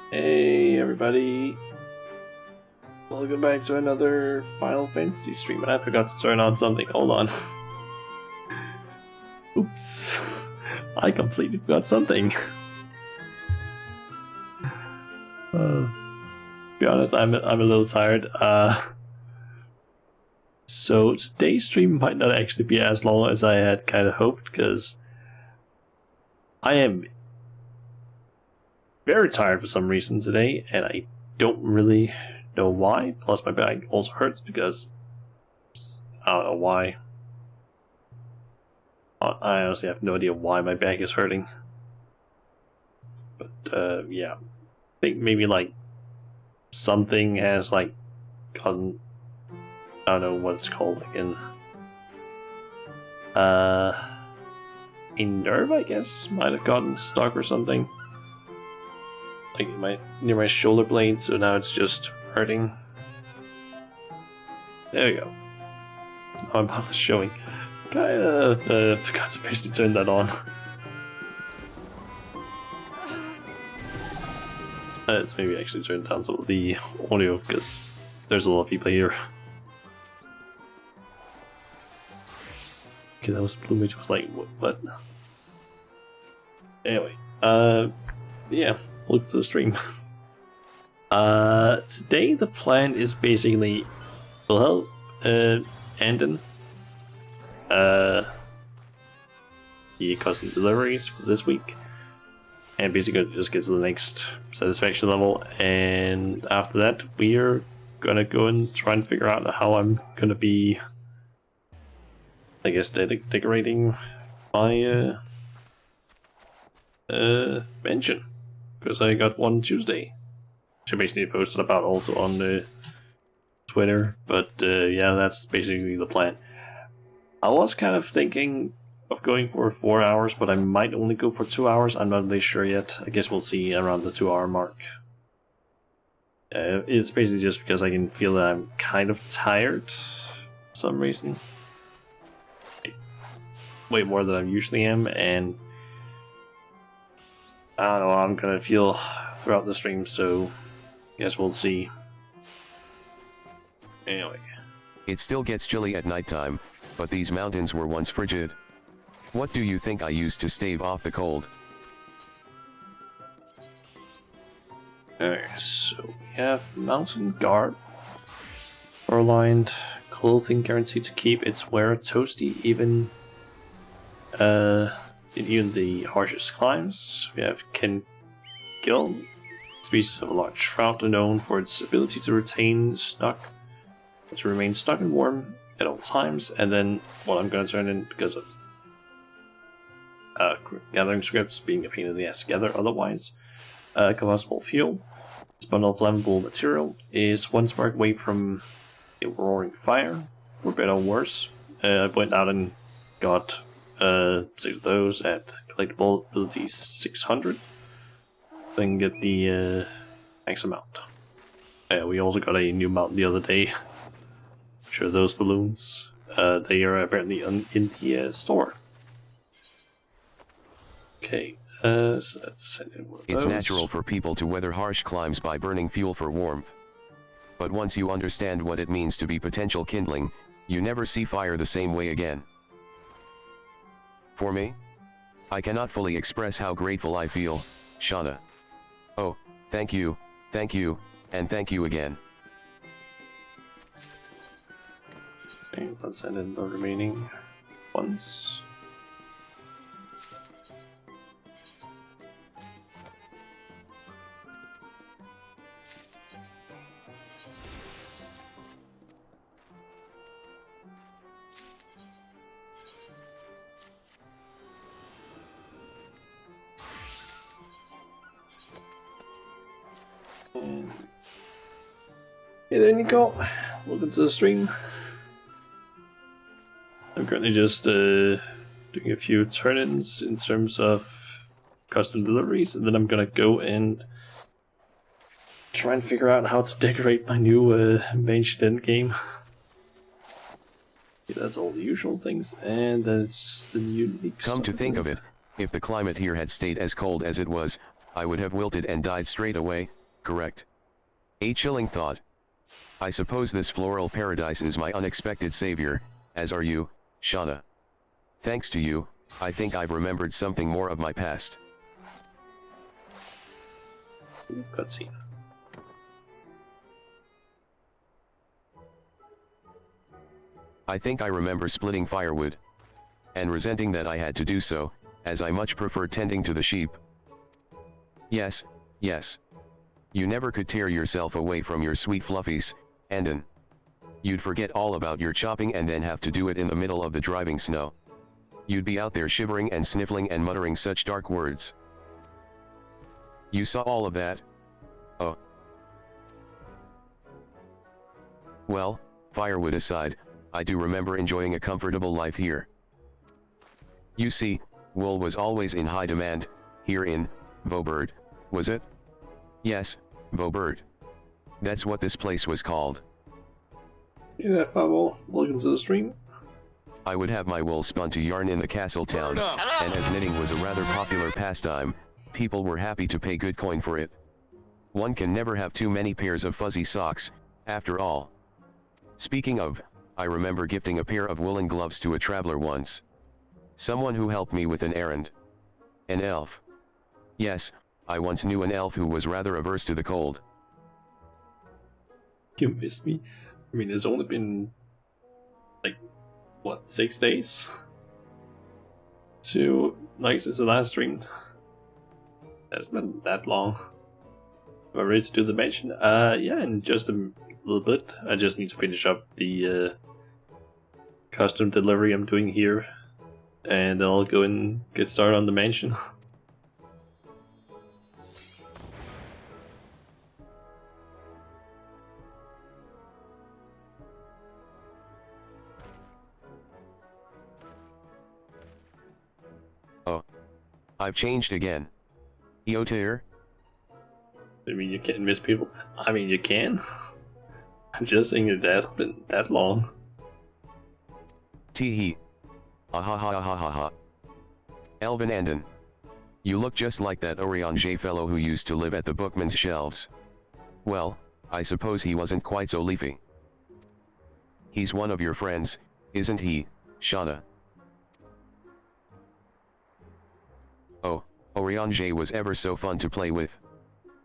Hey everybody, welcome back to another Final Fantasy stream, and I forgot to turn on something, hold on. Oops, I completely forgot something. To be honest, I'm a little tired. So today's stream might not actually be as long as I had kind of hoped, because I am very tired for some reason today, and I don't really know why. Plus, my back also hurts because I don't know why. I honestly have no idea why my back is hurting. But yeah, I think maybe like something has like gotten. I don't know what it's called again. A nerve, I guess, might have gotten stuck or something. Like near my shoulder blade, so now it's just hurting. There we go. Now I'm not showing. Kind of forgot to basically turn that on. Let's maybe actually turn down some of the audio because there's a lot of people here. Okay, that was Blue Mage was like, what? Anyway, yeah. Look to the stream. Today the plan is basically we'll help Andon the custom deliveries for this week, and basically just get to the next satisfaction level, and after that we are gonna go and try and figure out how I'm gonna be, I guess, decorating my mansion. Because I got one Tuesday, which I basically posted about also on Twitter, but yeah, that's basically the plan. I was kind of thinking of going for 4 hours, but I might only go for 2 hours, I'm not really sure yet. I guess we'll see around the 2 hour mark. It's basically just because I can feel that I'm kind of tired for some reason. Way more than I usually am, and I don't know how I'm gonna feel throughout the stream, so I guess we'll see. Anyway. It still gets chilly at nighttime, but these mountains were once frigid. What do you think I used to stave off the cold? Alright, so we have Mountain Guard. Fur-lined clothing guaranteed to keep its wearer toasty even in even the harshest climes. We have Ken Gill, species of a large trout known for its ability to remain stuck and warm at all times. And then what I'm going to turn in because of gathering scripts being a pain in the ass to gather otherwise. Combustible fuel. This bundle of flammable material is one spark away from a roaring fire, or better or worse. I went out and got 6 of those at collectible ability 600. Then get the max amount. We also got a new mount the other day. Sure, those balloons. They are apparently in the store. Okay, so let's send in one of It's those. natural for people to weather harsh climes by burning fuel for warmth. But once you understand what it means to be potential kindling, you never see fire the same way again. For me? I cannot fully express how grateful I feel, Shauna. Oh, thank you, and thank you again. Okay, let's send in the remaining ones. And yeah, there you go. Welcome to the stream. I'm currently just doing a few turn-ins in terms of custom deliveries, and then I'm gonna go and try and figure out how to decorate my new mansion endgame. Yeah, that's all the usual things, and then it's the unique Come to think of it, if the climate here had stayed as cold as it was, I would have wilted and died straight away. correct. A chilling thought. I suppose this floral paradise is my unexpected savior, as are you, Shauna. Thanks to you, I think I've remembered something more of my past. Cutscene. I think I remember splitting firewood. And resenting that I had to do so, as I much preferred tending to the sheep. Yes, yes. You never could tear yourself away from your sweet fluffies, Andon. You'd forget all about your chopping and then have to do it in the middle of the driving snow. You'd be out there shivering and sniffling and muttering such dark words. You saw all of that? Oh. Well, firewood aside, I do remember enjoying a comfortable life here. You see, wool was always in high demand, here in Vaubourg, was it? Yes, Vaubourg. That's what this place was called. Yeah, Fable, welcome to the stream. I would have my wool spun to yarn in the castle town, and as knitting was a rather popular pastime, people were happy to pay good coin for it. One can never have too many pairs of fuzzy socks, after all. Speaking of, I remember gifting a pair of woolen gloves to a traveler once. Someone who helped me with an errand. An elf. Yes, I once knew an elf who was rather averse to the cold. You missed me? I mean, it's only been, like, what, 6 days? Like, since the last stream. That's been that long. Am I ready to do the mention? Yeah, in just a little bit. I just need to finish up the custom delivery I'm doing here. And then I'll go and get started on the mansion. Oh. I've changed again. Eotir? I mean, you can't miss people. I mean, you can. I'm just saying it hasn't been that long. Tee-hee. Ah-ha-ha-ha-ha-ha. Elvin Andon. You look just like that Oriange fellow who used to live at the bookman's shelves. Well, I suppose he wasn't quite so leafy. He's one of your friends, isn't he, Shauna? Oh, Oriange was ever so fun to play with.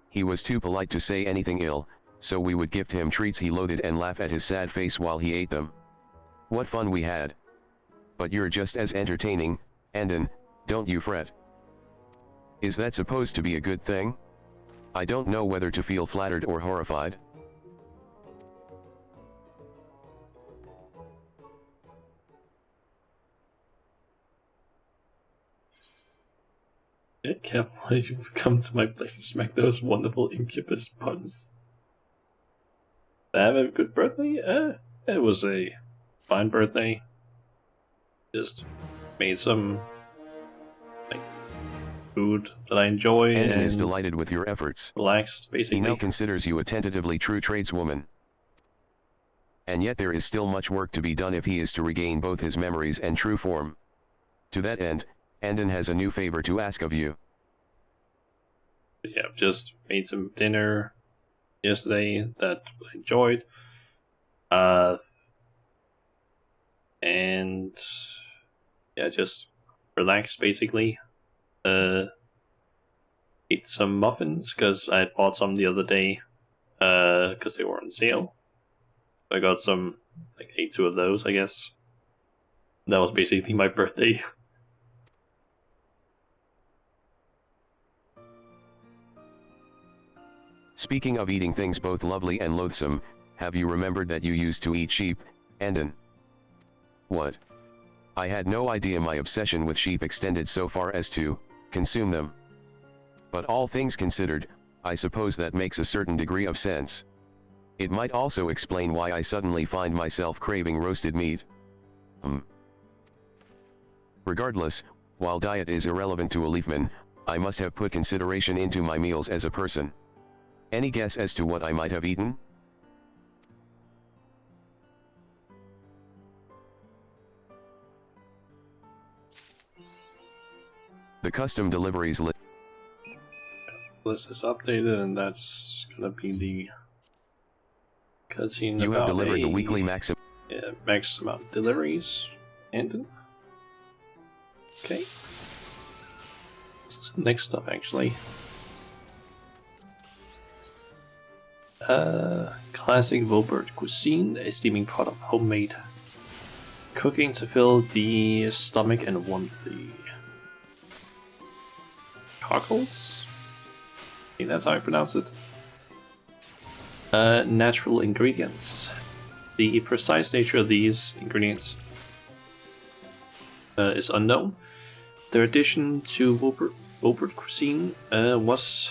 He was too polite to say anything ill, so we would gift him treats he loathed and laugh at his sad face while he ate them. What fun we had. But you're just as entertaining, Andon, don't you fret. Is that supposed to be a good thing? I don't know whether to feel flattered or horrified. I can't believe you've come to my place to smack those wonderful incubus puns. Have a good birthday? It was a fine birthday. Just made some food that I enjoy Andon and is delighted with your efforts. relaxed, basically. He now considers you a tentatively true tradeswoman. And yet there is still much work to be done if he is to regain both his memories and true form. To that end, Andon has a new favor to ask of you. Yeah, just made some dinner yesterday that I enjoyed. And yeah, just relaxed basically. Ate some muffins because I had bought some the other day because they were on sale. I got some, ate 2 of those, I guess. That was basically my birthday. Speaking of eating things both lovely and loathsome, have you remembered that you used to eat sheep, Andon? What? I had no idea my obsession with sheep extended so far as to consume them. But all things considered, I suppose that makes a certain degree of sense. It might also explain why I suddenly find myself craving roasted meat. Regardless, while diet is irrelevant to a leafman, I must have put consideration into my meals as a person. Any guess as to what I might have eaten? The custom deliveries list. This is updated, and that's gonna be the cutscene. You have delivered the weekly maximum. Yeah, max amount of deliveries. Ended. Okay. This is the next stuff, actually. Classic Wilbert cuisine, a steaming pot of homemade cooking to fill the stomach and warm the cockles. I think that's how I pronounce it. Natural ingredients. The precise nature of these ingredients is unknown. Their addition to Wilbert cuisine was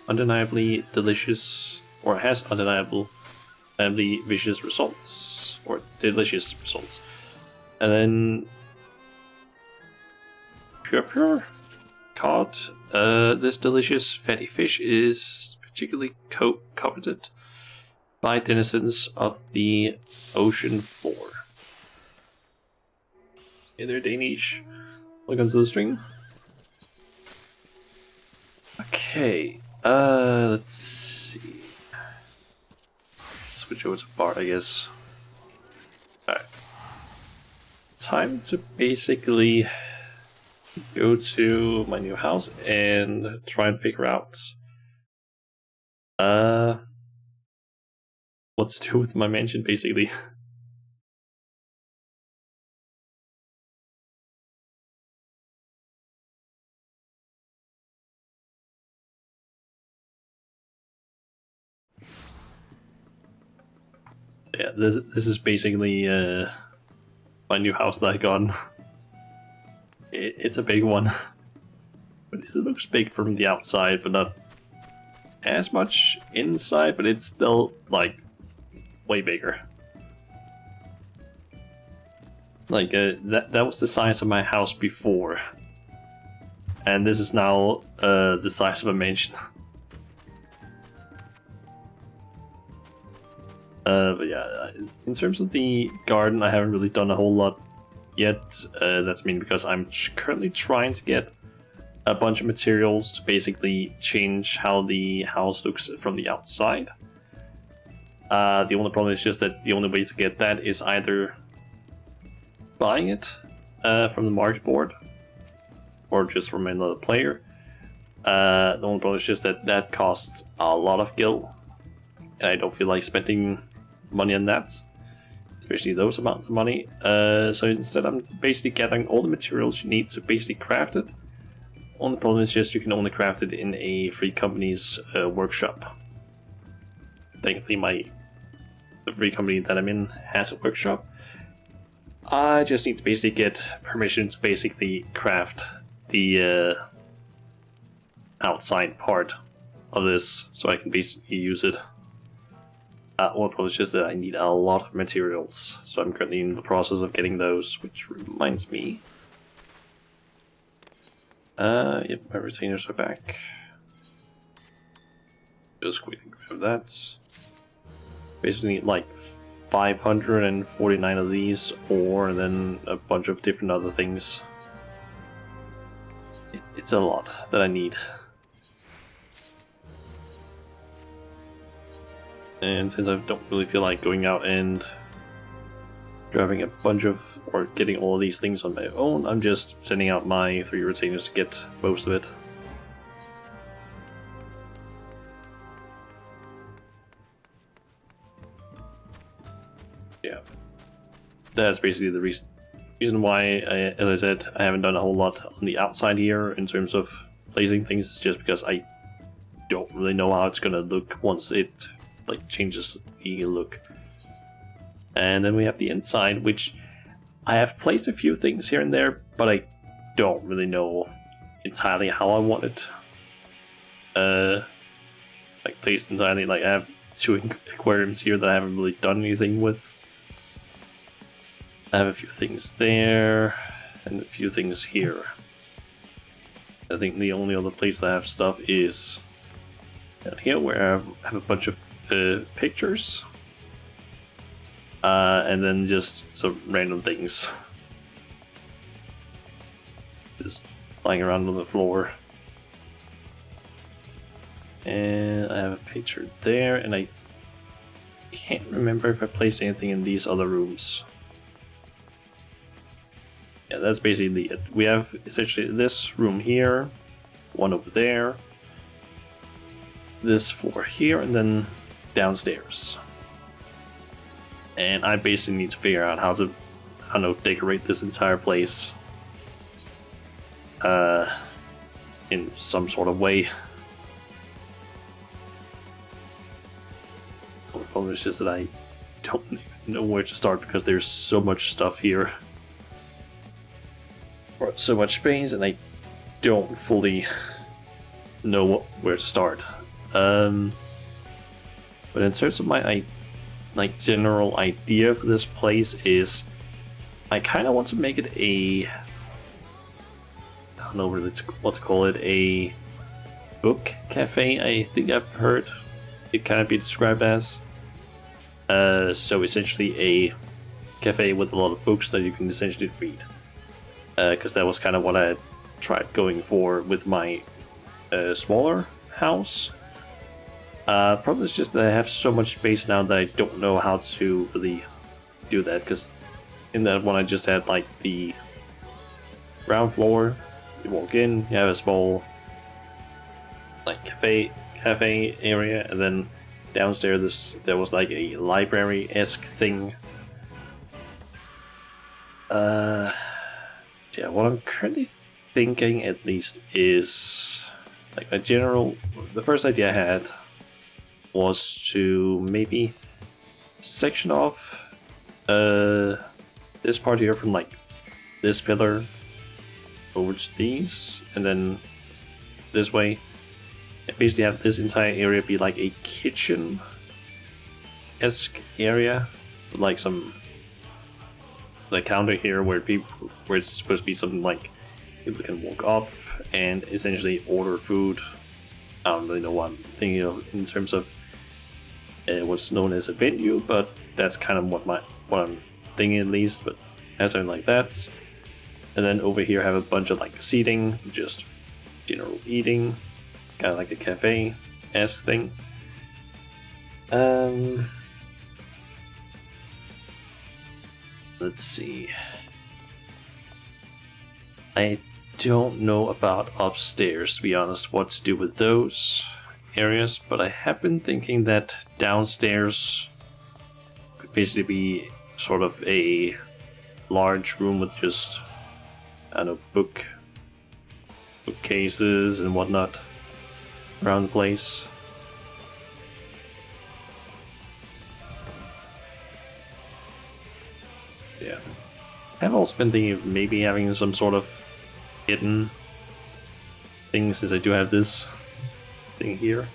undeniably delicious, or has undeniably vicious results, or delicious results. And then pure cod. This delicious fatty fish is particularly coveted by denizens of the ocean floor. Hey there, Danish. Welcome to the stream. Okay, let's see. Switch over to Bart, I guess. Alright. Time to basically go to my new house and try and figure out what to do with my mansion, basically. Yeah, this is basically my new house that I got. It's a big one. But it looks big from the outside, but not as much inside, but it's still, like, way bigger. Like, that was the size of my house before. And this is now the size of a mansion. But yeah, in terms of the garden, I haven't really done a whole lot yet. That's mainly because I'm currently trying to get a bunch of materials to basically change how the house looks from the outside. The only problem is just that the only way to get that is either buying it from the market board or just from another player. The only problem is just that costs a lot of gil, and I don't feel like spending money on that, especially those amounts of money. So instead I'm basically gathering all the materials you need to basically craft it. Only problem is just you can only craft it in a free company's workshop. Thankfully the free company that I'm in has a workshop. I just need to basically get permission to basically craft the outside part of this so I can basically use it. One problem is just that I need a lot of materials, so I'm currently in the process of getting those, which reminds me. Yep, my retainers are back. Just quickly grab that. Basically need like 549 of these, or then a bunch of different other things. It's a lot that I need. And since I don't really feel like going out and grabbing a bunch of, or getting all of these things on my own, I'm just sending out my 3 retainers to get most of it. Yeah. That's basically the reason why, as I said, I haven't done a whole lot on the outside here in terms of placing things. It's just because I don't really know how it's gonna look once it like changes the look. And then we have the inside, which I have placed a few things here and there, but I don't really know entirely how I want it like placed entirely. Like I have 2 aquariums here that I haven't really done anything with. I have a few things there and a few things here. I think the only other place that I have stuff is down here, where I have a bunch of pictures, and then just some random things just lying around on the floor. And I have a picture there, and I can't remember if I placed anything in these other rooms. Yeah, that's basically it. We have essentially this room here, one over there, this floor here, and then downstairs. And I basically need to figure out how to, I don't know, decorate this entire place in some sort of way. The problem is just that I don't know where to start because there's so much stuff here. Or so much space, and I don't fully know where to start. But in terms of my general idea for this place is, I kind of want to make it a, I don't know really what to call it, a book cafe. I think I've heard it kind of be described as. So essentially a cafe with a lot of books that you can essentially read. Because that was kind of what I had tried going for with my smaller house. Probably it's just that I have so much space now that I don't know how to really do that, because in that one I just had like the ground floor. You walk in, you have a small like cafe area, and then downstairs there was like a library-esque thing. Yeah, what I'm currently thinking at least is like the first idea I had was to maybe section off this part here from like this pillar over to these, and then this way, and basically have this entire area be like a kitchen-esque area with like some counter here where it's supposed to be something like people can walk up and essentially order food. I don't really know what I'm thinking of in terms of what's known as a venue, but that's kind of what I'm thinking at least. But have something like that, and then over here have a bunch of like seating, just general eating, kind of like a cafe-esque thing. Let's see. I don't know about upstairs, to be honest, what to do with those areas, but I have been thinking that downstairs could basically be sort of a large room with just, I don't know, bookcases and whatnot around the place. Yeah. I've also been thinking of maybe having some sort of hidden thing, since I do have this thing here.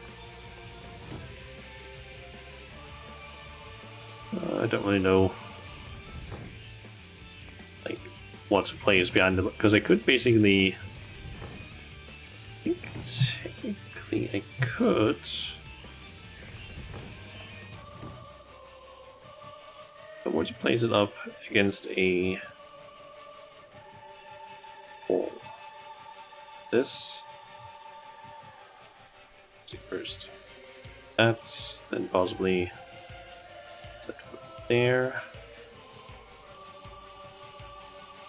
I don't really know like what plays behind the, because I could basically, I think technically I could. But once you place it up against a wall, this. See first. That's then possibly set foot there.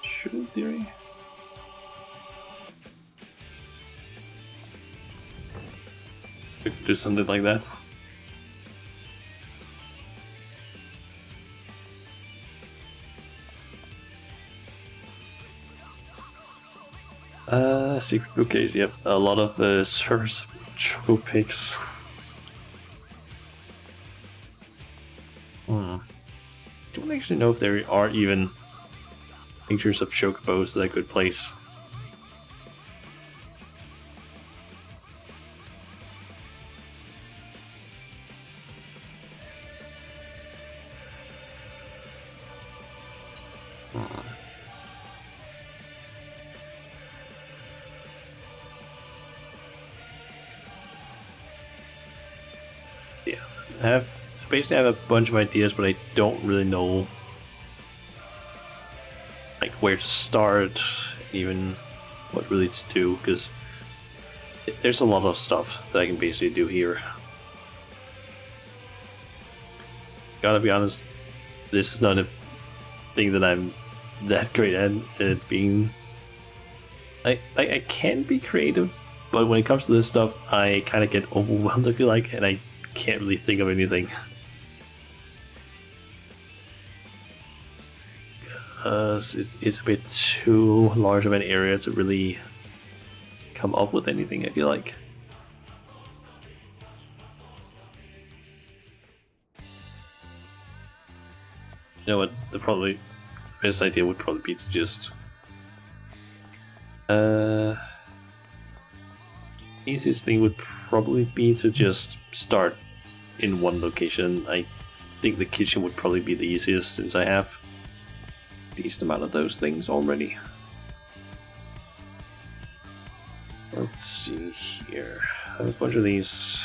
Should in theory. We could do something like that. Secret bookcase, yep, a lot of service tropics. Don't actually know if there are even pictures of chocobos that I could place. I basically have a bunch of ideas, but I don't really know like where to start, even what really to do, because there's a lot of stuff that I can basically do here. Gotta be honest, this is not a thing that I'm that great at it being. I can be creative, but when it comes to this stuff, I kind of get overwhelmed, I feel like, and I can't really think of anything. It's a bit too large of an area to really come up with anything, I feel like. You know what, the best idea would probably be to just easiest thing would probably be to just start in one location. I think the kitchen would probably be the easiest since I have a decent amount of those things already. Let's see here. I have a bunch of these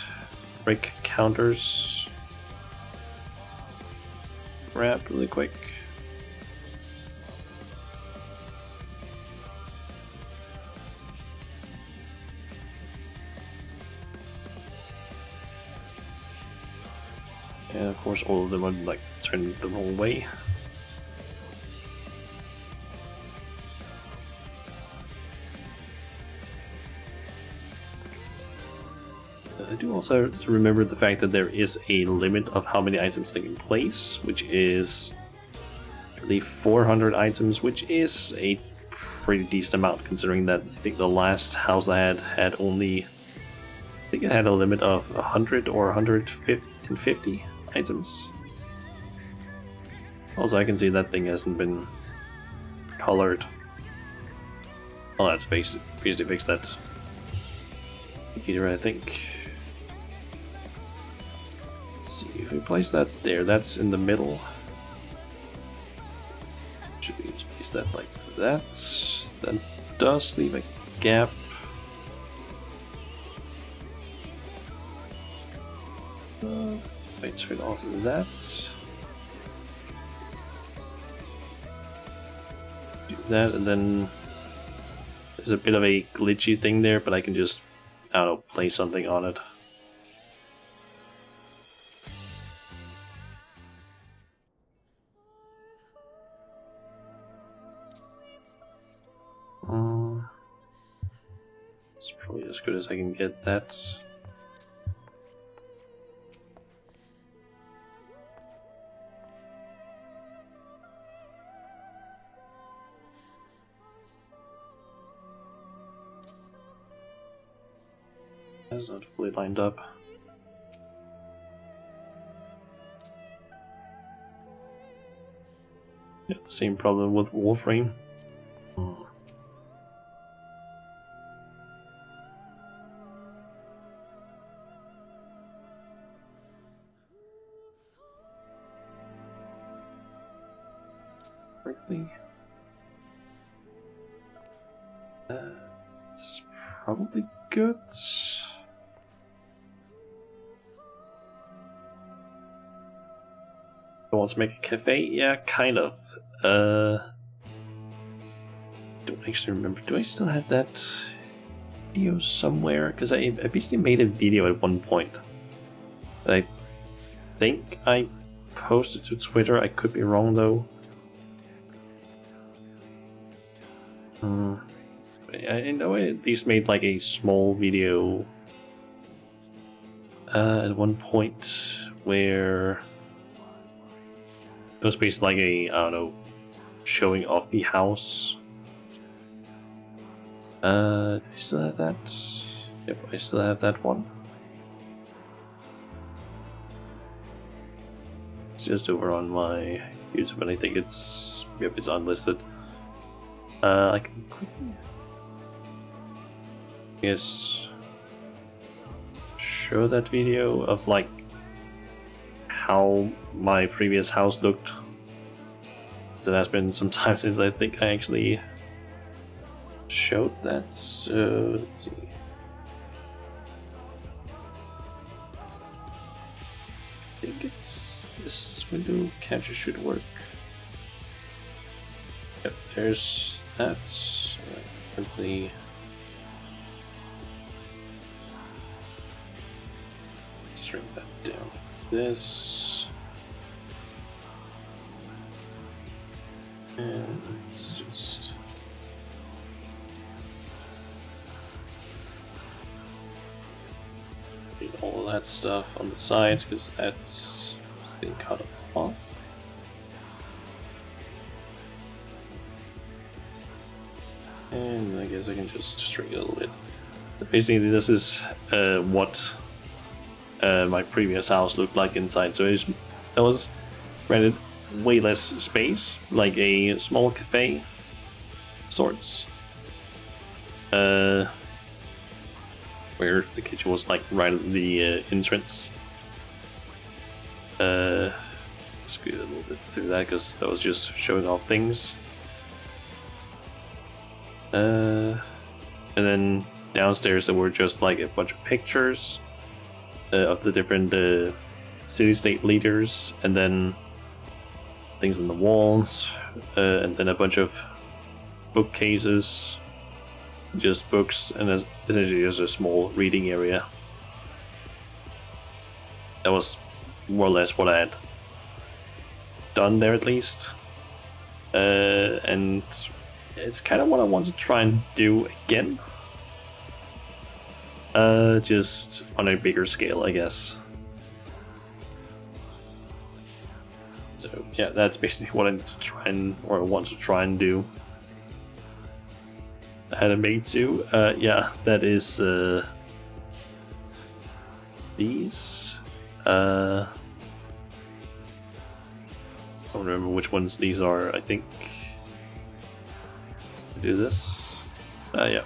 brick counters. Grab really quick. And of course all of them are like turning the wrong way. I do also have to remember the fact that there is a limit of how many items I can place, which is the 400 items, which is a pretty decent amount considering that I think the last house I had only, I think it had a limit of 100 or 150 items. Also, I can see that thing hasn't been colored. Well, that's basically fixed that either, I think. Let's see, if we place that there, that's in the middle. Should we place that like that? That does leave a gap. Wait, turn off that. Do that, and then there's a bit of a glitchy thing there, but I can just, I don't know, place something on it. It's probably as good as I can get that. That's not fully lined up. Yeah, same problem with Warframe. Correctly. It's probably good. I want to make a cafe? Yeah, kind of. Don't actually remember. Do I still have that video somewhere? Because I basically made a video at one point. I think I posted to Twitter. I could be wrong though. I know I at least made like a small video at one point where it was basically like a, I don't know, showing off the house. Do I still have that? Yep, I still have that one. It's just over on my YouTube, and I think it's, yep, it's unlisted. I can quickly, yes, show that video of like how my previous house looked. So it has been some time since I think I actually showed that. So let's see. I think it's this window capture should work. Yep, there's that. Quickly turn that down. This. And let's just. Need all of that stuff on the sides because that's being cut off. And I guess I can just shrink it a little bit. But basically, this is what my previous house looked like inside. So it was rented way less space, like a small cafe sorts. Where the kitchen was like right at the entrance. Scoot a little bit through that because that was just showing off things. And then downstairs there were just like a bunch of pictures of the different city-state leaders, and then things on the walls, and then a bunch of bookcases, just books, and essentially just a small reading area. That was more or less what I had done there, at least. And it's kind of what I want to try and do again. Just on a bigger scale, I guess. So yeah, that's basically what I need to try and, or want to try and do. I had a mate too. Yeah, that is these. I don't remember which ones these are. I think do this. Yeah.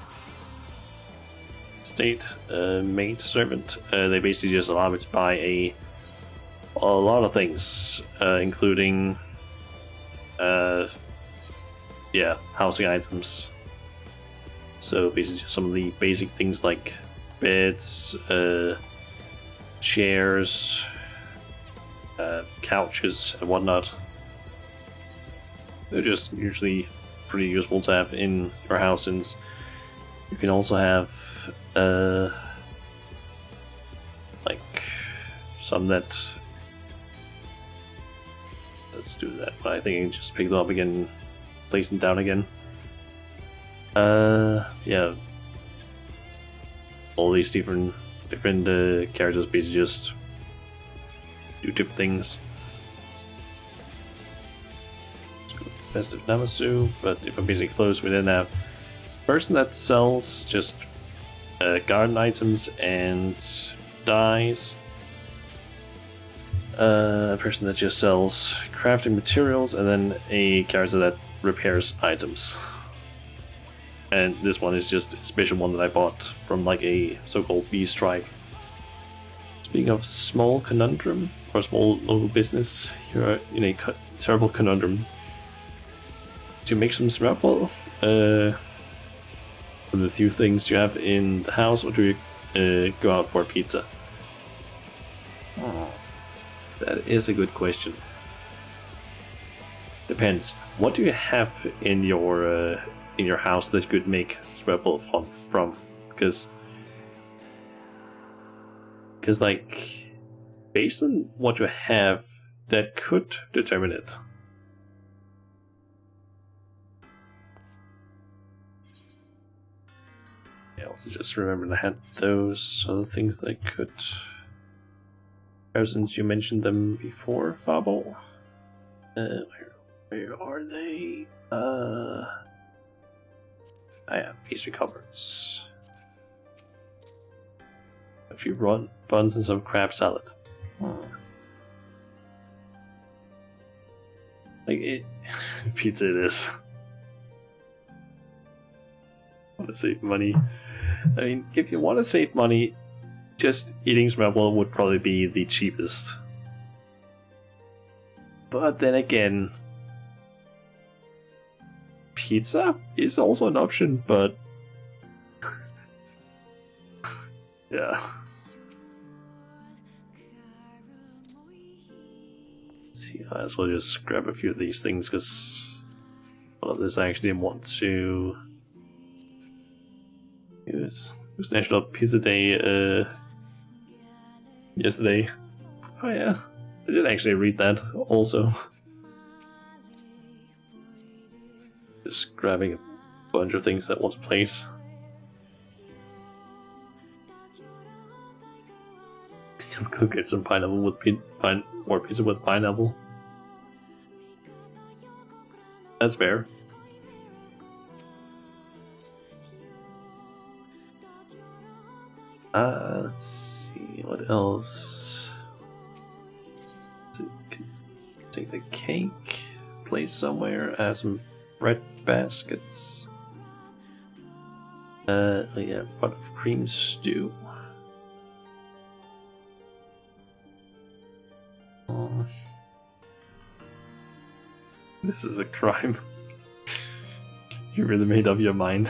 State maid servant. They basically just allow me to buy a lot of things, including yeah, housing items. So basically just some of the basic things like beds, chairs, couches and whatnot. They're just usually pretty useful to have in your house, since you can also have like some that, let's do that, but I think I can just pick them up again, place them down again. Yeah, all these different characters basically just do different things. Festive Namasu, but if I basically close, we then have a person that sells just garden items and dyes. A person that just sells crafting materials, and then a character that repairs items. And this one is just a special one that I bought from like a so-called bee strike. Speaking of small conundrum, or small local business, you're in a terrible conundrum. To make some smurple from the few things you have in the house, or do you go out for a pizza? Oh, that is a good question. Depends. What do you have in your house that you could make smurple from? Because like, based on what you have, that could determine it. I also just remembered I had those other things that I could. Since you mentioned them before, Fabo. Where are they? Yeah, pastry cupboards. A few buns and some crab salad. Like it, pizza it is. Want to save money? I mean, if you want to save money, just eating smurple would probably be the cheapest. But then again, pizza is also an option, but yeah. Let's see, I as well just grab a few of these things, because a lot of this I actually didn't want to use. It was National Pizza Day yesterday. Oh yeah, I did actually read that also. Just grabbing a bunch of things that want to place. Go get some pineapple with or pizza with pineapple. That's fair. Let's see what else. Take the cake, place somewhere. Add some bread baskets. Yeah, pot of cream stew. This is a crime. You really made up your mind.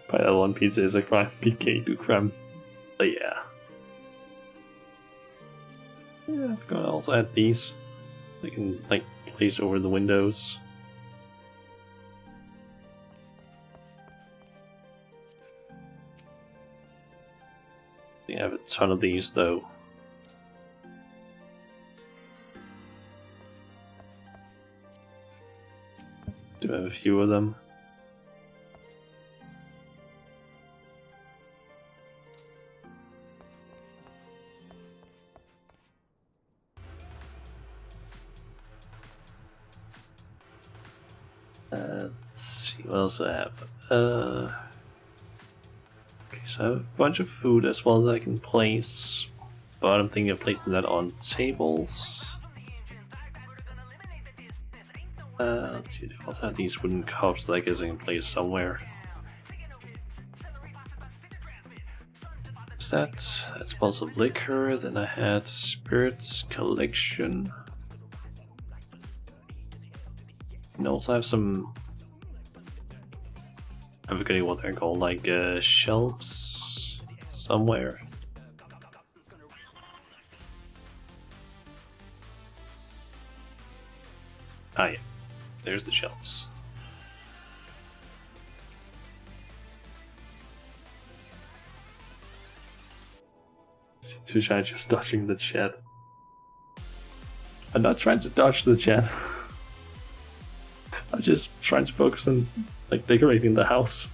Pineapple on pizza is a crime. PK do crime. But yeah. Yeah, I'm gonna also add these. They can like place over the windows. I have a ton of these though. Do have a few of them. Let's see what else I have. Okay, so I have a bunch of food as well that I can place, but I'm thinking of placing that on tables. Let's see, I also have these wooden cups that I guess I can place somewhere. Is that's bottles of liquor. Then I had spirits collection. And also have some, I'm forgetting what they're called, like shelves somewhere. Ah yeah, there's the shelves. Tushai just dodging the chat. I'm not trying to dodge the chat. I'm just trying to focus on like decorating the house.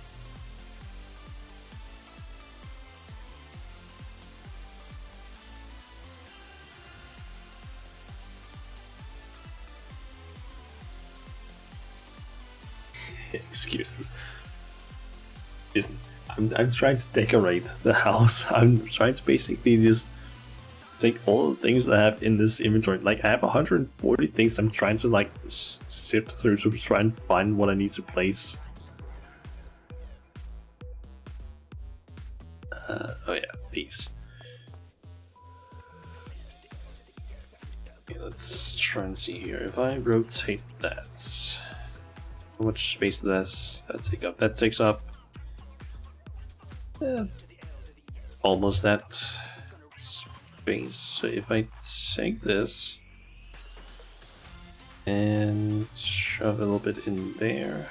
Excuses. I'm trying to decorate the house. I'm trying to basically just take all the things that I have in this inventory. Like I have 140 things. I'm trying to like sift through to try and find what I need to place. Oh yeah, these. Okay, let's try and see here. If I rotate that, how much space does that take up? That takes up almost that space. So if I take this and shove a little bit in there.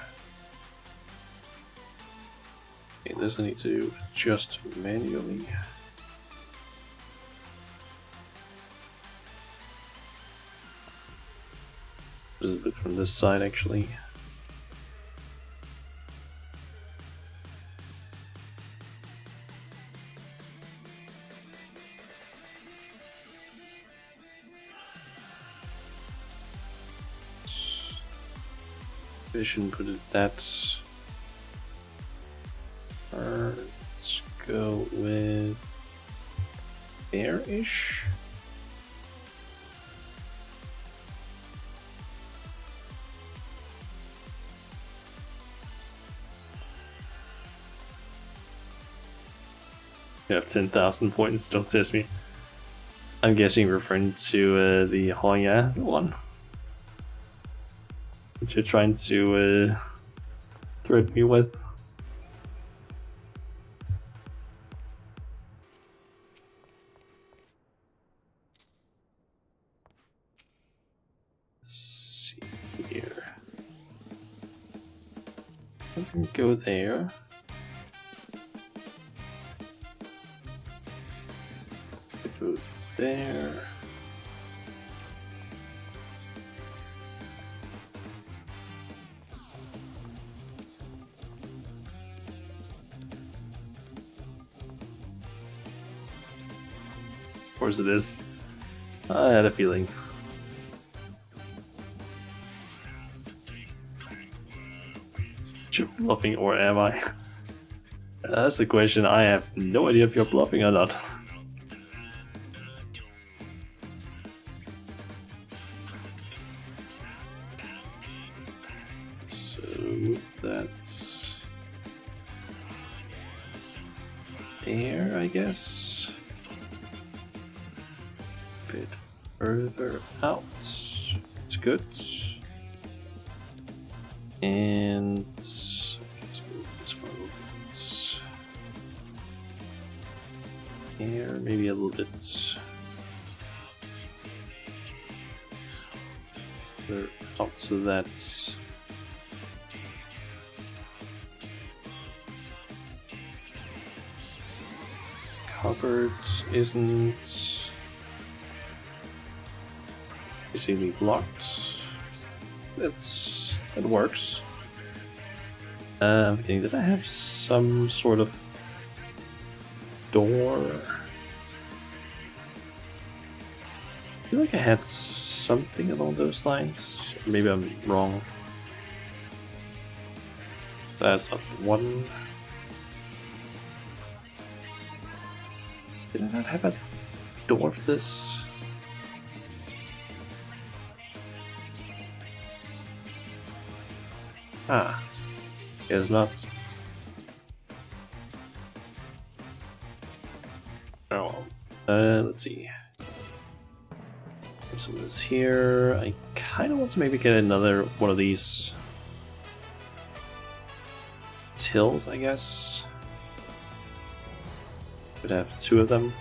Okay, this I need to adjust manually. A little bit from this side actually. I shouldn't put it that. Let's go with there-ish. You have 10,000 points, don't test me. I'm guessing referring to the Hoya one. Which you're trying to threat me with. Go there. Go there. Of course it is. I had a feeling. You're bluffing, or am I? That's the question. I have no idea if you're bluffing or not. So that's there, I guess. A bit further out. It's good. And let's move this one a little bit here, maybe a little bit further out, so that's covered isn't easily blocked. That works. Okay, did I have some sort of door? I feel like I had something along those lines. Maybe I'm wrong. So that's not one. Did I not have a door for this? Ah, guess not. Oh, let's see. Put some of this here. I kind of want to maybe get another one of these tills, I guess. Could have two of them.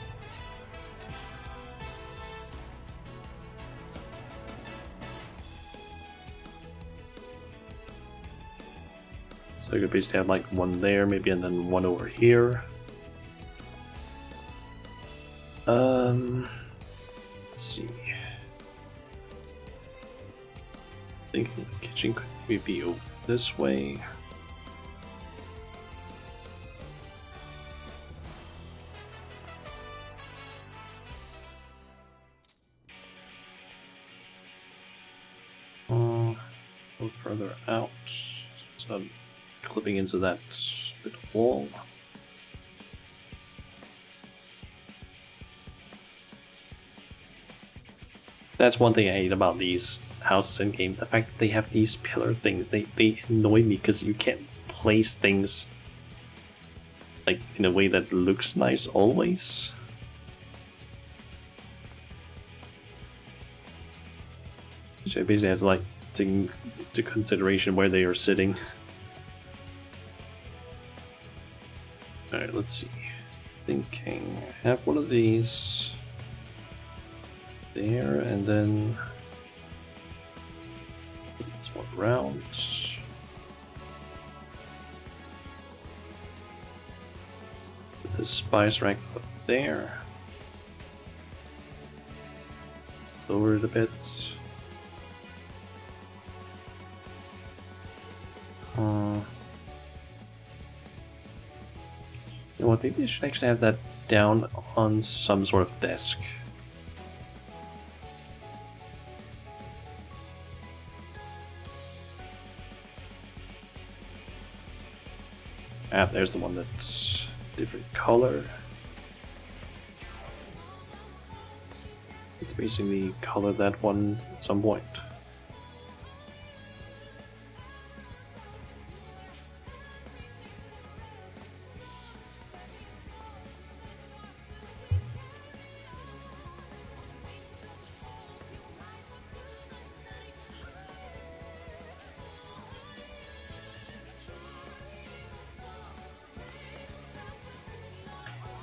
So I could basically have like one there, maybe, and then one over here. Let's see. Thinking the kitchen could maybe be over this way. A little further out. So I'm clipping into that bit of wall. That's one thing I hate about these houses in game. The fact that they have these pillar things, they annoy me because you can't place things like in a way that looks nice always. Which I basically has to like take into consideration where they are sitting. Alright, let's see. Thinking I have one of these there, and then this one round. Put the spice rack up there. Lower it a bit. You know what, maybe I should actually have that down on some sort of desk. Ah, there's the one that's different color. Let's basically color that one at some point.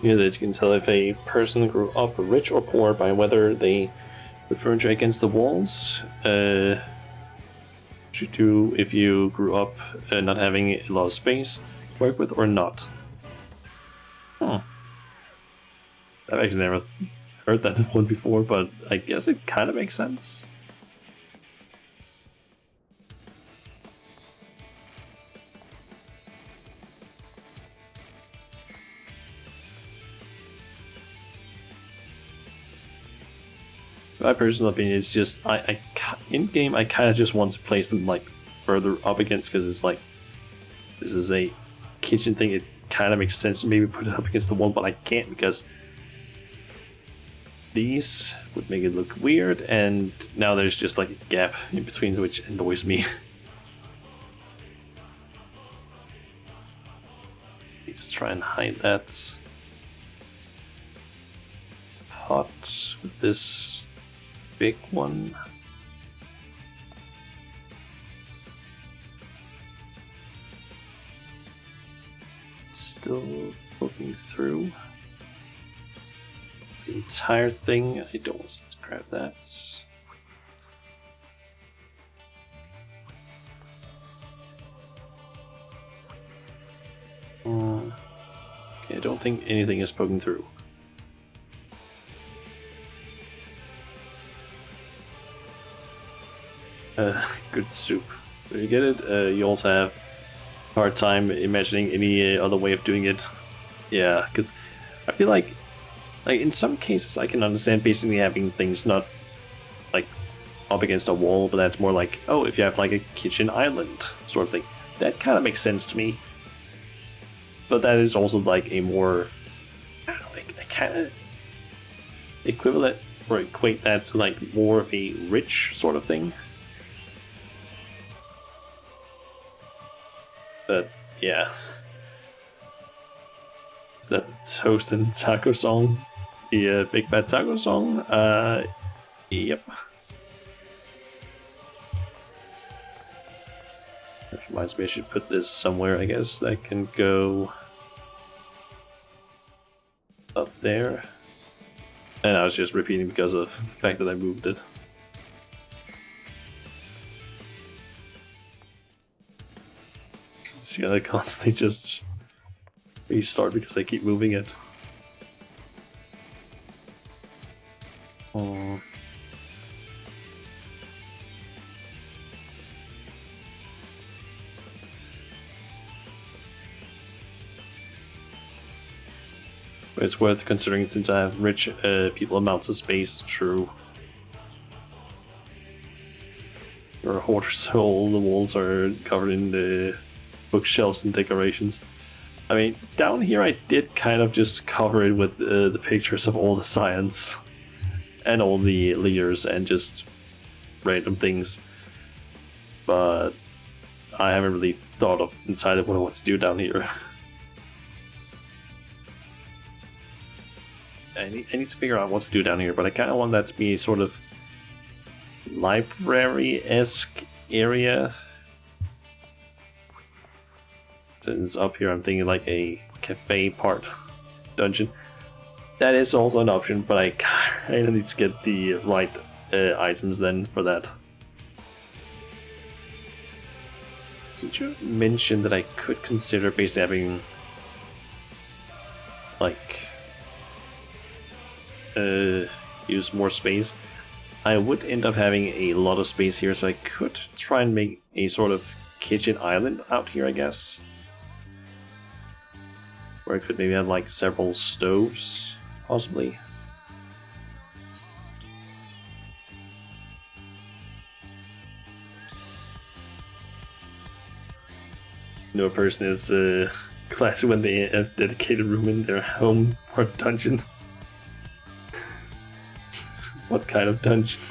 You know that you can tell if a person grew up rich or poor by whether they put furniture against the walls. You would you do if you grew up not having a lot of space to work with or not? I've actually never heard that one before, but I guess it kind of makes sense. My personal opinion is just, in game I kind of just want to place them like further up against, because it's like, this is a kitchen thing. It kind of makes sense to maybe put it up against the wall, but I can't because these would make it look weird, and now there's just like a gap in between, which annoys me. Need to try and hide that. Hot with this big one. Still poking through. The entire thing. I don't want to grab that. Okay, I don't think anything is poking through. Good soup. You get it? You also have a hard time imagining any other way of doing it. Yeah, because I feel like in some cases I can understand basically having things not like up against a wall, but that's more like, oh, if you have like a kitchen island sort of thing. That kind of makes sense to me. But that is also like a more, I don't know, I kind of equivalent or equate that to like more of a rich sort of thing. But yeah. Is that the Toast and Taco song? The Big Bad Taco song? Yep. That reminds me I should put this somewhere, I guess, that can go up there. And I was just repeating because of the fact that I moved it. It's gonna constantly just restart because I keep moving it. Oh. But it's worth considering since I have rich people amounts of space. True. You're a hoarder, so all the walls are covered in the bookshelves and decorations. I mean, down here I did kind of just cover it with the pictures of all the science and all the leaders and just random things. But I haven't really thought of decided what I want to do down here. I need to figure out what to do down here, but I kind of want that to be a sort of library-esque area. Since up here I'm thinking like a cafe part dungeon. That is also an option, but I kind of need to get the right items then for that. Did you mention that I could consider basically having like use more space? I would end up having a lot of space here, so I could try and make a sort of kitchen island out here, I guess. Where I could maybe have like several stoves, possibly. No person is classy when they have a dedicated room in their home or dungeon. What kind of dungeon?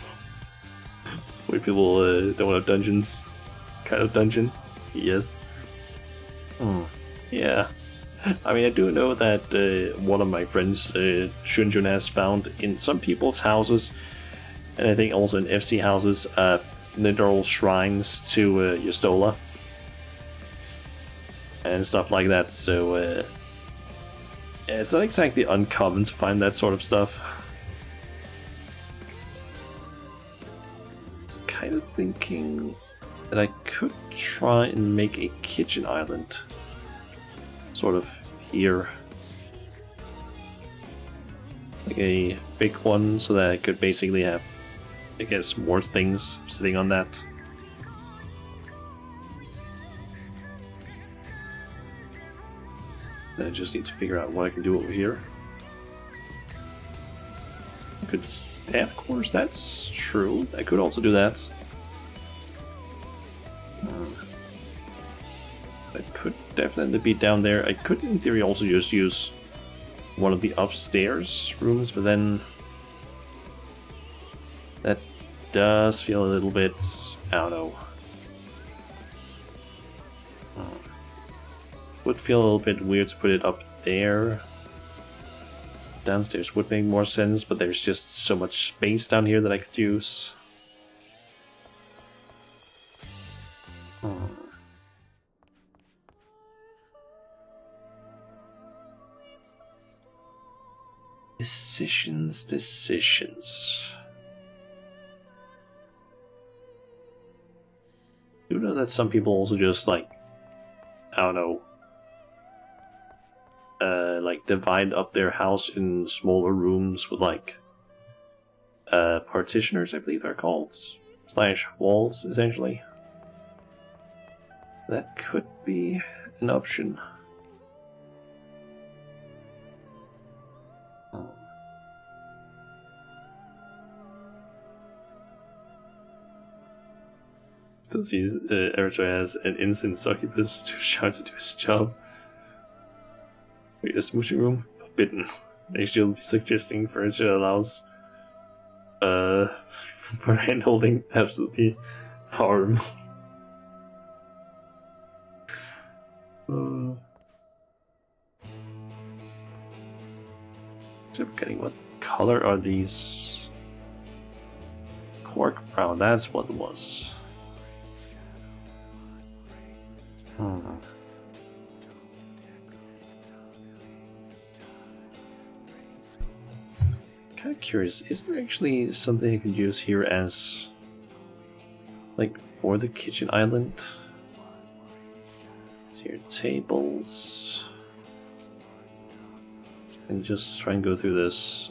Where people don't have dungeons. Kind of dungeon? Yes. Yeah. I mean, I do know that one of my friends, Shunjun, has found in some people's houses, and I think also in FC houses, literal shrines to Yustola and stuff like that. So yeah, it's not exactly uncommon to find that sort of stuff. Kind of thinking that I could try and make a kitchen island. Sort of here. Like a big one, so that I could basically have, I guess, more things sitting on that. Then I just need to figure out what I can do over here. I could yeah, of course, that's true. I could also do that. I could definitely be down there. I could, in theory, also just use one of the upstairs rooms, but then that does feel a little bit, I don't know. Would feel a little bit weird to put it up there. Downstairs would make more sense, but there's just so much space down here that I could use. Decisions. You know that some people also just, like, I don't know, like divide up their house in smaller rooms with, like, partitioners, I believe they're called, slash walls, essentially. That could be an option. Still sees Ericho as an innocent succubus to shout to do his job. Wait, a smooching room? Forbidden. They should be suggesting furniture allows for hand-holding absolutely harm. So I'm getting, what color are these? Cork brown, that's what it was. Kind of curious, is there actually something I could use here as, like, for the kitchen island? It's here, tables. And just try and go through this.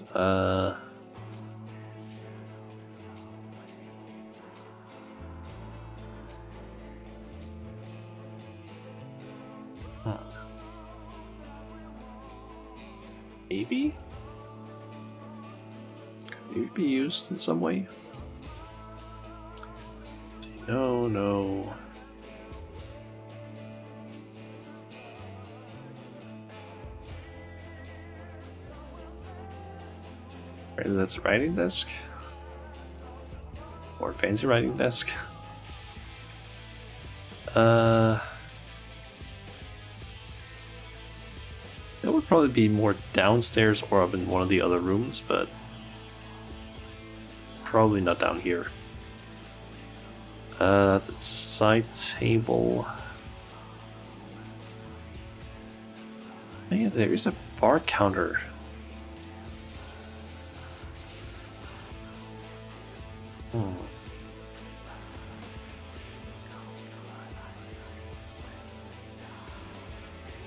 Maybe? Could it be used in some way? No. Right, that's a writing desk. Or a fancy writing desk. It would probably be more downstairs or up in one of the other rooms, but probably not down here. That's a side table. Man, there is a bar counter.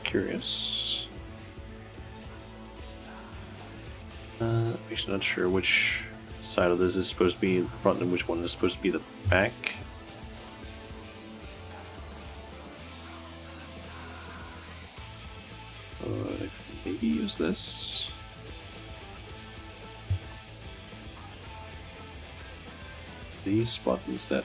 Curious. Actually not sure which side of this is supposed to be the front and which one is supposed to be the back. I could maybe use this. These spots instead.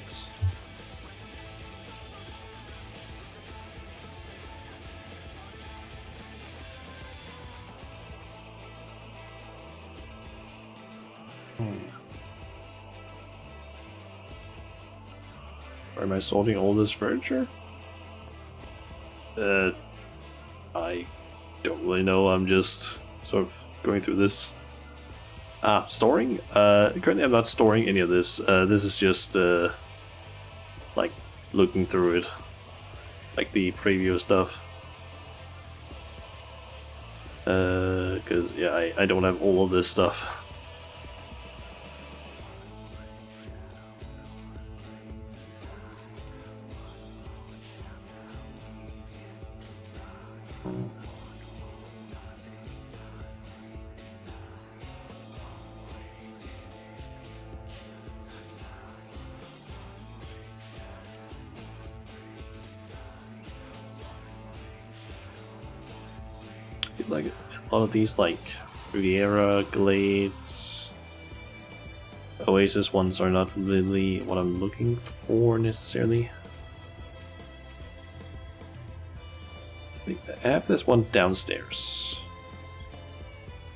Why am I sorting all this furniture? I don't really know, I'm just sort of going through this. Storing? Currently I'm not storing any of this. This is just, like, looking through it. Like the preview stuff. Because, yeah, I don't have all of this stuff. feel like a lot of these, like Riviera, Glades, Oasis ones are not really what I'm looking for necessarily. I have this one downstairs.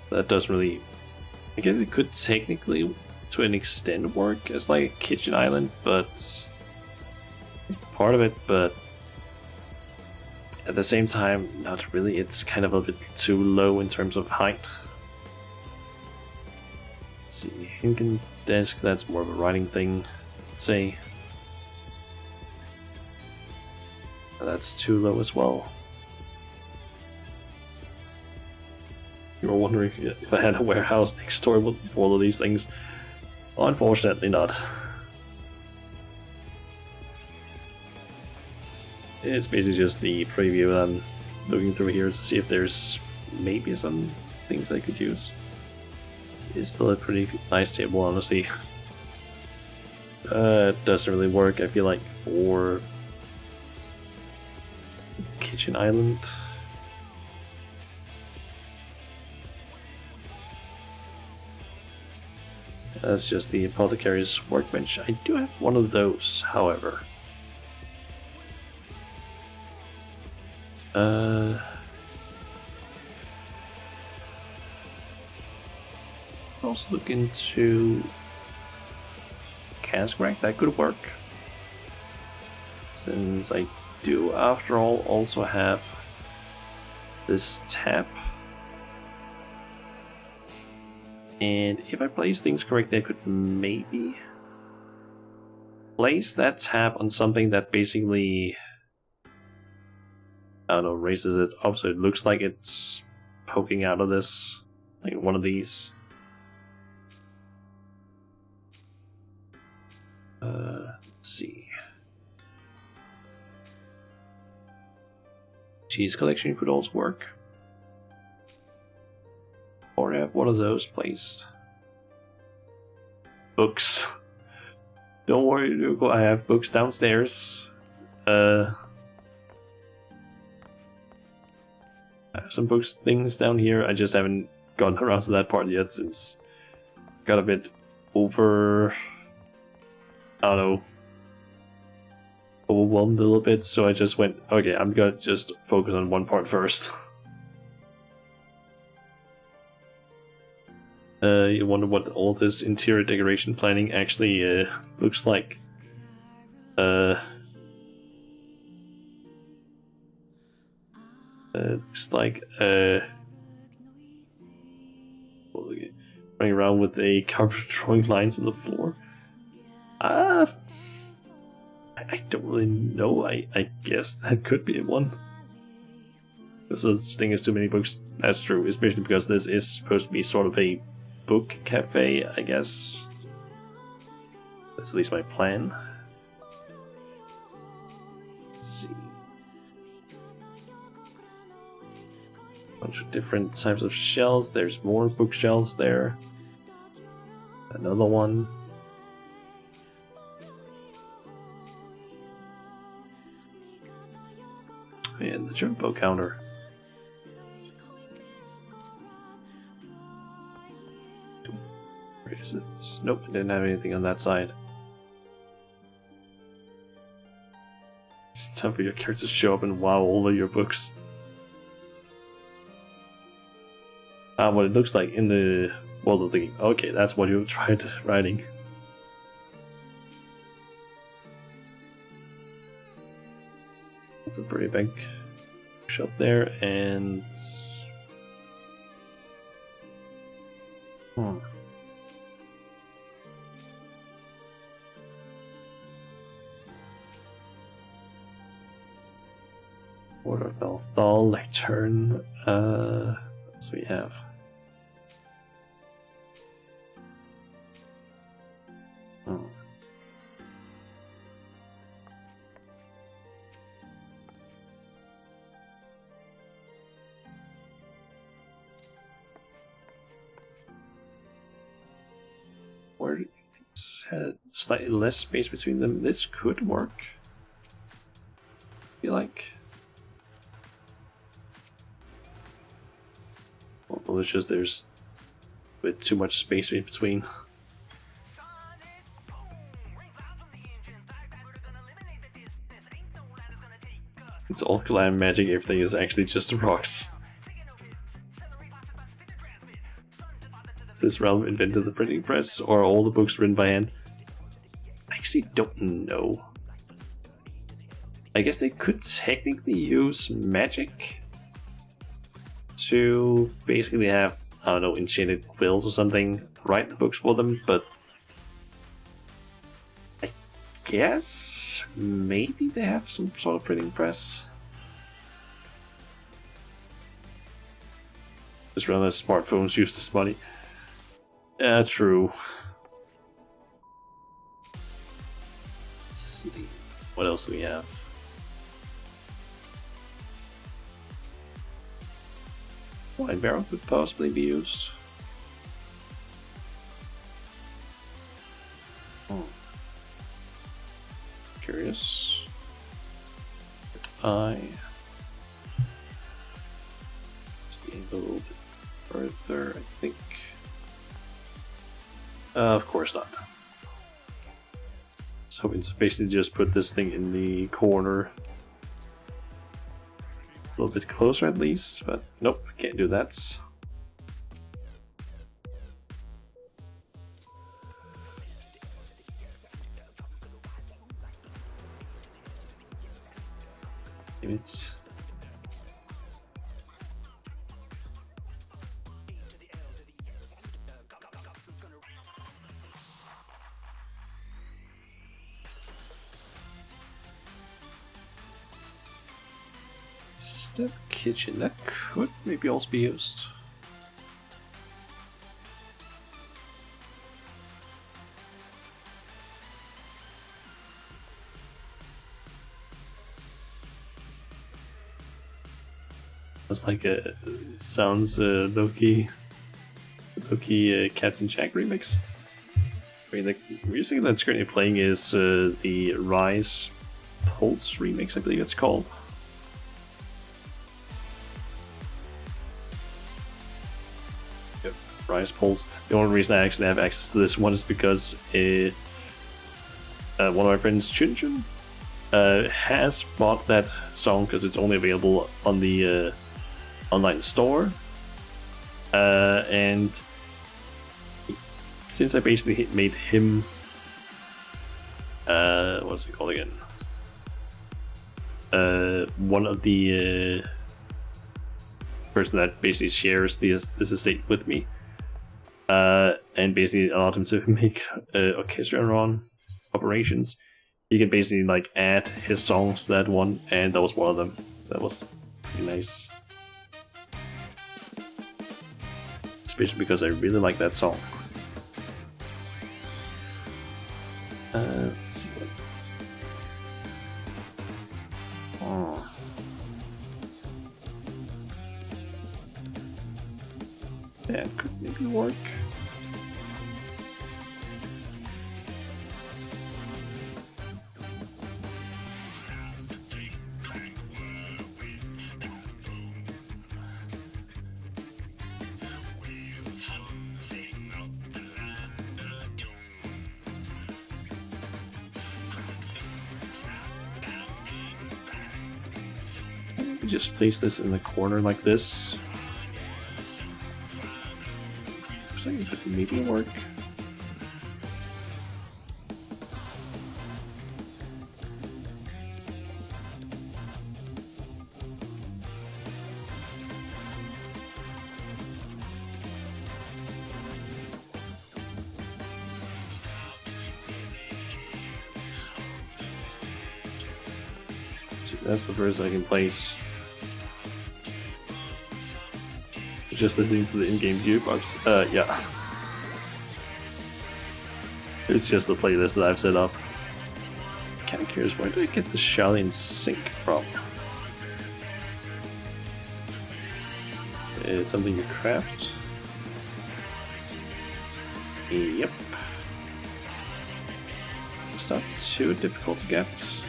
That doesn't really... I guess it could technically, to an extent, work as like a kitchen island, but... part of it, but... at the same time, not really. It's kind of a bit too low in terms of height. Let's see, Hinken desk, that's more of a writing thing, let's say. That's too low as well. You were wondering if I had a warehouse next door with all of these things. Well, unfortunately not. It's basically just the preview that I'm looking through here to see if there's maybe some things I could use. It's still a pretty nice table, honestly. It doesn't really work, I feel like, for kitchen island. That's just the apothecary's workbench. I do have one of those, however. Also look into cask rack, that could work. Since I do, after all, also have this tap. And if I place things correctly, I could maybe place that tap on something that basically, I don't know, raises it up so it looks like it's poking out of this, like one of these. Let's see. Cheese collection could also work. Or have one of those placed. Books. Don't worry, Hugo, I have books downstairs. I have some books things down here. I just haven't gotten around to that part yet since got a bit over, I don't know, overwhelmed a little bit, so I just went, okay, I'm gonna just focus on one part first. You wonder what all this interior decoration planning actually looks like. Looks like running around with a carpet drawing lines on the floor. I don't really know. I guess that could be one. Because the thing is too many books. That's true, especially because this is supposed to be sort of a book cafe, I guess. That's at least my plan. Let's see. Bunch of different types of shelves. There's more bookshelves there. Another one. And the jumbo counter. Where is it? Nope, I didn't have anything on that side. Time for your characters to show up and wow all of your books. What it looks like in the world of the game. Okay, that's what you tried writing. It's a pretty big shop there, and Order of Belthal, Lectern. So we have. Where these had slightly less space between them. This could work. I feel like. Well, it's just there's a bit too much space in between. It's all clan magic, everything is actually just rocks. Is this realm invented the printing press, or are all the books written by hand? I actually don't know. I guess they could technically use magic to basically have, I don't know, enchanted quills or something, write the books for them, but I guess maybe they have some sort of printing press. Just realized smartphones use this money. Yeah, true. Let's see. What else do we have? Wine barrel could possibly be used. Curious. Let's be a little bit further, I think. Of course not. So it's basically just put this thing in the corner. A little bit closer at least, but nope, can't do that. It's step kitchen, that could maybe also be used. It's like a sounds low-key Cats and Jack remix. I mean, the music that's currently playing is the Rise Pulse remix, I believe it's called. Yep, Rise Pulse. The only reason I actually have access to this one is because one of my friends, Chun Chun, has bought that song because it's only available on the online store, and since I basically made him what's it called again, one of the person that basically shares this estate with me, and basically allowed him to make orchestra run operations. You can basically like add his songs to that one, and that was one of them. That was pretty nice. Especially because I really like that song. Let's see what... Oh. That could maybe work. Just place this in the corner like this. Looks like it could maybe work. So that's the first I can place. Just listening to the in-game jukebox. Yeah. It's just a playlist that I've set up. I'm kinda curious, where do I get the Shaolin sync from? Is it something you craft? Yep. It's not too difficult to get.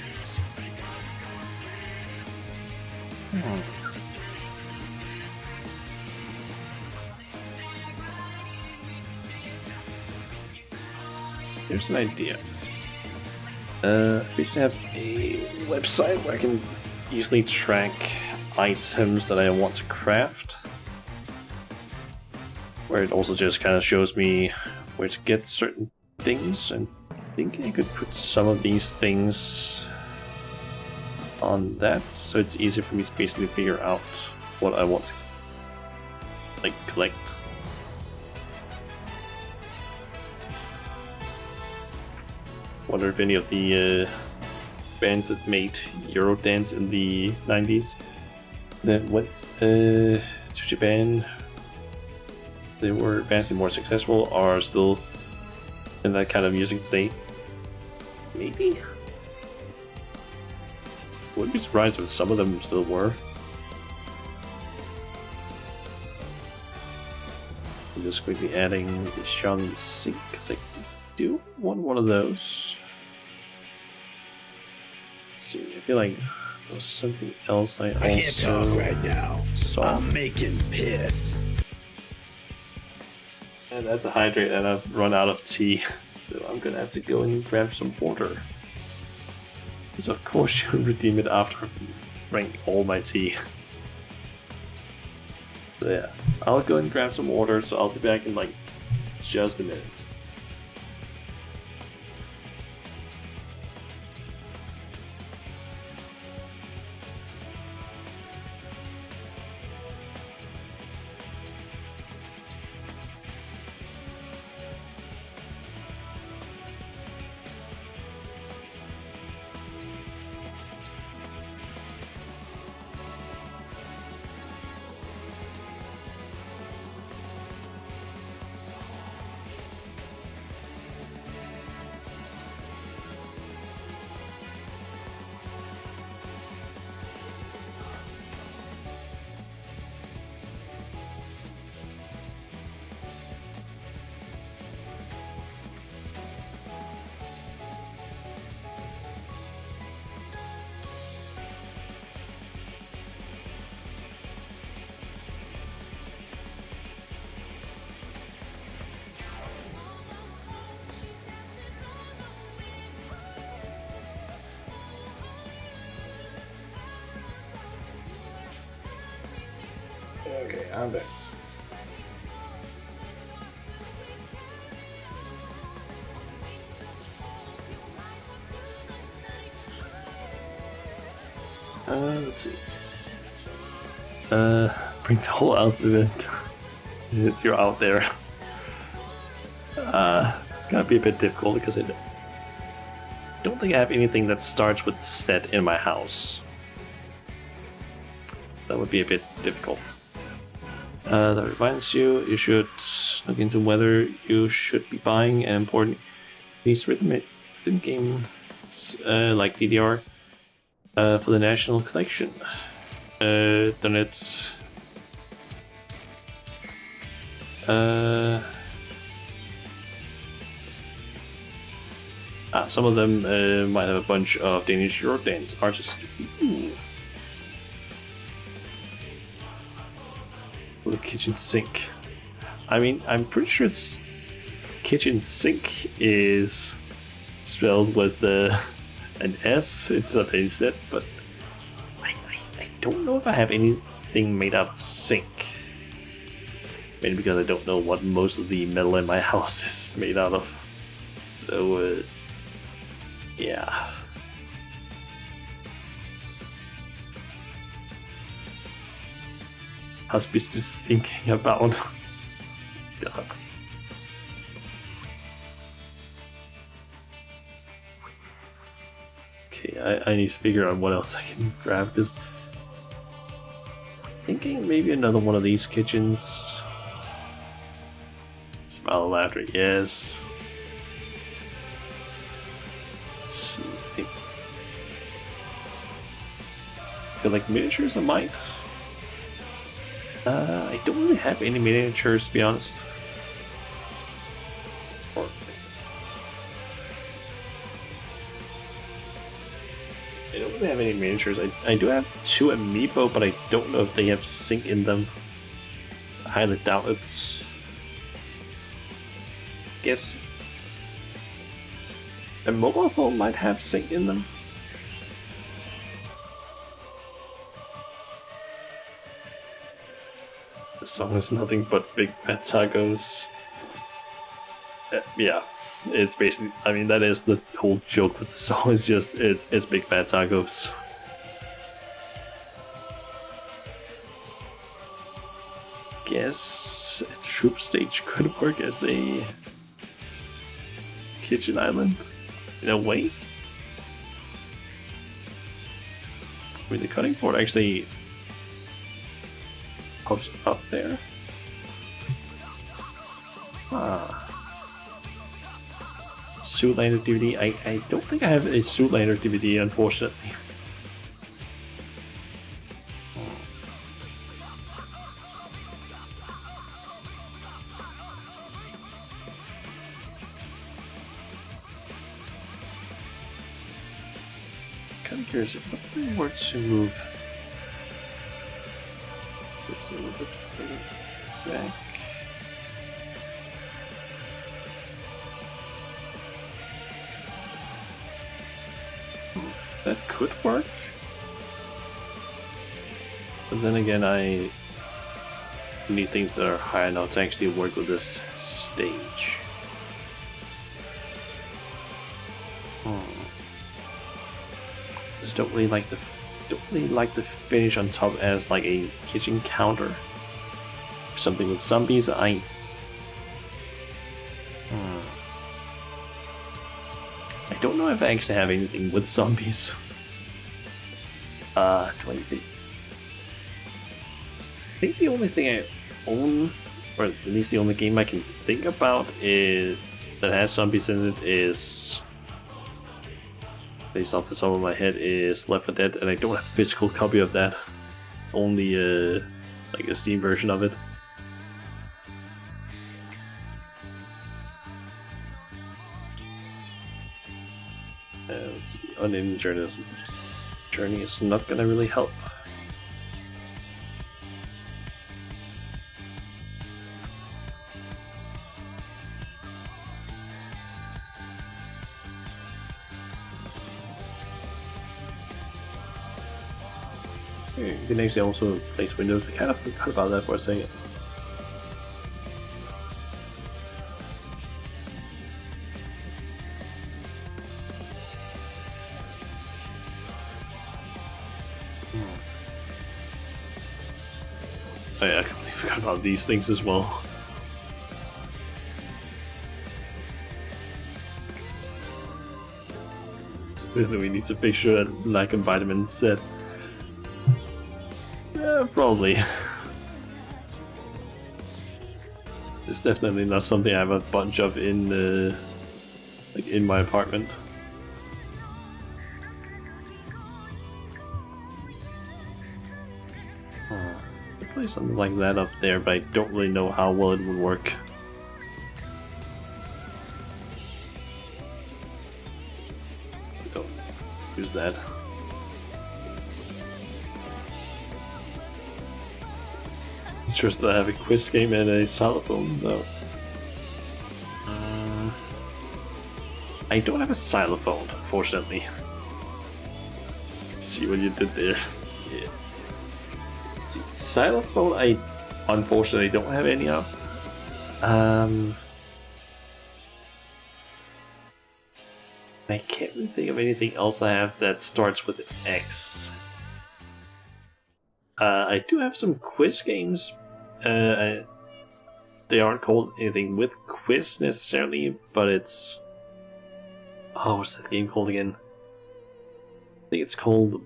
here's an idea. I basically have a website where I can easily track items that I want to craft. Where it also just kind of shows me where to get certain things, and I think I could put some of these things on that, so it's easy for me to basically figure out what I want to like collect. Wonder if any of the bands that made Eurodance in the 90s that went to Japan, they were vastly more successful, are still in that kind of music today. Maybe? Wouldn't be surprised if some of them still were. I'm just quickly adding the Xiang Sync because I do want one of those. Let's see, I feel like there was something else I can't also talk right now. saw. I'm making piss. And that's a hydrate, and I've run out of tea, so I'm gonna have to go and grab some water. Because of course you'll redeem it after I've drank all my tea. So yeah, I'll go and grab some water, so I'll be back in like just a minute. Okay, I'm back. Let's see. Bring the whole alphabet if you're out there. Gonna be a bit difficult because I don't think I have anything that starts with Z in my house. That would be a bit difficult. That reminds you, you should look into whether you should be buying an important piece rhythm games like DDR for the national collection. Then it's some of them might have a bunch of Danish Eurodance artists. Ooh. The kitchen sink. I mean, I'm pretty sure it's kitchen sink is spelled with an S instead of a Z, but I don't know if I have anything made out of sink. Maybe because I don't know what most of the metal in my house is made out of. So, yeah. How's business thinking about? God. Okay, I need to figure out what else I can grab, because thinking maybe another one of these kitchens. Smile and laughter, yes. Let's see. I feel like miniatures I might. I don't really have any miniatures, to be honest. I don't really have any miniatures. I do have 2 amiibo, but I don't know if they have sync in them. I highly doubt it. Guess A mobile phone might have sync in them. The song is nothing but big fat tacos. Yeah, it's basically. I mean, that is the whole joke with the song. It's just it's big fat tacos. Guess a troop stage could work as a kitchen island in a way. I mean, the cutting board actually pops up there. Zoolander DVD. I don't think I have a Zoolander DVD, unfortunately. Kind of curious if we were to move this a little bit further back. That could work. But then again, I need things that are high enough to actually work with this stage. Just don't really like the finish on top as like a kitchen counter. Something with zombies. I don't know if I actually have anything with zombies. Do I think? I think the only thing I own, or at least the only game I can think about is that has zombies in it is, based off the top of my head, is Left 4 Dead, and I don't have a physical copy of that. Only like a Steam version of it. Let's see, unending journey is not gonna really help. You can actually also place windows. I kind of forgot about that for a second. I completely forgot about these things as well. Really, we need to make sure that lack of vitamin C. Yeah, probably. It's definitely not something I have a bunch of in like in my apartment. Play something like that up there, but I don't really know how well it would work. Don't use that. Interesting that I have a quiz game and a xylophone, though. I don't have a xylophone, unfortunately. See what you did there. Yeah. See, xylophone, I unfortunately don't have any of. I can't really think of anything else I have that starts with an X. I do have some quiz games. They aren't called anything with quiz necessarily, but it's... Oh, what's that game called again? I think it's called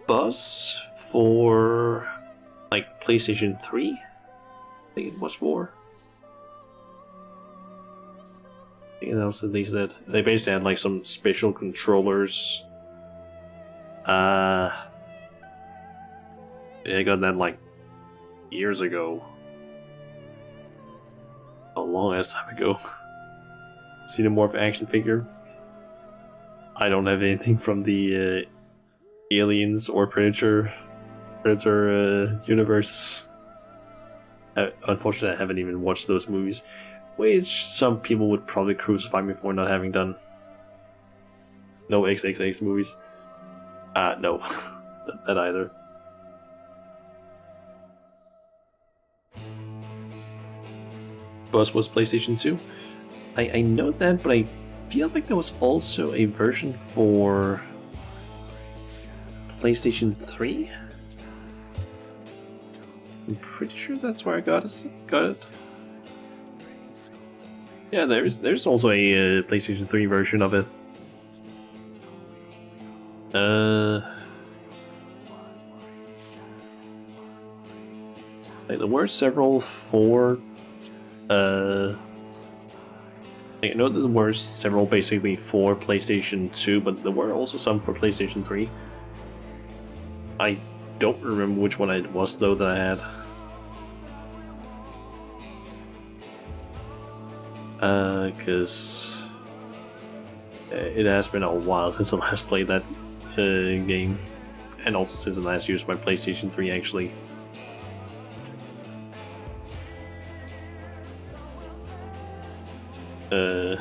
Buzz for... like PlayStation 3? I think it was for. I think that was the things that they basically had like some special controllers. Yeah, I got that like years ago. A long ass time ago. Xenomorph action figure. I don't have anything from the Aliens or Predator universes. Unfortunately, I haven't even watched those movies, which some people would probably crucify me for not having done. No XXX movies. No. That either. Was PlayStation 2? I know that, but I feel like there was also a version for PlayStation 3? I'm pretty sure that's where I got it. Yeah, there's also a PlayStation 3 version of it. Like, there were several for I know that there were several basically for PlayStation 2, but there were also some for PlayStation 3. I don't remember which one it was though that I had. Because it has been a while since I last played that game, and also since I last used my PlayStation 3 actually. So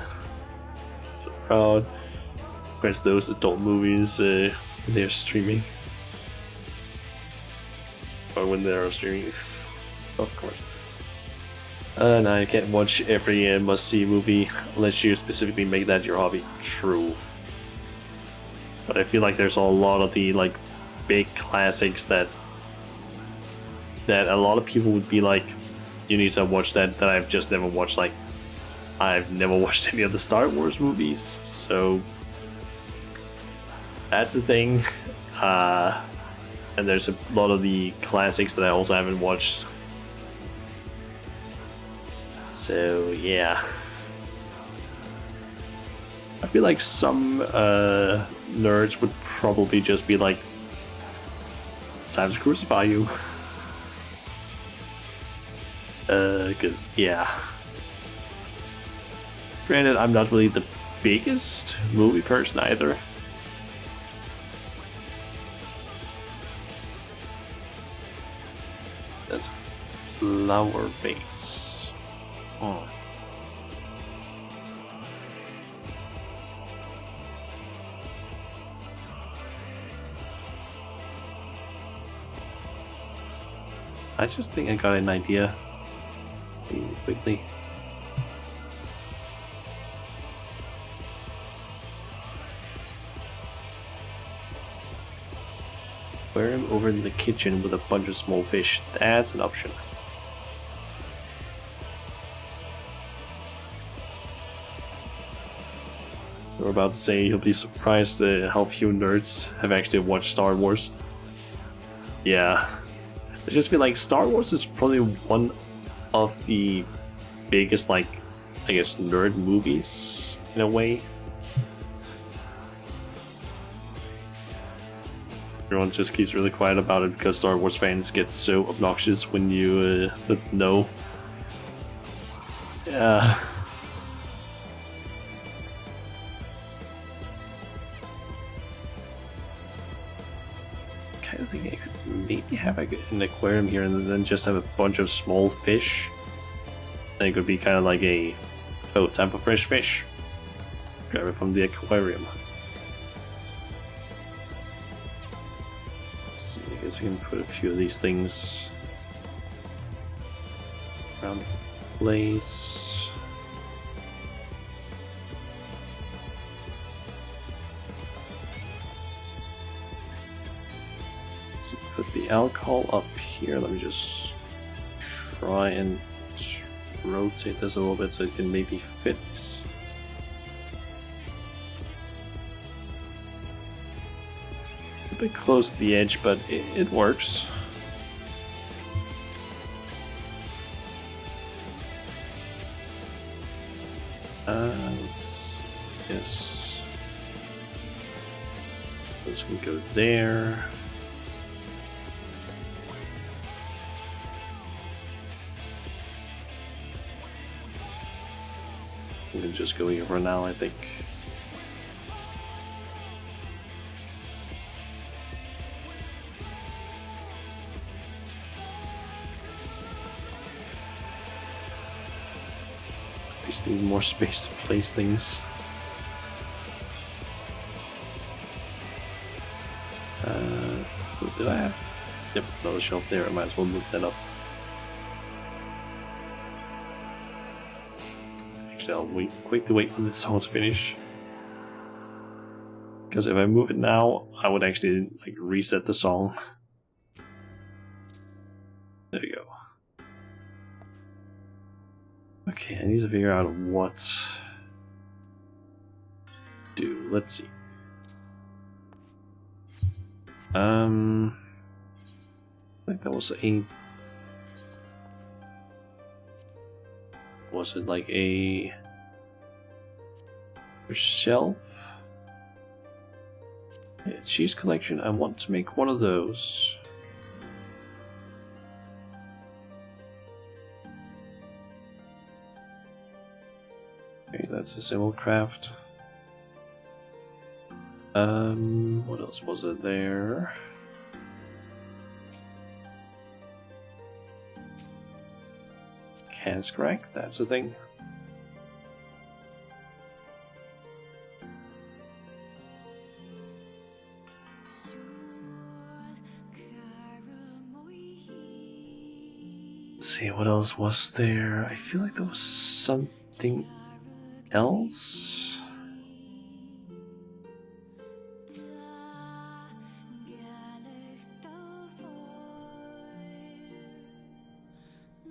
proud. Of course, those adult movies they're streaming, or when they're streaming, of course. And I can't watch every must-see movie unless you specifically make that your hobby. True. But I feel like there's a lot of the like big classics that a lot of people would be like, you need to watch that I've just never watched. Like, I've never watched any of the Star Wars movies, so that's the thing. And there's a lot of the classics that I also haven't watched. So yeah, I feel like some nerds would probably just be like, time to crucify you. Cause yeah. Granted, I'm not really the biggest movie person either. That's flower base. Oh. I just think I got an idea really quickly. Aquarium over in the kitchen with a bunch of small fish. That's an option. We're about to say you'll be surprised how few nerds have actually watched Star Wars. Yeah. I just feel like Star Wars is probably one of the biggest, like, I guess, nerd movies in a way. Everyone just keeps really quiet about it because Star Wars fans get so obnoxious when you let them know. Yeah. Kind of think I could maybe have an aquarium here and then just have a bunch of small fish. Then it could be kind of like a, oh, time for fresh fish. Grab it from the aquarium. So I guess I can put a few of these things around the place. So put the alcohol up here. Let me just try and rotate this a little bit so it can maybe fit. A bit close to the edge, but it works. Let's, yes, this can go there. I'm gonna just go here for now, I think. Just need more space to place things. did I have? Yep, another shelf there. I might as well move that up. Actually, I'll quickly wait for this song to finish. Because if I move it now, I would actually like reset the song. There you go. Okay, I need to figure out what to do. Let's see. I think that was a... Was it like a shelf? Yeah, cheese collection. I want to make one of those. Okay, that's a symbol craft. What else was it there? Cask rack, that's the thing. Let's see, what else was there? I feel like there was something else.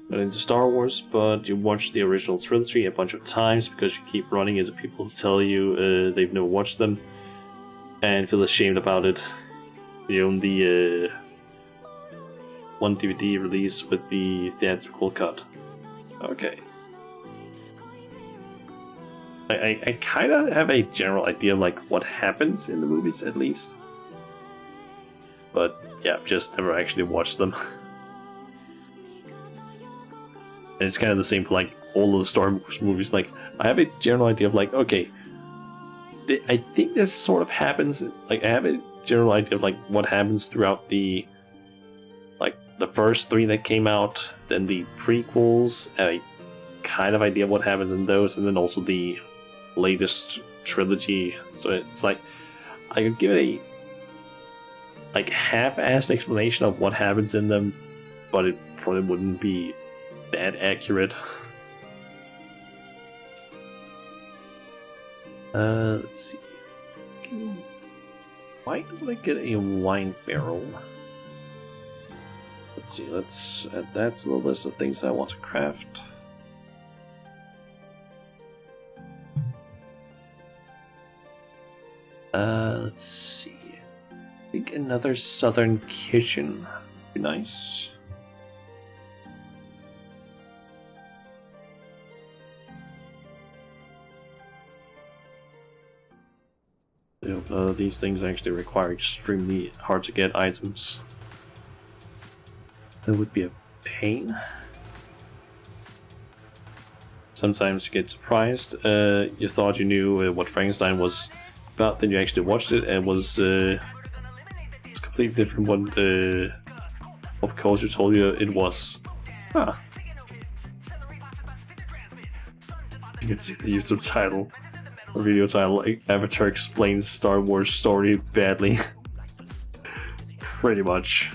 Not into Star Wars, but you watch the original trilogy a bunch of times because you keep running into people who tell you they've never watched them and feel ashamed about it. You own the one DVD release with the theatrical cut. Okay. I kind of have a general idea of like what happens in the movies at least. But yeah, I've just never actually watched them. And it's kind of the same for like all of the Star Wars movies. Like, I have a general idea of like, okay, I think this sort of happens. Like, I have a general idea of like what happens throughout the first three that came out, then the prequels, and a kind of idea of what happens in those, and then also the latest trilogy. So it's like I could give it a like half-assed explanation of what happens in them, but it probably wouldn't be that accurate. Let's see. Why don't I get a wine barrel? Let's see, let's add that to the list of things I want to craft. Let's see. I think another southern kitchen would be nice. These things actually require extremely hard to get items. That would be a pain. Sometimes you get surprised. You thought you knew what Frankenstein was about, then you actually watched it and was it's completely different what pop culture told you it was. Huh. You can see the YouTube title. Or video title, like, Avatar explains Star Wars story badly. Pretty much.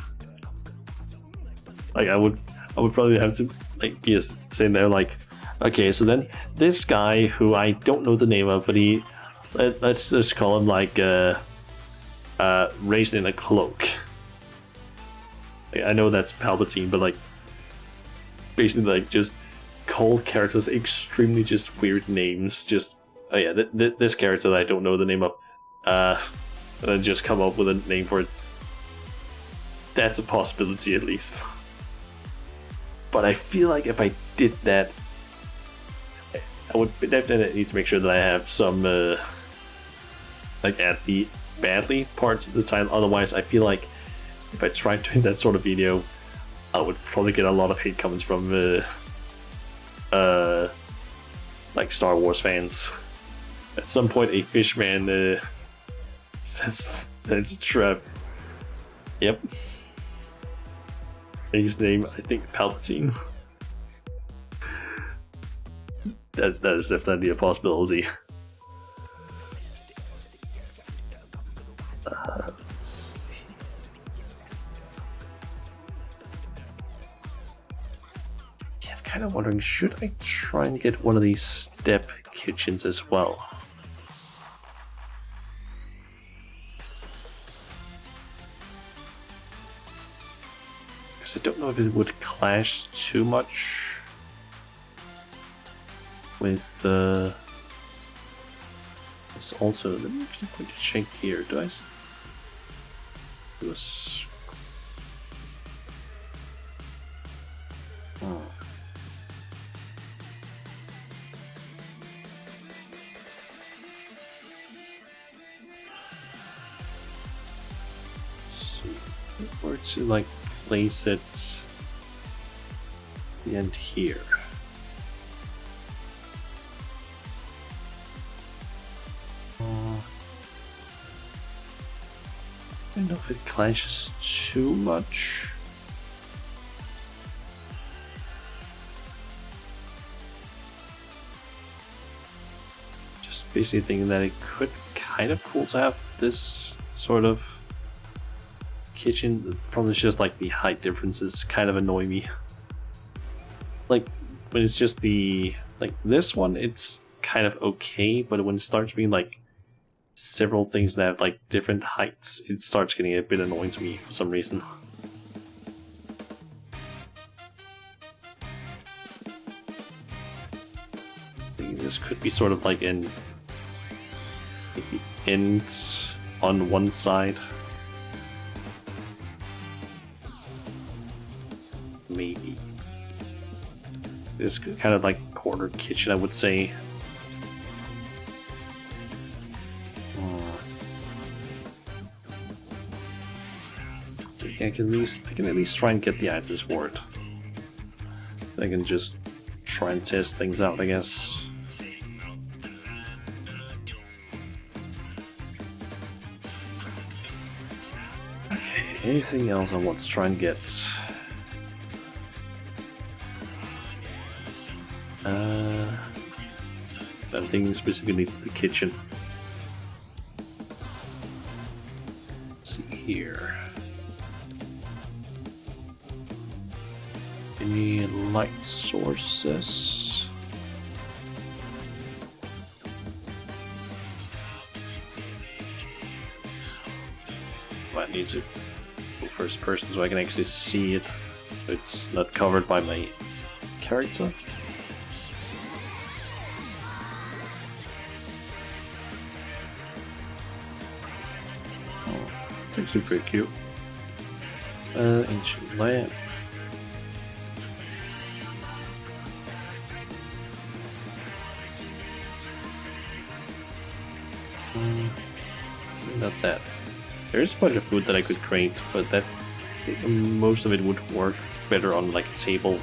Like I would probably have to like be sitting there like, okay, so then this guy who I don't know the name of, but let's just call him like raised in a cloak. Like, I know that's Palpatine, but like basically like just call characters extremely just weird names. Just oh yeah, this character that I don't know the name of, and then just come up with a name for it. That's a possibility at least. But I feel like if I did that, I would definitely need to make sure that I have some like at the badly parts of the title. Otherwise, I feel like if I tried doing that sort of video, I would probably get a lot of hate comments from like Star Wars fans. At some point, a fishman says that it's a trap. Yep. His name, I think, Palpatine. that is definitely a possibility. Let's see. wondering, should I try and get one of these step kitchens as well? Because I don't know if it would clash too much with this. Also, let me actually quickly check here. Do I do a oh. Or to like place it at the end here. I don't know if it clashes too much. Just basically thinking that it could be kind of cool to have this sort of kitchen. The problem is just like the height differences kind of annoy me. Like when it's just the like this one, it's kind of okay, but when it starts being like several things that have like different heights, it starts getting a bit annoying to me for some reason. I think this could be sort of like an end on one side. Maybe. This kind of like corner kitchen, I would say. I can at least try and get the items for it. I can just try and test things out, I guess. Okay, anything else I want to try and get? I'm thinking specifically for the kitchen. Let's see here. Any light sources? Might need to go first person so I can actually see it. It's not covered by my character. Oh, it's actually pretty cute. Ancient lamp. Not that. There's a bunch of food that I could create, but that most of it would work better on like a table.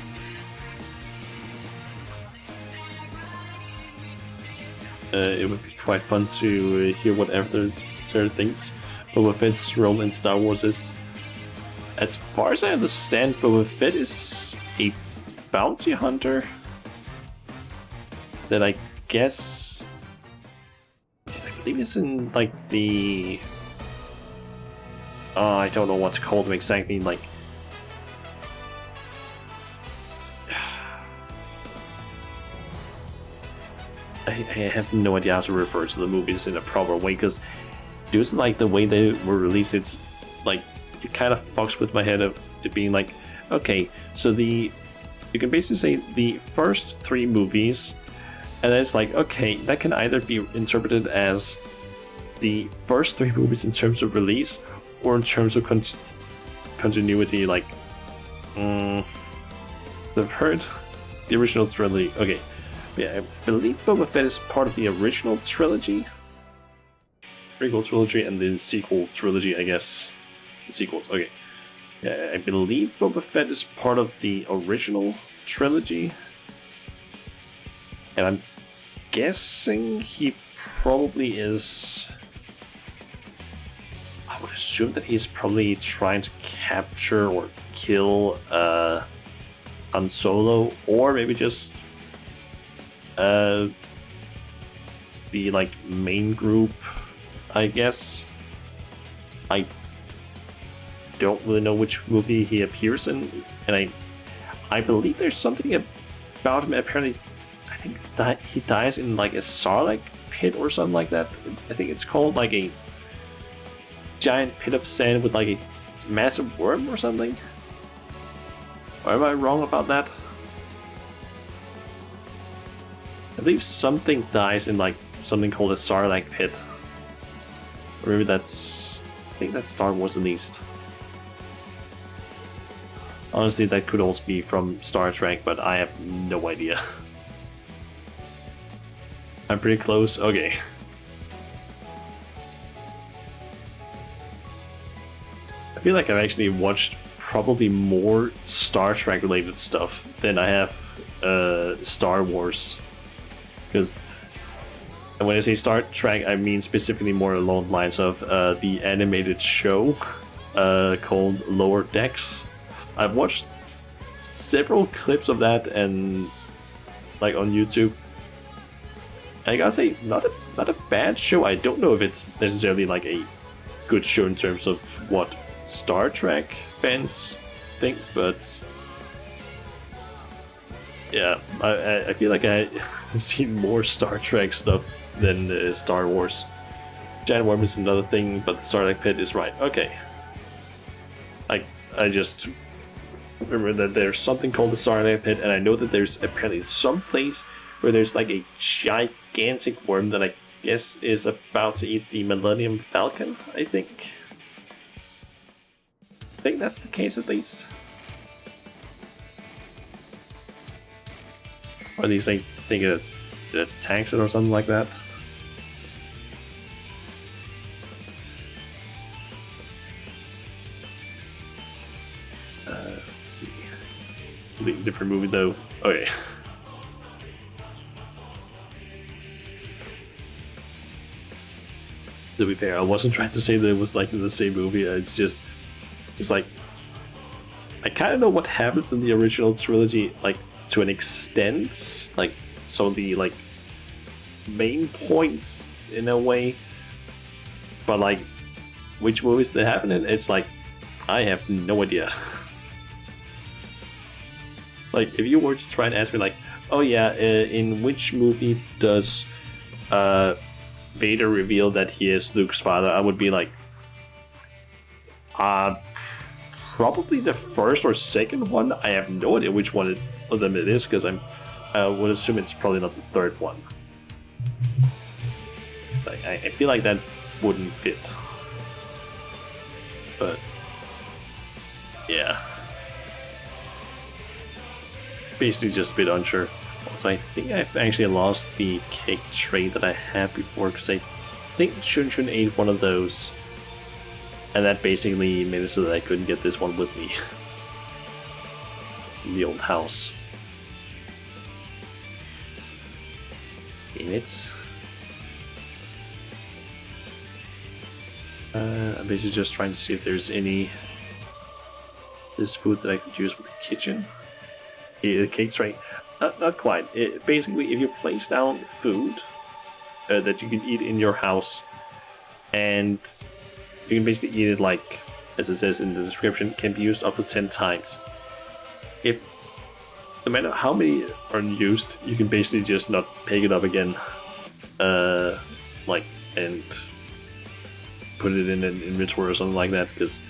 It would be quite fun to hear whatever Sarah thinks Boba Fett's role in Star Wars is. As far as I understand, Boba Fett is a bounty hunter that I guess I believe it's in like the I don't know what to call them exactly, like I have no idea how to refer to the movies in a proper way, because due to like the way they were released, it's like it kind of fucks with my head of it being like, okay, so you can basically say the first 3 movies. And then it's like, okay, that can either be interpreted as the first 3 movies in terms of release, or in terms of continuity, like, I've heard the original trilogy. Okay, yeah, I believe Boba Fett is part of the original trilogy, prequel trilogy, and the sequel trilogy, I guess. The sequels, okay. Yeah, I believe Boba Fett is part of the original trilogy. And I'm guessing he probably is. I would assume that he's probably trying to capture or kill Han Solo, or maybe just the like main group, I guess. I don't really know which movie he appears in, and I believe there's something about him. Apparently, I think he dies in like a Sarlacc pit or something like that. I think it's called like a giant pit of sand with like a massive worm or something. Or am I wrong about that? I believe something dies in like something called a Sarlacc pit. Or maybe that's... I think that's Star Wars at least. Honestly, that could also be from Star Trek, but I have no idea. I'm pretty close. Okay. I feel like I've actually watched probably more Star Trek related stuff than I have Star Wars. Because when I say Star Trek, I mean specifically more along the lines of the animated show called Lower Decks. I've watched several clips of that and like on YouTube. I gotta say, not a bad show. I don't know if it's necessarily like a good show in terms of what Star Trek fans think, but yeah, I feel like I've seen more Star Trek stuff than Star Wars. Giant Worm is another thing, but the Sarlacc Pit is right. Okay. I just remember that there's something called the Sarlacc Pit, and I know that there's apparently some place where there's like a gigantic worm that I guess is about to eat the Millennium Falcon, I think. I think that's the case at least. Or at least I think it attacks it or something like that. Let's see. Completely different movie though. Okay. To be fair, I wasn't trying to say that it was like in the same movie. It's like I kind of know what happens in the original trilogy, like to an extent, like some of the like main points in a way, but like which movies they happen in, it's like I have no idea. Like if you were to try and ask me like, oh yeah, in which movie does Vader reveal that he is Luke's father, I would be like, probably the first or second one. I have no idea which one of them it is, because I would assume it's probably not the third one. It's like, I feel like that wouldn't fit. But yeah, basically just a bit unsure. So I think I've actually lost the cake tray that I had before, because I think Shun ate one of those, and that basically made it so that I couldn't get this one with me in the old house. Damn it. I'm basically just trying to see if there's any this food that I could use for the kitchen. The cake tray. Not quite. Basically, if you place down food that you can eat in your house, and you can basically eat it like, as it says in the description, can be used up to 10 times. If no matter how many are used, you can basically just not pick it up again, like, and put it in an inventory or something like that, because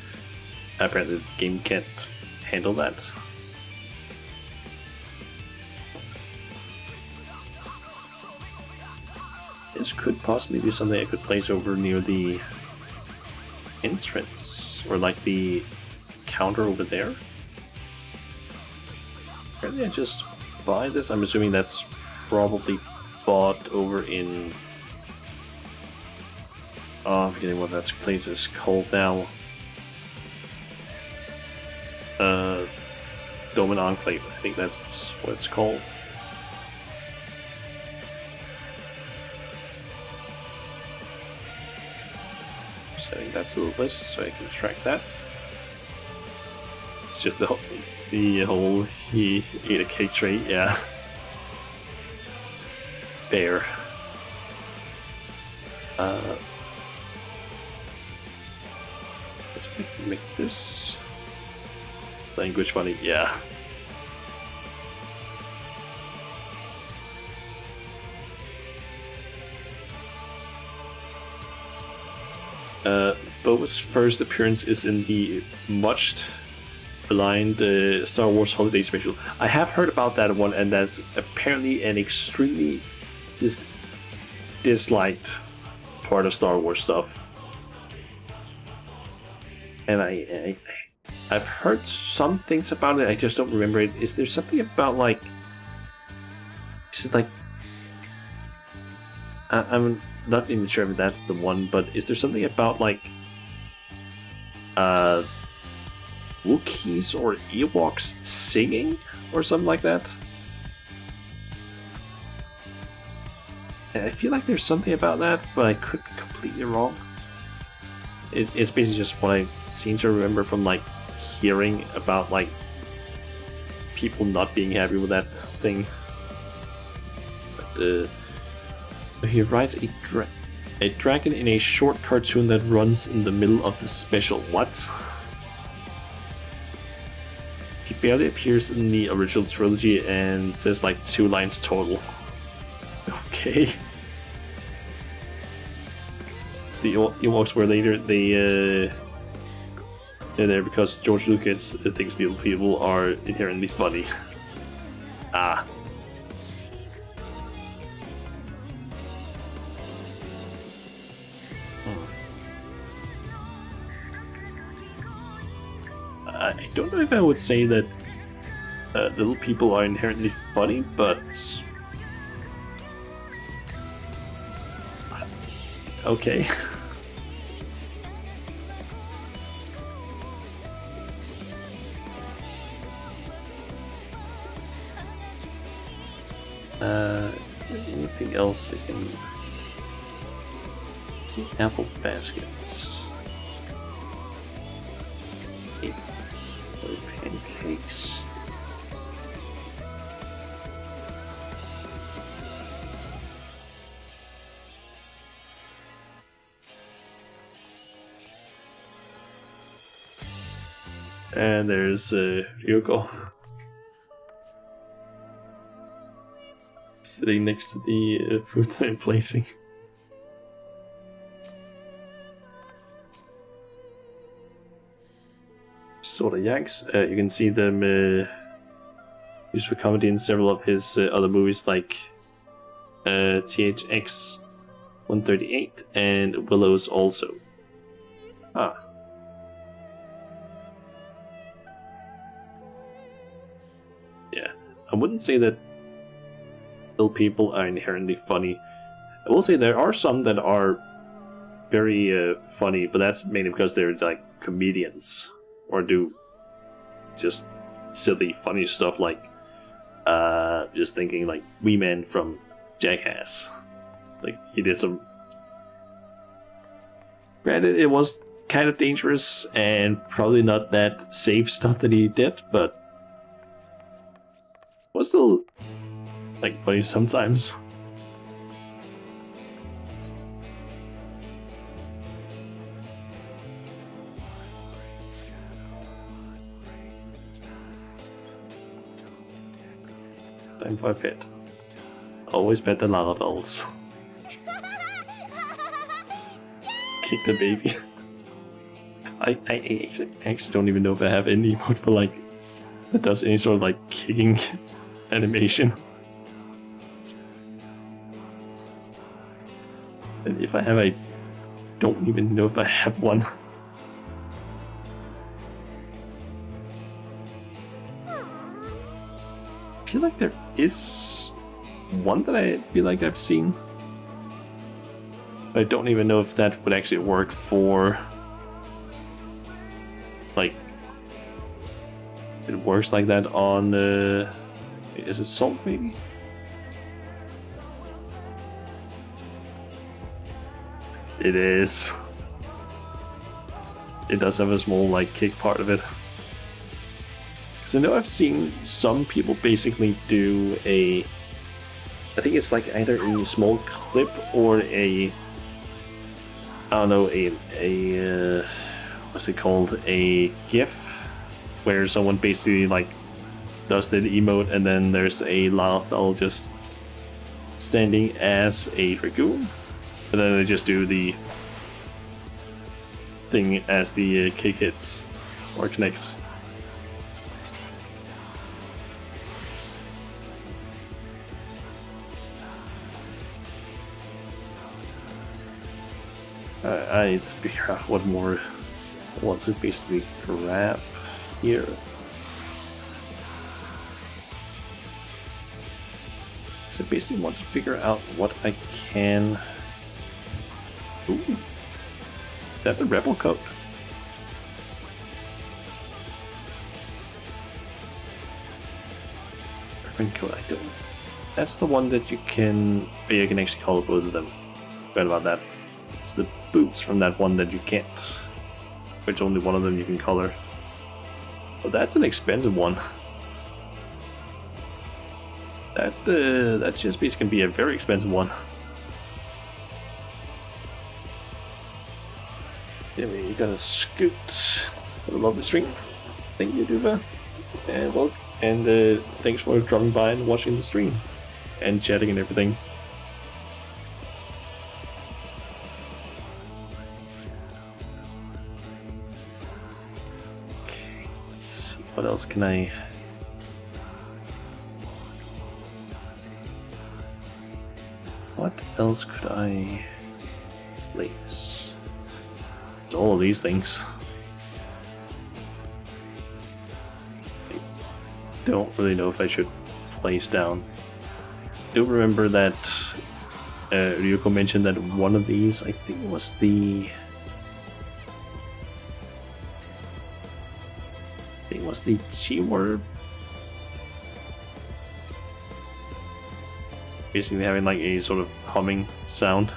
apparently the game can't handle that. This could possibly be something I could place over near the entrance, or like the counter over there. Apparently I just buy this. I'm assuming that's probably bought over in... Oh, I'm forgetting what that place is called now. Doman Enclave, I think that's what it's called. Setting that to the list so I can track that. It's just the whole he ate a cake tray, yeah. Fair. Let's make this language funny, yeah. Boba's first appearance is in the much maligned Star Wars Holiday Special. I have heard about that one, and that's apparently an extremely just disliked part of Star Wars stuff. And I've heard some things about it. I just don't remember it. Is there something about like? Is it like? I'm not even sure if that's the one, but is there something about like? Wookiees or Ewoks singing or something like that? And I feel like there's something about that, but I could be completely wrong. It's basically just what I seem to remember from like hearing about like people not being happy with that thing. But he rides a dragon in a short cartoon that runs in the middle of the special. What? He barely appears in the original trilogy and says like 2 lines total. Okay. The Ewoks were later, they're there because George Lucas thinks the little people are inherently funny. Ah. I don't know if I would say that little people are inherently funny, but okay. Is there anything else I can see? Apple baskets. Pancakes. And there's Ryoko sitting next to the food that I'm placing. Sort of yanks. You can see them used for comedy in several of his other movies, like THX 138 and Willows also. Ah. Yeah, I wouldn't say that little people are inherently funny. I will say there are some that are very funny, but that's mainly because they're like comedians. Or do just silly, funny stuff like just thinking like Wee Man from Jackass. Like he did some. Granted, it was kind of dangerous and probably not that safe stuff that he did, but was still like funny sometimes. Time for a pet. Always pet the Larabells. Kick the baby. I actually don't even know if I have any emote for like that does any sort of like kicking animation. And if I have, I don't even know if I have one. I feel like there is one that I feel like I've seen. But I don't even know if that would actually work for like it works like that on is it Salt maybe? It is. It does have a small like kick part of it. Because I know I've seen some people basically do a, I think it's like either a small clip or a, I don't know, a what's it called, a GIF, where someone basically like does the emote and then there's a Lalafell just standing as a Dragoon, and then they just do the thing as the kick hits or connects. I need to figure out what more I want to basically grab here. So basically want to figure out what I can... Ooh. Is that the rebel coat? Urban coat, I don't... That's the one that you can... You can actually color both of them. Forgot about that. It's the boots from that one that you can't. Which only one of them you can color. Oh, that's an expensive one. That chest piece can be a very expensive one. Anyway, you gotta scoot. What a lovely stream. Thank you, Duva. And well, and thanks for dropping by and watching the stream and chatting and everything. Okay, let's see. What else can I? What else could I place? All of these things. I don't really know if I should place down. I do remember that Ryuko mentioned that one of these, I think it was the... G-word. Basically having like a sort of humming sound.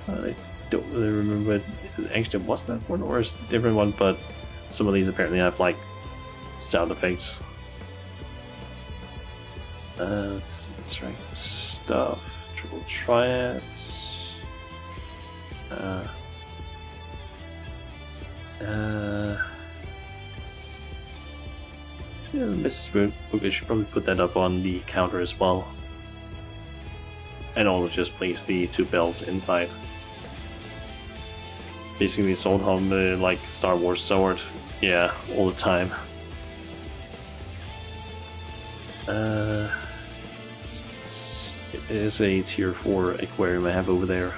I don't really remember if it actually was that one or a different one, but some of these apparently have like sound effects. Let's see, let's rank some stuff. Triple triads. Yeah, Mr. Spoon. Okay, I should probably put that up on the counter as well. And also just place the two bells inside. Basically, sword helmet like Star Wars sword. Yeah, all the time. It is a tier 4 aquarium I have over there.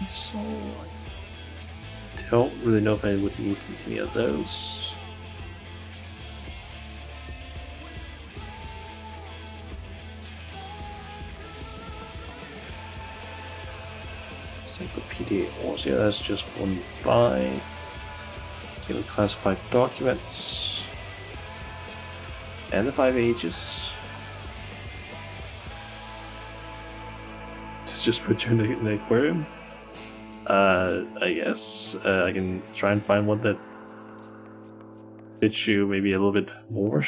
So I don't really know if I would need any of those. Encyclopedia also, yeah, that's just one buy. Daily classified documents. And the 5 ages. Just put you in the aquarium. I guess I can try and find one that fits you maybe a little bit more.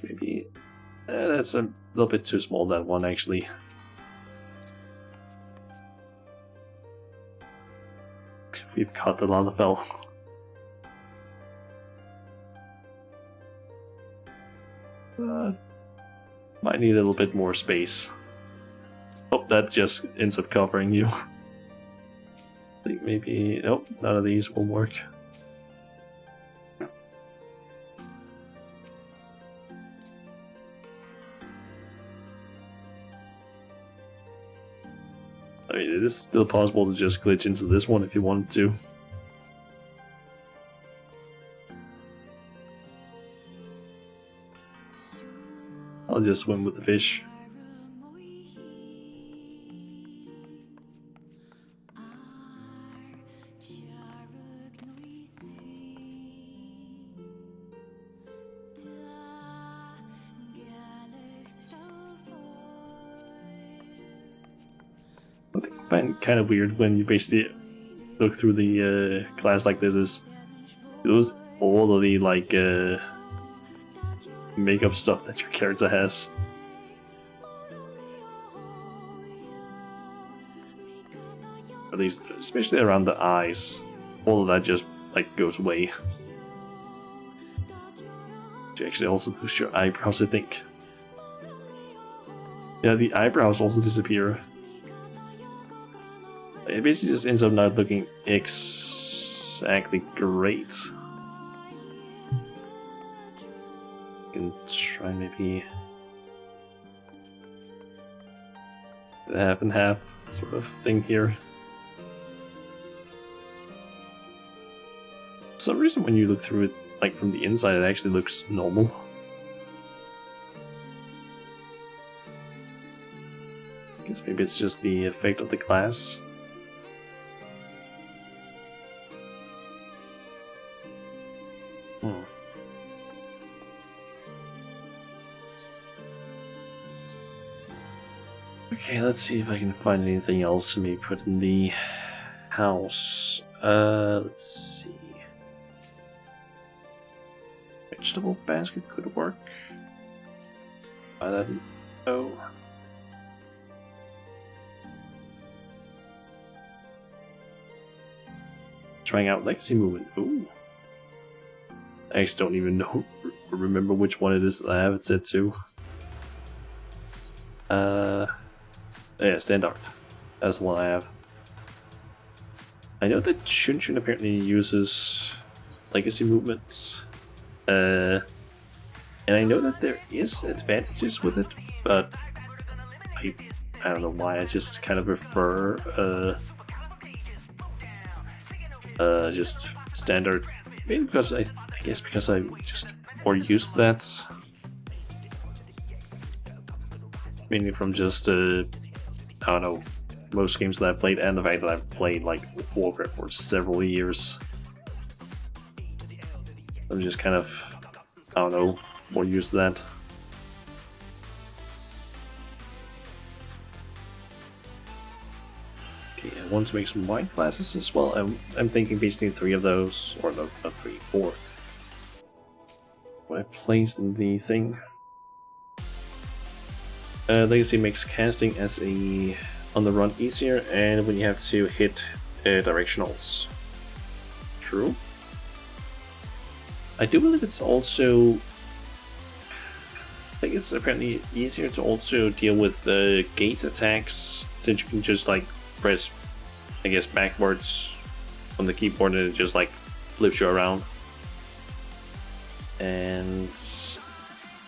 Maybe that's a little bit too small, that one actually. We've caught the Lalafell. Might need a little bit more space. Oh, that just ends up covering you. I think maybe... Nope, none of these will work. I mean, it is still possible to just glitch into this one if you wanted to. I'll just swim with the fish. I find kind of weird when you basically look through the class like this is those all of the like makeup stuff that your character has. At least, especially around the eyes. All of that just, like, goes away. You actually also lose your eyebrows, I think. Yeah, the eyebrows also disappear. It basically just ends up not looking exactly great. I can try maybe the half and half sort of thing here. For some reason when you look through it, like from the inside, it actually looks normal. I guess maybe it's just the effect of the glass. Okay, let's see if I can find anything else to maybe put in the house. Let's see. Vegetable basket could work. I don't know. Trying out legacy movement. Ooh. I actually don't even know or remember which one it is that I have it set to. Yeah, standard. That's the one I have. I know that Shunshin apparently uses legacy movement. And I know that there is advantages with it, but I don't know why. I just kind of prefer just standard. Maybe because I guess because I'm just more used to that. Mainly from just I don't know, most games that I've played, and the fact that I've played like Warcraft for several years. I'm just kind of, I don't know, more used to that. Okay, I want to make some wine glasses as well. I'm thinking basically 3 of those, or no, not 3, 4. What I placed in the thing. Legacy makes casting as a on the run easier, and when you have to hit directionals. True. I do believe it's also. I think it's apparently easier to also deal with the gate attacks, since you can just like press, I guess, backwards on the keyboard and it just like flips you around. And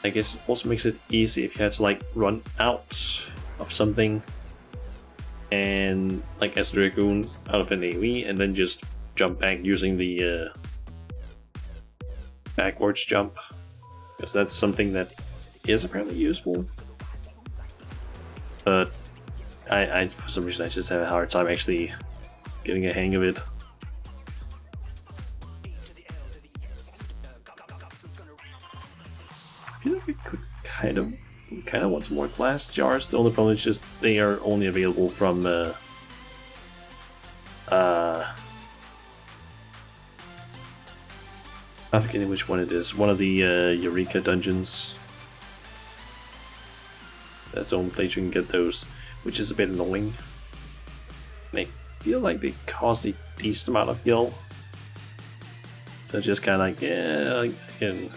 I guess it also makes it easy if you had to like run out of something and like as a Dragoon out of an AoE and then just jump back using the backwards jump, because that's something that is apparently useful. But I for some reason I just have a hard time actually getting a hang of it. I feel like we could kind of want some more glass jars. The only problem is just they are only available from I'm forgetting which one it is. One of the Eureka dungeons. That's the only place you can get those, which is a bit annoying. And I feel like they cost a decent amount of gil. So just kind of like, yeah, I can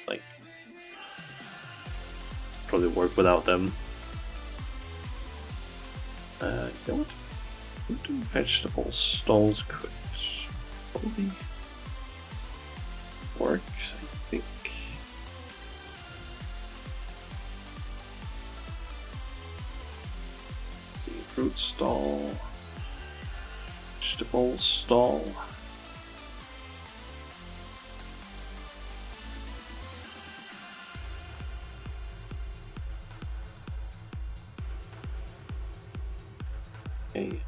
like probably work without them. You know what? What do vegetable stalls could probably work, I think. Let's see, fruit stall, vegetable stall. Okay,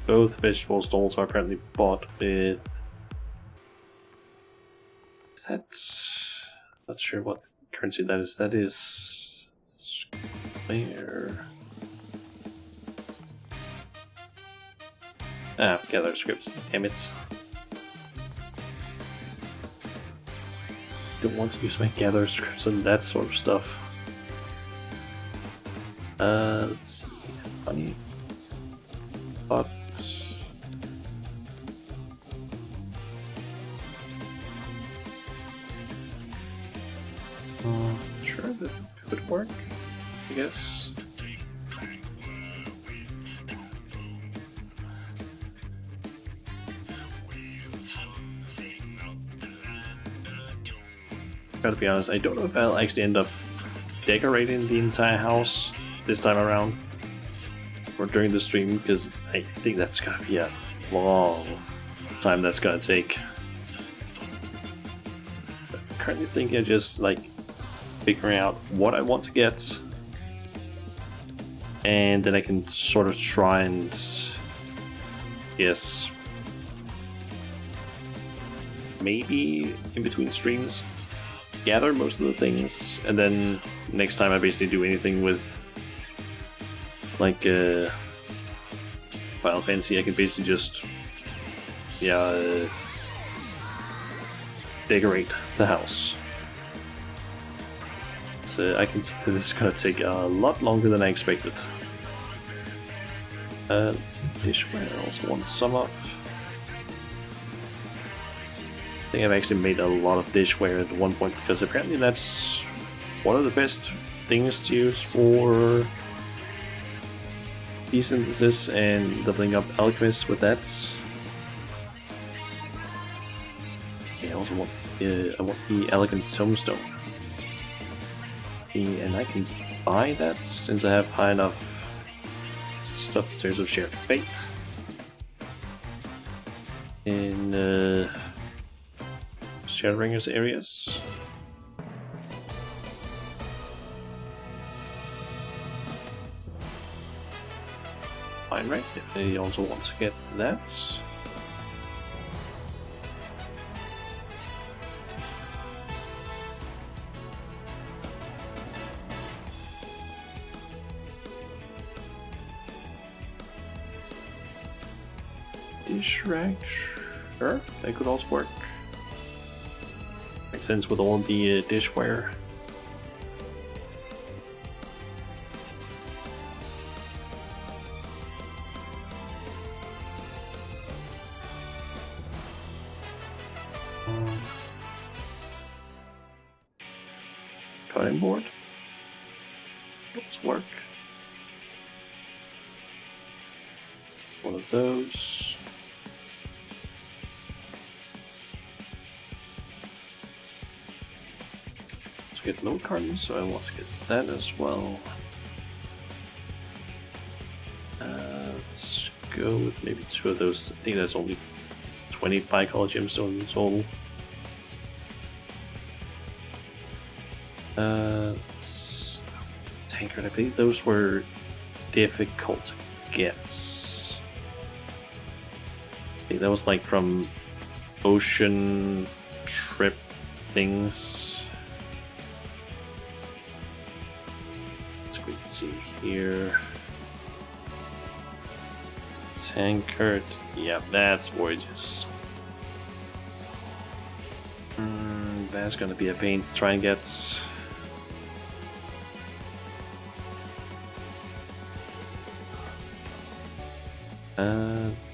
both vegetable stalls are apparently bought with. Is that? Not sure what currency that is. That is where. Gather scripts. Damn it. don't want to use my gather scripts and that sort of stuff. Let's see. Funny. But sure, that could work, I guess. Gotta be honest, I don't know if I'll actually end up decorating the entire house this time around or during the stream, because I think that's gonna be a long time that's gonna take. But currently thinking of just like figuring out what I want to get, and then I can sort of try and, yes, maybe in between streams gather most of the things, and then next time I basically do anything with like Final Fantasy, I can basically just decorate the house. So I can see that this is gonna take a lot longer than I expected. Let's see, dishware I also want some of. I think I've actually made a lot of dishware at one point, because apparently that's one of the best things to use for desynthesis and leveling up alchemists with that. Okay, I also want I want the elegant tombstone. Okay, and I can buy that since I have high enough stuff in terms of shared fate. In Shadowbringers areas. Fine, right? If they also want to get that. Dish rack, sure, that could also work. Makes sense with all the dishware. Cutting board. Let's work. One of those. Get milk cartons, so I want to get that as well. Let's go with maybe 2 of those. I think that's only 20 Bicolor gemstones in total. Tankard, I believe those were difficult to get. I think that was like from ocean trip things. Let's see here. Tankard, yeah, that's Voyages. That's gonna be a pain to try and get.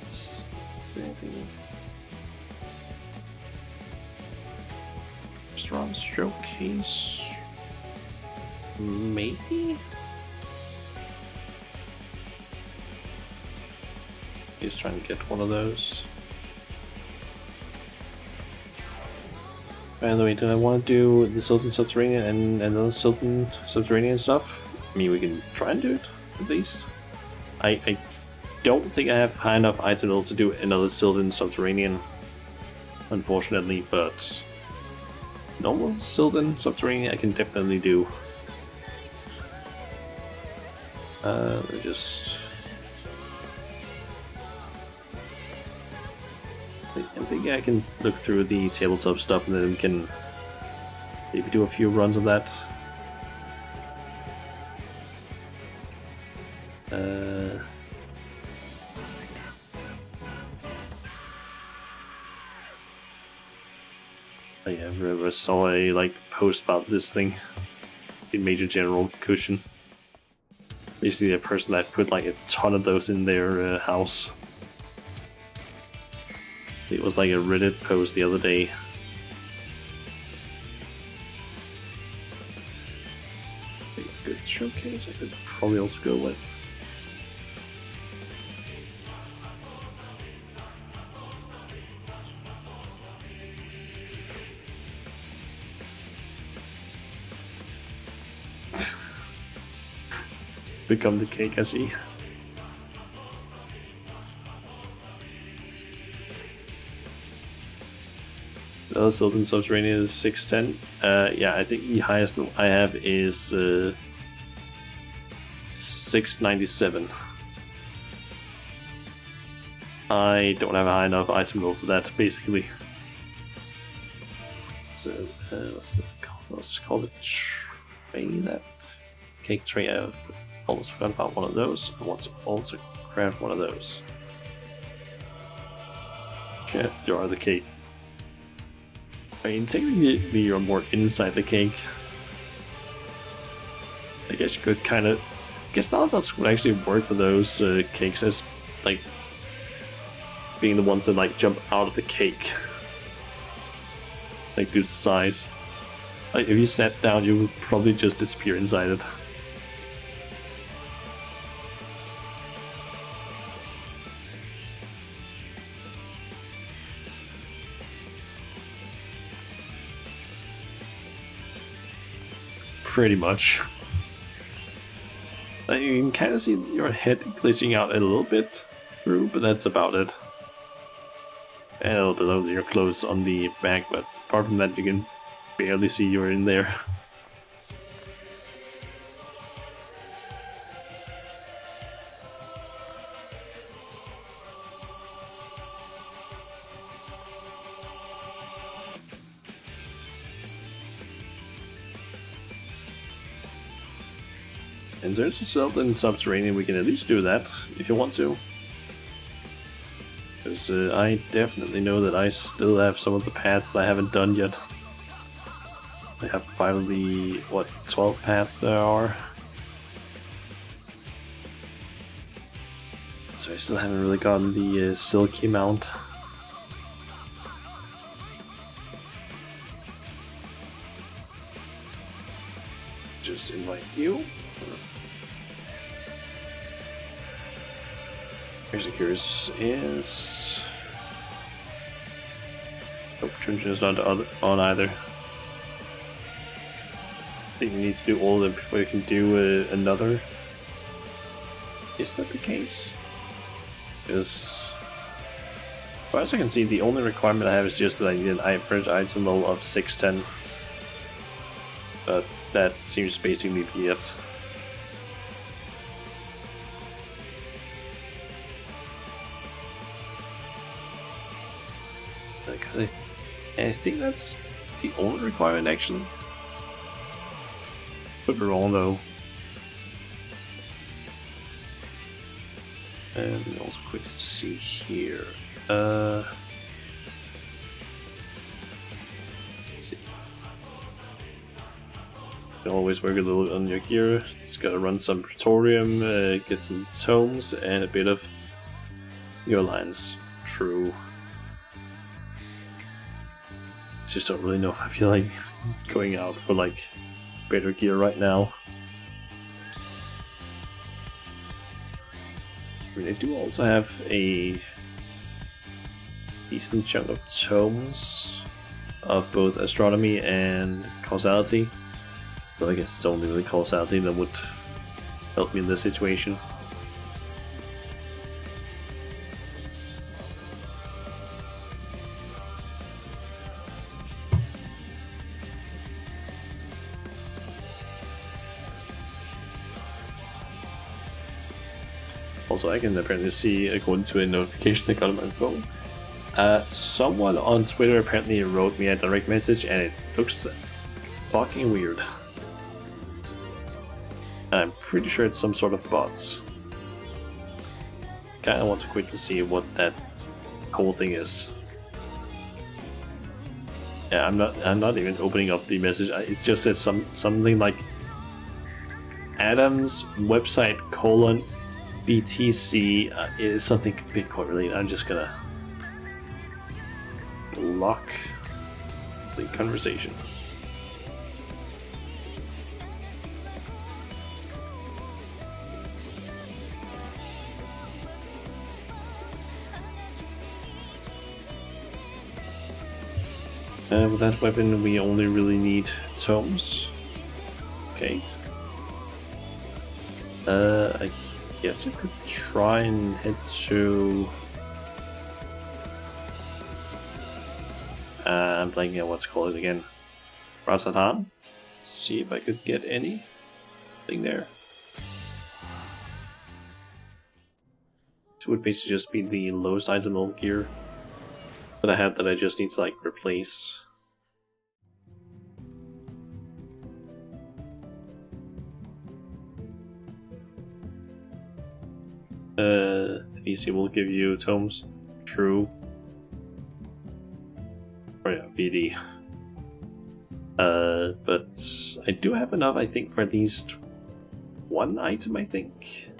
Is there anything? Restaurant showcase? Maybe? Just trying to get one of those. By the way, do I want to do the Silton Subterranean and another Silton Subterranean stuff? I mean, we can try and do it, at least. I don't think I have high enough item level to do another Silton Subterranean, unfortunately, but normal Silton Subterranean I can definitely do. Just... I think I can look through the tabletop stuff and then we can maybe do a few runs of that. I ever saw a like post about this thing. The Major General cushion. Basically, a person that put like a ton of those in their house. It was like a Reddit post the other day. A good showcase I could probably also go with. Become the cake, I see. The Sylvan Subterranean is 610. Yeah, I think the highest I have is 697. I don't have a high enough item roll for that, basically. So, let's call it tray, that cake tray. I've almost forgot about one of those. I want to also craft one of those. Okay, you are the cake. I mean, technically you're more inside the cake. I guess you could kind of... I guess none of us would actually work for those cakes as, like, being the ones that, like, jump out of the cake. Like, due to size. Like, if you sat down, you would probably just disappear inside it. Pretty much. You can kind of see your head glitching out a little bit through, but that's about it. And a little bit of your clothes on the back, but apart from that you can barely see you're in there. In terms of Sylvan Subterranean, we can at least do that, if you want to. Because I definitely know that I still have some of the paths that I haven't done yet. I have 5 of the, what, 12 paths there are. So I still haven't really gotten the Silky Mount. Just invite you. Executors is... Nope, Trinity is not on either. I think you need to do all of them before you can do another. Is that the case? Because, as far as I can see, the only requirement I have is just that I need an average item roll of 610. But that seems to basically be it. Because I think that's the only requirement, actually. Could be wrong, though. And also quick to see here. Let's see. You can always work a little on your gear. Just gotta run some Praetorium, get some tomes, and a bit of your lines. True. Just don't really know if I feel like going out for like better gear right now. I mean, I do also have a decent chunk of tomes of both astronomy and causality. But I guess it's only really causality that would help me in this situation. Also, I can apparently see, according to a notification I got on my phone, someone on Twitter apparently wrote me a direct message and it looks fucking weird. And I'm pretty sure it's some sort of bots. Kinda want to quit to see what that whole thing is. Yeah, I'm not even opening up the message. It's just that something like Adam's website :BTC is something Bitcoin related. I'm just gonna block the conversation. With that weapon, we only really need tomes. Okay. I guess I could try and head to. I'm blanking out what's called again. Rasatan. See if I could get anything there. It would basically just be the lowest item level gear that I have that I just need to like replace. VC will give you tomes. True. Oh yeah, BD. But I do have enough, I think, for at least one item, I think.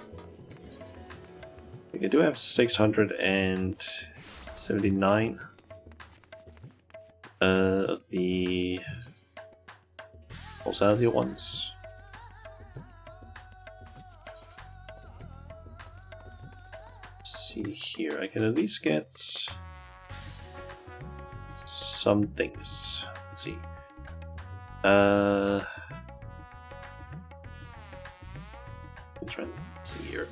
I do have 679 of the Alsatia ones. See here, I can at least get some things. Let's see. Let's see here.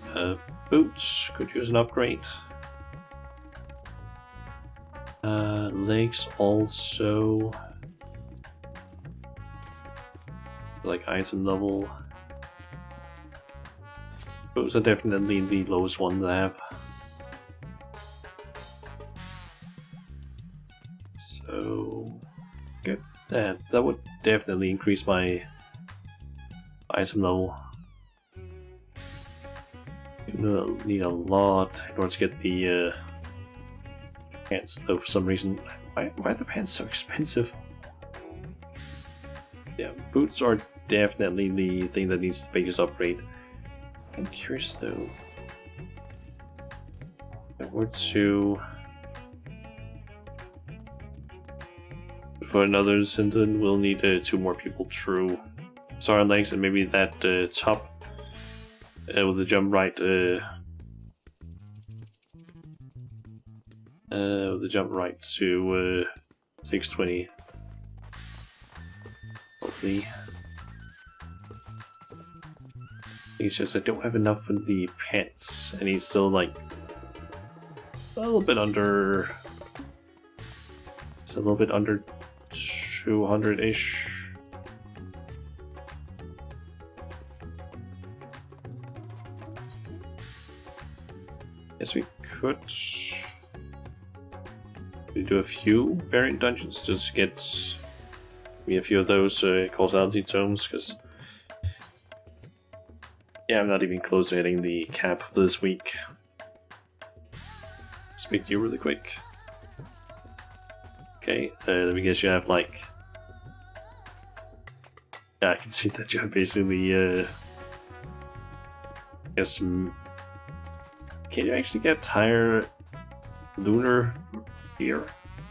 Boots could use an upgrade. Legs also like item level. Boots are definitely the lowest one that I have. So good. That would definitely increase my item level. You need a lot in order to get the pants, though for some reason. Why are the pants so expensive? Yeah, boots are definitely the thing that needs the biggest upgrade. I'm curious though. If I were to for another Sinton, we'll need 2 more people. True. Sorry, legs, and maybe that top with the jump right. With the jump right to 620. Hopefully. It's just I don't have enough for the pants, and he's still like a little bit under. It's a little bit under 200-ish. Guess we could do a few variant dungeons just to get me a few of those causality tomes, because yeah, I'm not even close to hitting the cap for this week. Speak to you really quick. Okay, let me guess you have like... Yeah, I can see that you have basically, I guess... Can you actually get higher lunar here?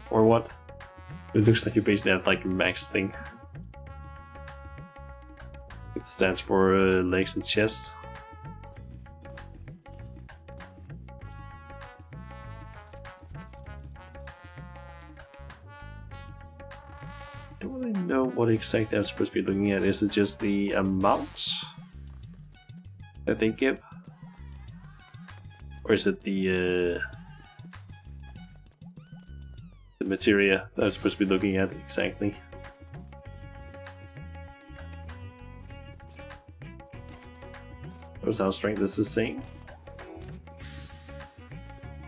Or what? It looks like you basically have like max thing. It stands for legs and chest. I don't really know what exactly I'm supposed to be looking at. Is it just the amount that they give? Or is it the materia that I'm supposed to be looking at exactly? Notice how strength is the same.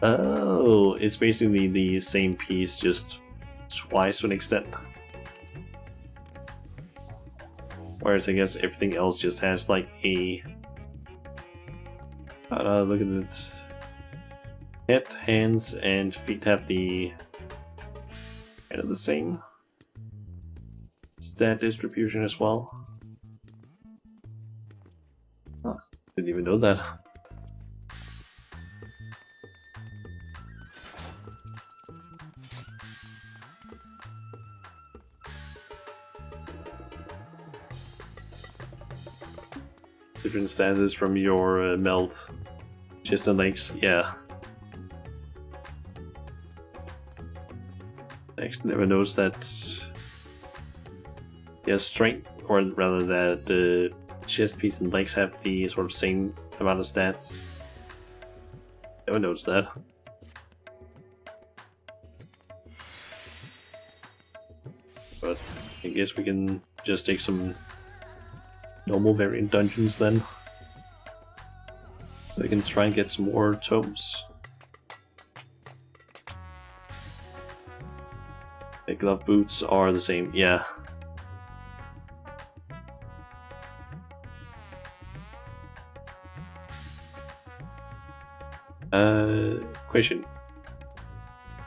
Oh, it's basically the same piece, just twice to an extent. Whereas I guess everything else just has like a... look at it. Head, hands, and feet have the kind of the same. stat distribution as well. Huh, didn't even know that. Different stances from your meld chest and legs, yeah. I actually never noticed that. Yeah, strength, or rather that the chest piece and legs have the sort of same amount of stats. Never noticed that. But I guess we can just take some normal variant dungeons then. We can try and get some more tomes. The glove boots are the same, yeah. Question.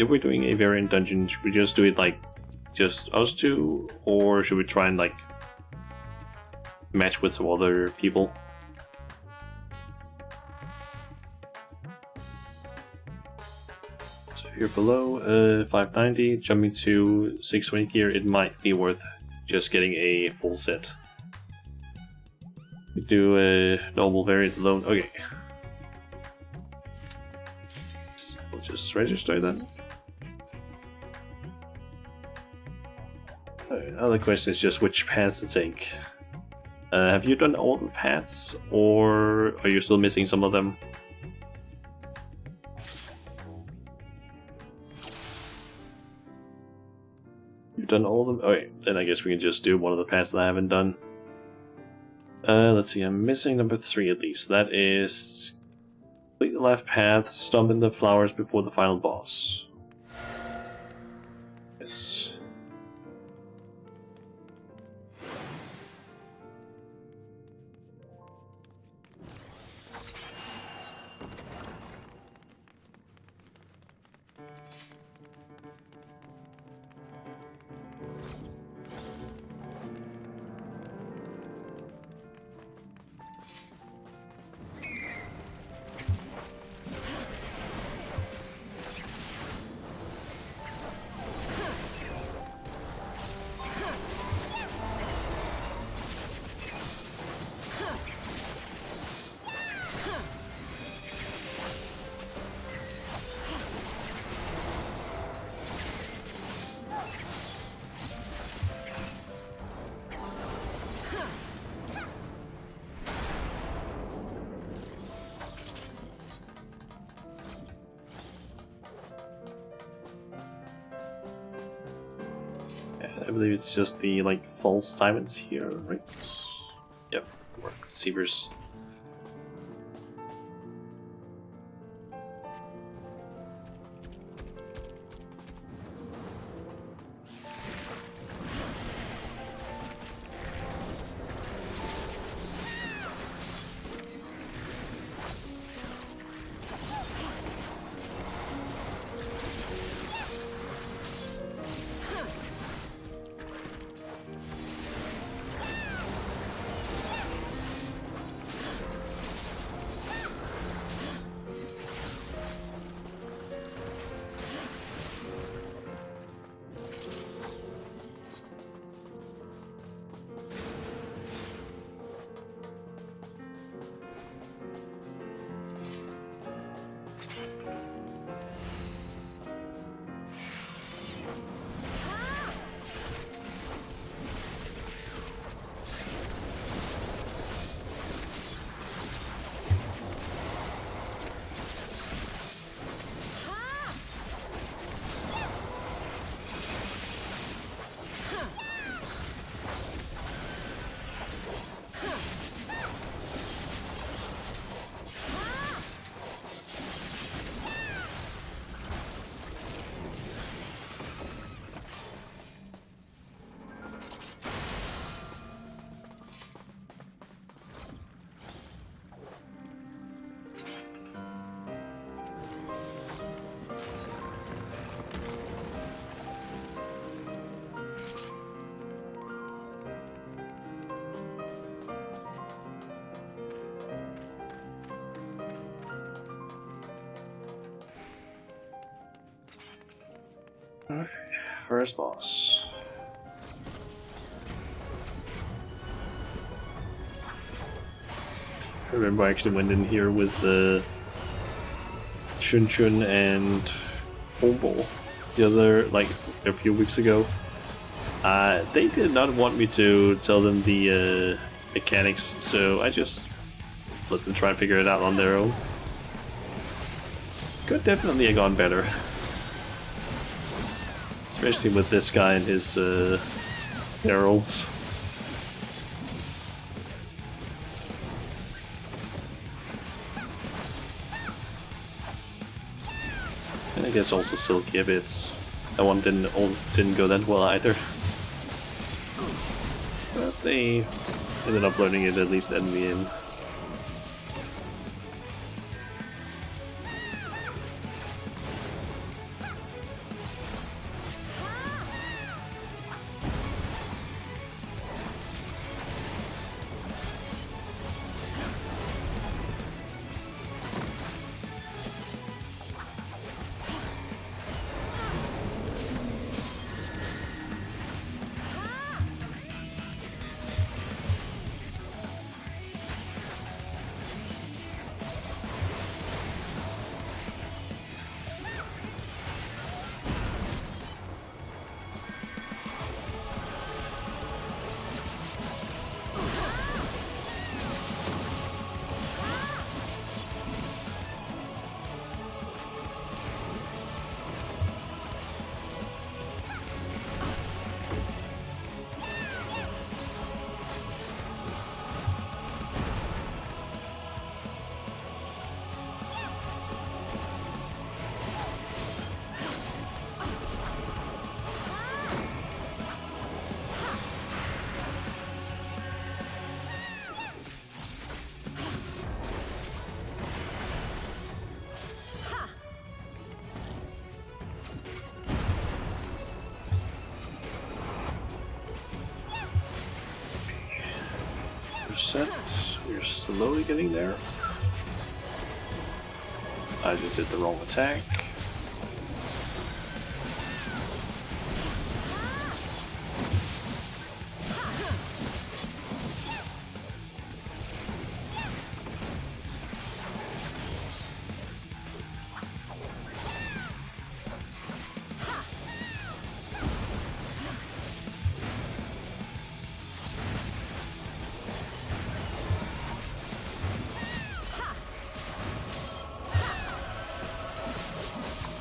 If we're doing a variant dungeon, should we just do it like just us two, or should we try and like match with some other people? So here below, 590, jumping to 620 gear, it might be worth just getting a full set. We do a normal variant alone. Okay. We'll just register that. Another question is just which paths to take. Have you done all the paths, or are you still missing some of them? You've done all of them? Okay, then I guess we can just do one of the paths that I haven't done. Let's see, I'm missing number 3 at least. That is complete the left path, stomp in the flowers before the final boss. Yes. I believe it's just the like false diamonds here, right? Yep, or receivers. Okay, first boss. I remember I actually went in here with the Chun Chun and Hombo the other, like, a few weeks ago. They did not want me to tell them the mechanics, so I just let them try and figure it out on their own. Could definitely have gone better. Especially with this guy and his barrels. And I guess also Silky a bit. That one didn't go that well either. But they ended up learning it at least in the end. We're slowly getting there. I just did the wrong attack.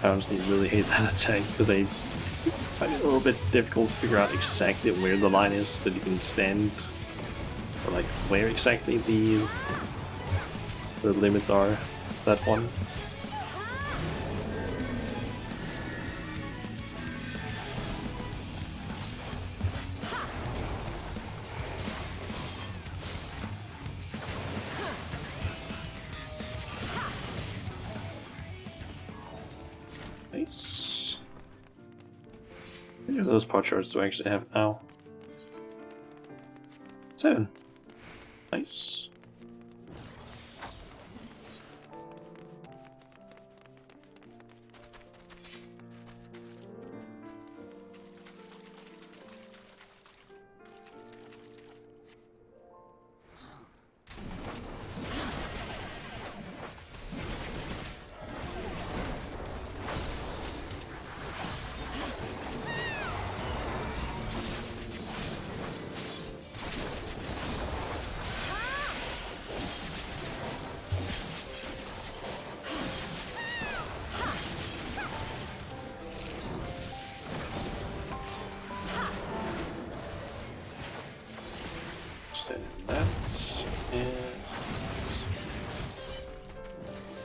I honestly really hate that attack because I find it a little bit difficult to figure out exactly where the line is that you can stand, or like where exactly the limits are. That one. Nice. How many of those pot shards do I actually have now? 7. Nice.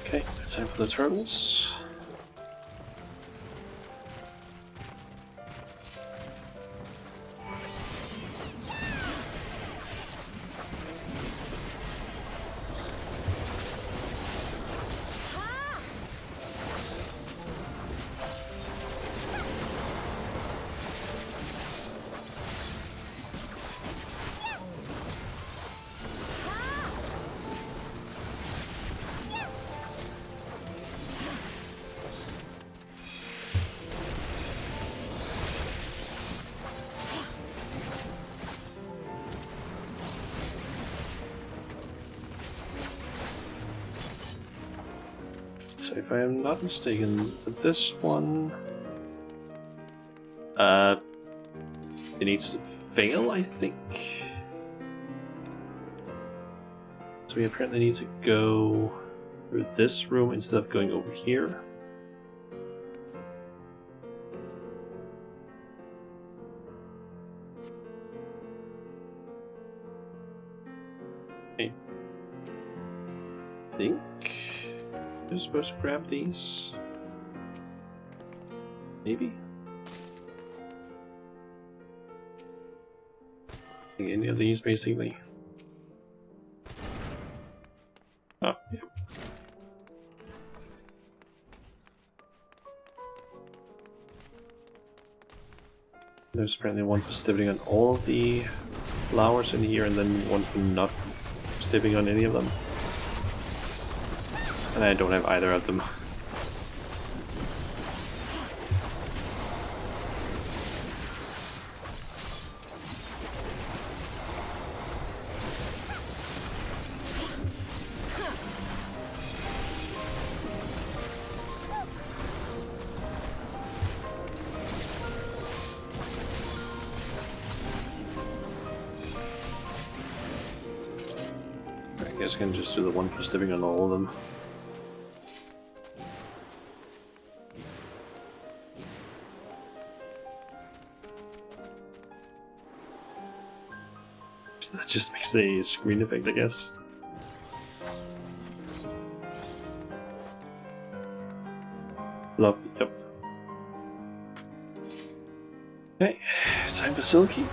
Okay, time for the turtles. So if I am not mistaken, this one it needs to fail, I think. So we apparently need to go through this room instead of going over here. I think I'm supposed to grab these. Maybe? Any of these, basically. Oh, yeah. There's apparently one for stepping on all of the flowers in here, and then one for not stepping on any of them. And I don't have either of them. I guess I can just do the one for stepping on all of them. So that just makes a screen effect, I guess. Lovely, yep. Okay, time for Silky.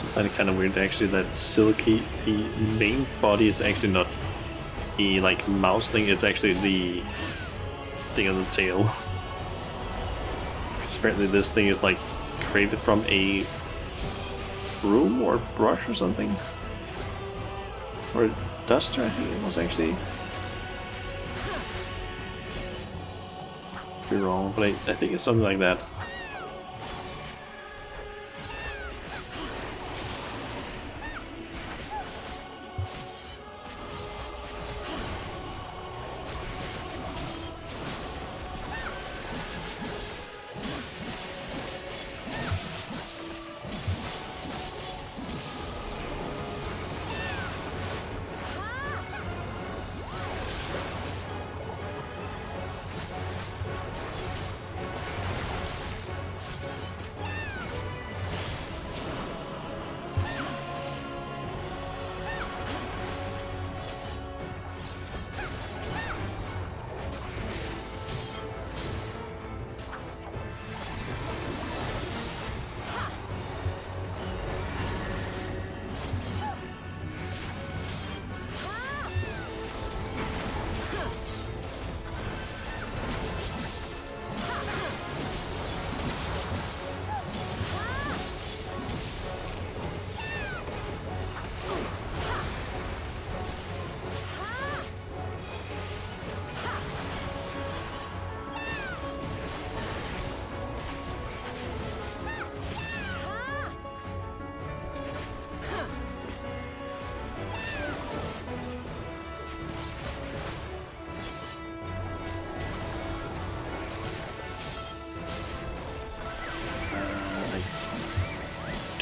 I find it kind of weird actually that Silky, the main body is actually not the like mouse thing, it's actually the thing on the tail. Because apparently this thing is like created from a broom or brush or something. Or a duster, I think it was actually. Could be wrong, but I think it's something like that.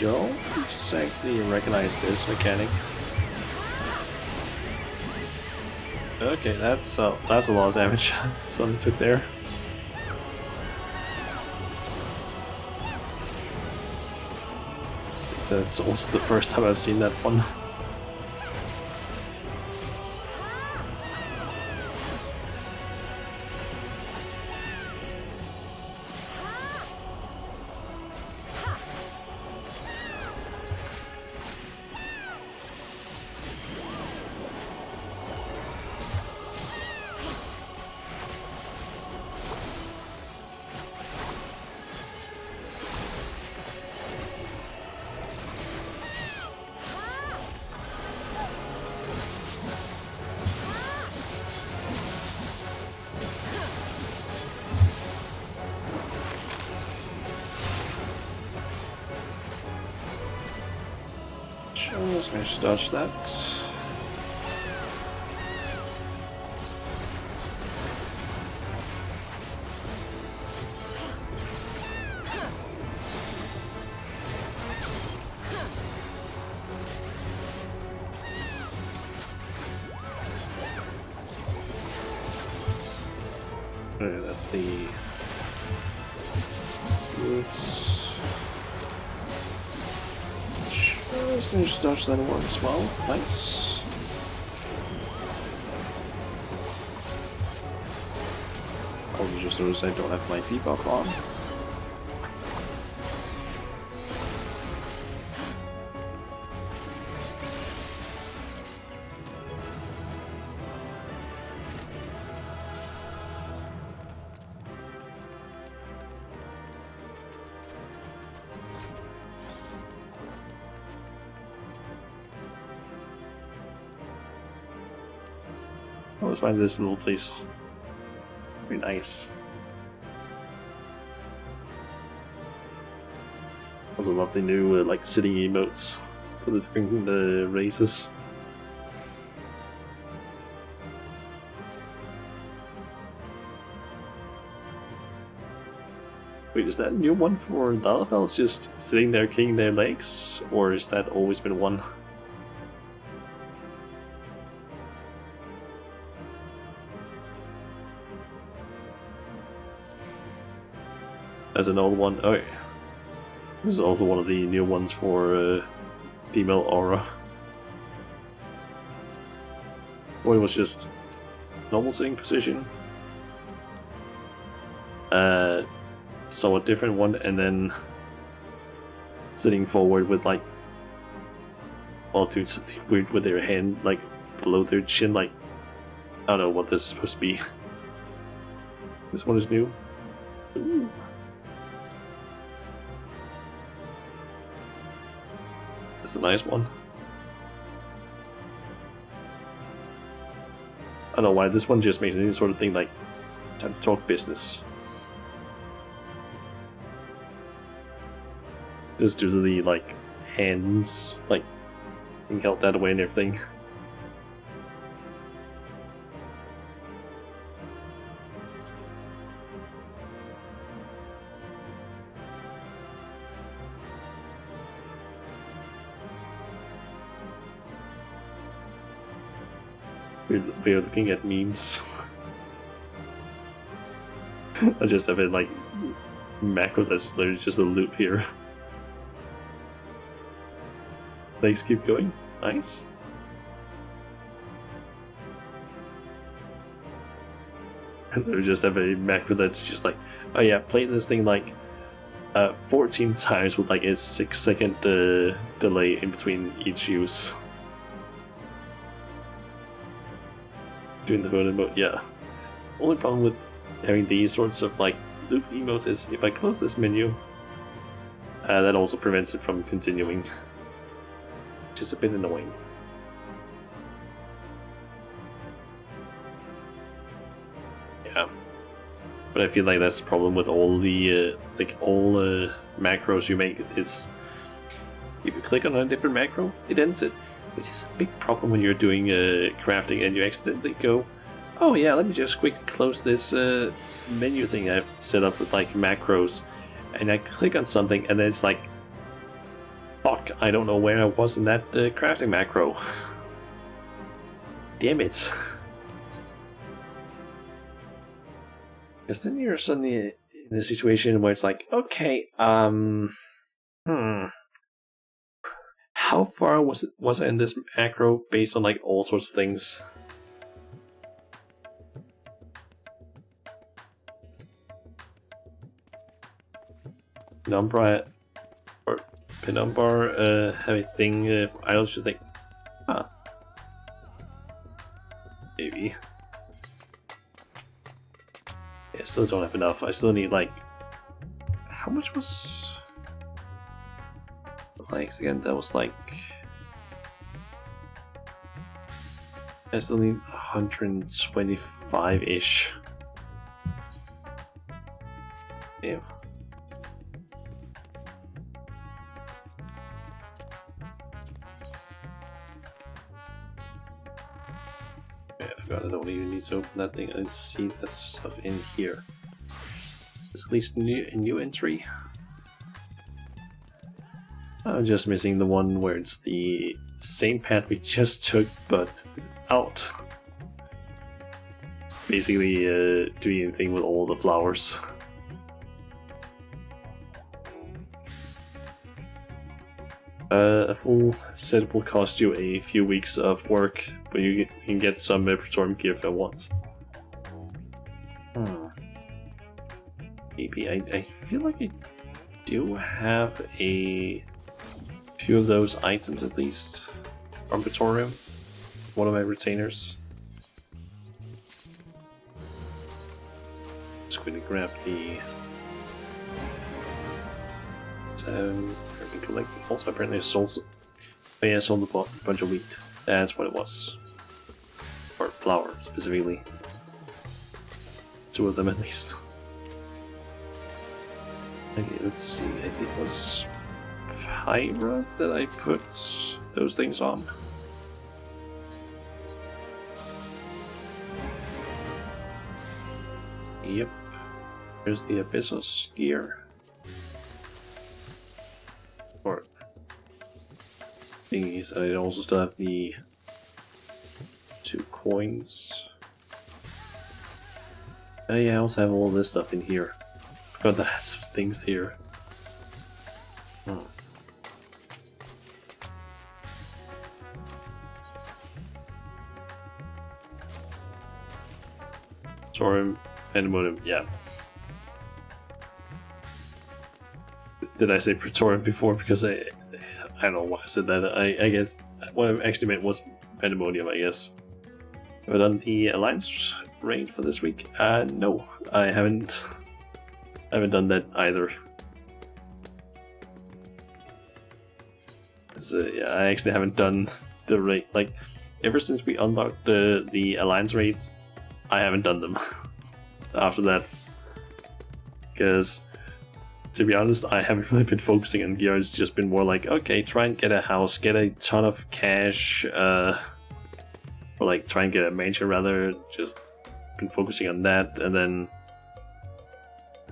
Don't exactly recognize this mechanic. Okay, that's a lot of damage someone took there. That's also the first time I've seen that one. Just managed to dodge that. Okay, that's the roots. Just managed to dodge that one as well. Nice. Probably just noticed I don't have my debuff on. I always find this little place very nice. Also love the new like city emotes for the different races. Wait, is that a new one for Lalafels just sitting there kicking their legs? Or has that always been one? As an old one. Oh, yeah. This is also one of the new ones for female aura. Or it was just normal sitting position. Somewhat different one, and then sitting forward with like all doing something weird with their hand like below their chin, like I don't know what this is supposed to be. This one is new. Ooh. It's a nice one. I don't know why this one just makes any sort of thing like time to talk business. Just due to the like hands like being held that away and everything. We're looking at memes. I just have it like macro that's literally just a loop here. Legs keep going. Nice. And they just have a macro that's just like, oh yeah, play this thing like 14 times with like a 6-second delay in between each use. Doing the photo mode, yeah. Only problem with having these sorts of like loop emotes is if I close this menu, that also prevents it from continuing. Which is a bit annoying. Yeah. But I feel like that's the problem with all the macros you make. It's if you click on a different macro, it ends it. Which is a big problem when you're doing crafting and you accidentally go, oh yeah, let me just quickly close this menu thing I've set up with like macros, and I click on something and then it's like, fuck, I don't know where I was in that crafting macro. Damn it. Because then you're suddenly in a situation where it's like, okay, how far was I in this macro based on like all sorts of things? Penumbra or Penumbra have a thing I also think, huh? Maybe. Yeah, I still don't have enough. I still need like, how much was the likes again? That was like, I still need 125-ish. Damn. I forgot I don't even need to open that thing. I didn't see that stuff in here. There's at least a new entry. I'm just missing the one where it's the same path we just took, but out. Basically, doing anything with all the flowers. A full set will cost you a few weeks of work, but you can get some Praetorium gear if I want. Maybe I feel like I do have a few of those items at least from Praetorium. One of my retainers. Just going to grab the. Collecting. Also, apparently, I sold. Oh yeah, I sold a bunch of wheat. That's what it was. Or flour, specifically. 2 of them at least. Okay, let's see. I think it was Pyra that I put those things on. Yep. There's the Abyssos gear. Or thingies. I also still have the 2 coins. Oh yeah, I also have all this stuff in here. Forgot that I had some things here. Oh. Praetorium, Pandemonium, yeah. Did I say Praetorium before? Because I don't know why I said that. I guess what I actually meant was Pandemonium, I guess. Have I done the Alliance raid for this week? No, I haven't. I haven't done that either. Yeah, I actually haven't done the raid. Like, ever since we unlocked the Alliance raids, I haven't done them after that. Because, to be honest, I haven't really been focusing on gear. It's just been more like, okay, try and get a house, get a ton of cash, or like try and get a mansion rather. Just been focusing on that, and then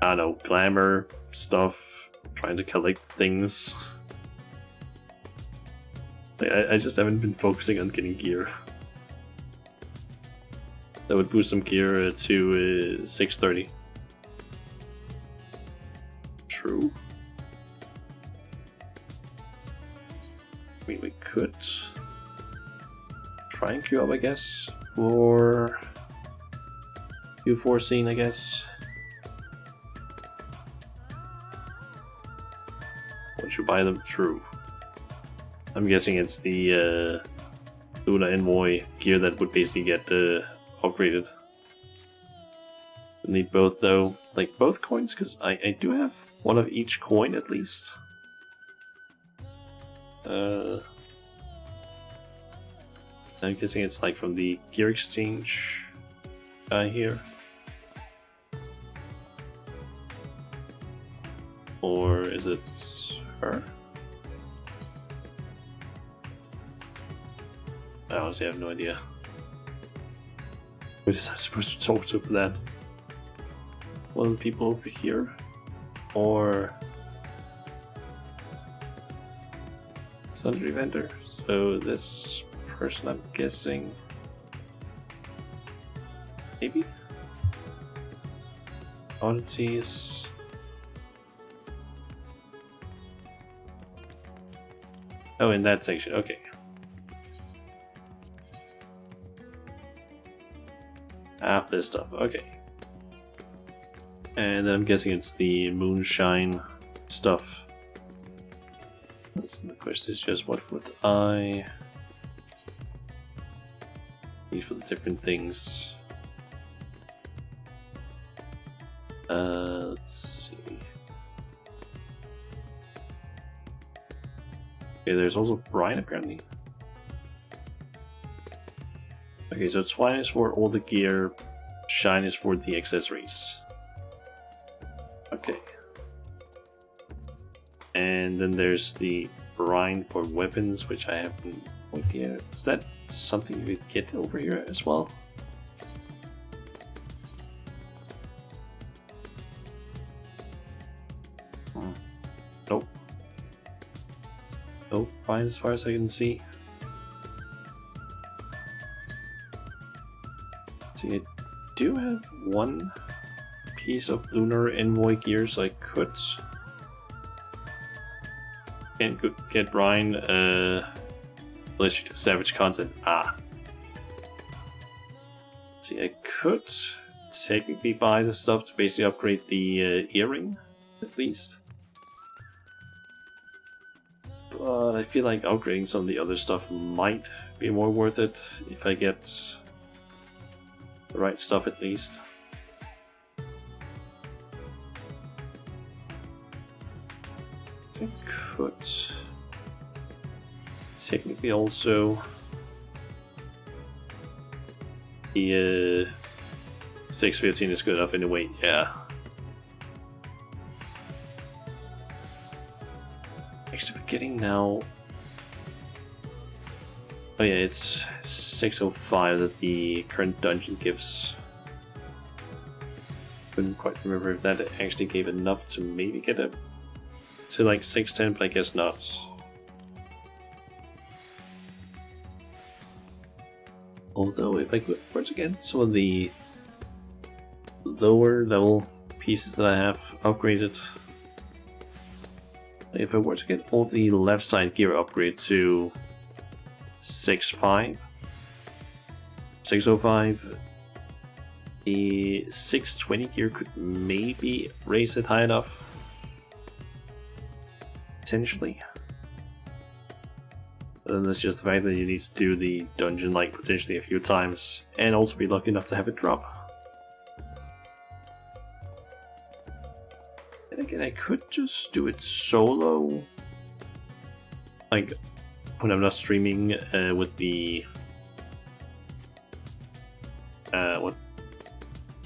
I don't know, glamour stuff, trying to collect things. Like, I just haven't been focusing on getting gear. That would boost some gear to 630. True. I mean, we could try and queue up, I guess, or Q14, I guess. Once you buy them, true. I'm guessing it's the Luna Envoy gear that would basically get upgraded. Need both though, like both coins, because I do have one of each coin at least. I'm guessing it's like from the gear exchange guy here. Or is it her? I honestly have no idea. Who is I supposed to talk to for that? One of the people over here? Or sundry vendor? So this person, I'm guessing, maybe? Oddities. Oh, in that section, okay. Half this stuff, okay. And then I'm guessing it's the moonshine stuff. The question is just what would I need for the different things? Let's see. Okay, there's also brine apparently. Okay, so twine is for all the gear, shine is for the accessories. Okay. And then there's the brine for weapons, which I have no idea. Is that something you could get over here as well? Nope. Nope, fine as far as I can see. See, I do have one piece of lunar envoy gear, so I could can't get brine unless you do savage content. See, I could technically buy the stuff to basically upgrade the earring, at least. But I feel like upgrading some of the other stuff might be more worth it if I get the right stuff at least. I could technically also the 615 is good enough anyway, yeah. Actually, we're getting now. Oh yeah, it's 605 that the current dungeon gives. Couldn't quite remember if that actually gave enough to maybe get it to like 610, but I guess not. Although, if I could once again, some of the lower level pieces that I have upgraded. If I were to get all the left side gear upgrade to 6.5, 605, the 620 gear could maybe raise it high enough. Potentially. But then there's just the fact that you need to do the dungeon like potentially a few times and also be lucky enough to have it drop. And again, I could just do it solo, like when I'm not streaming with the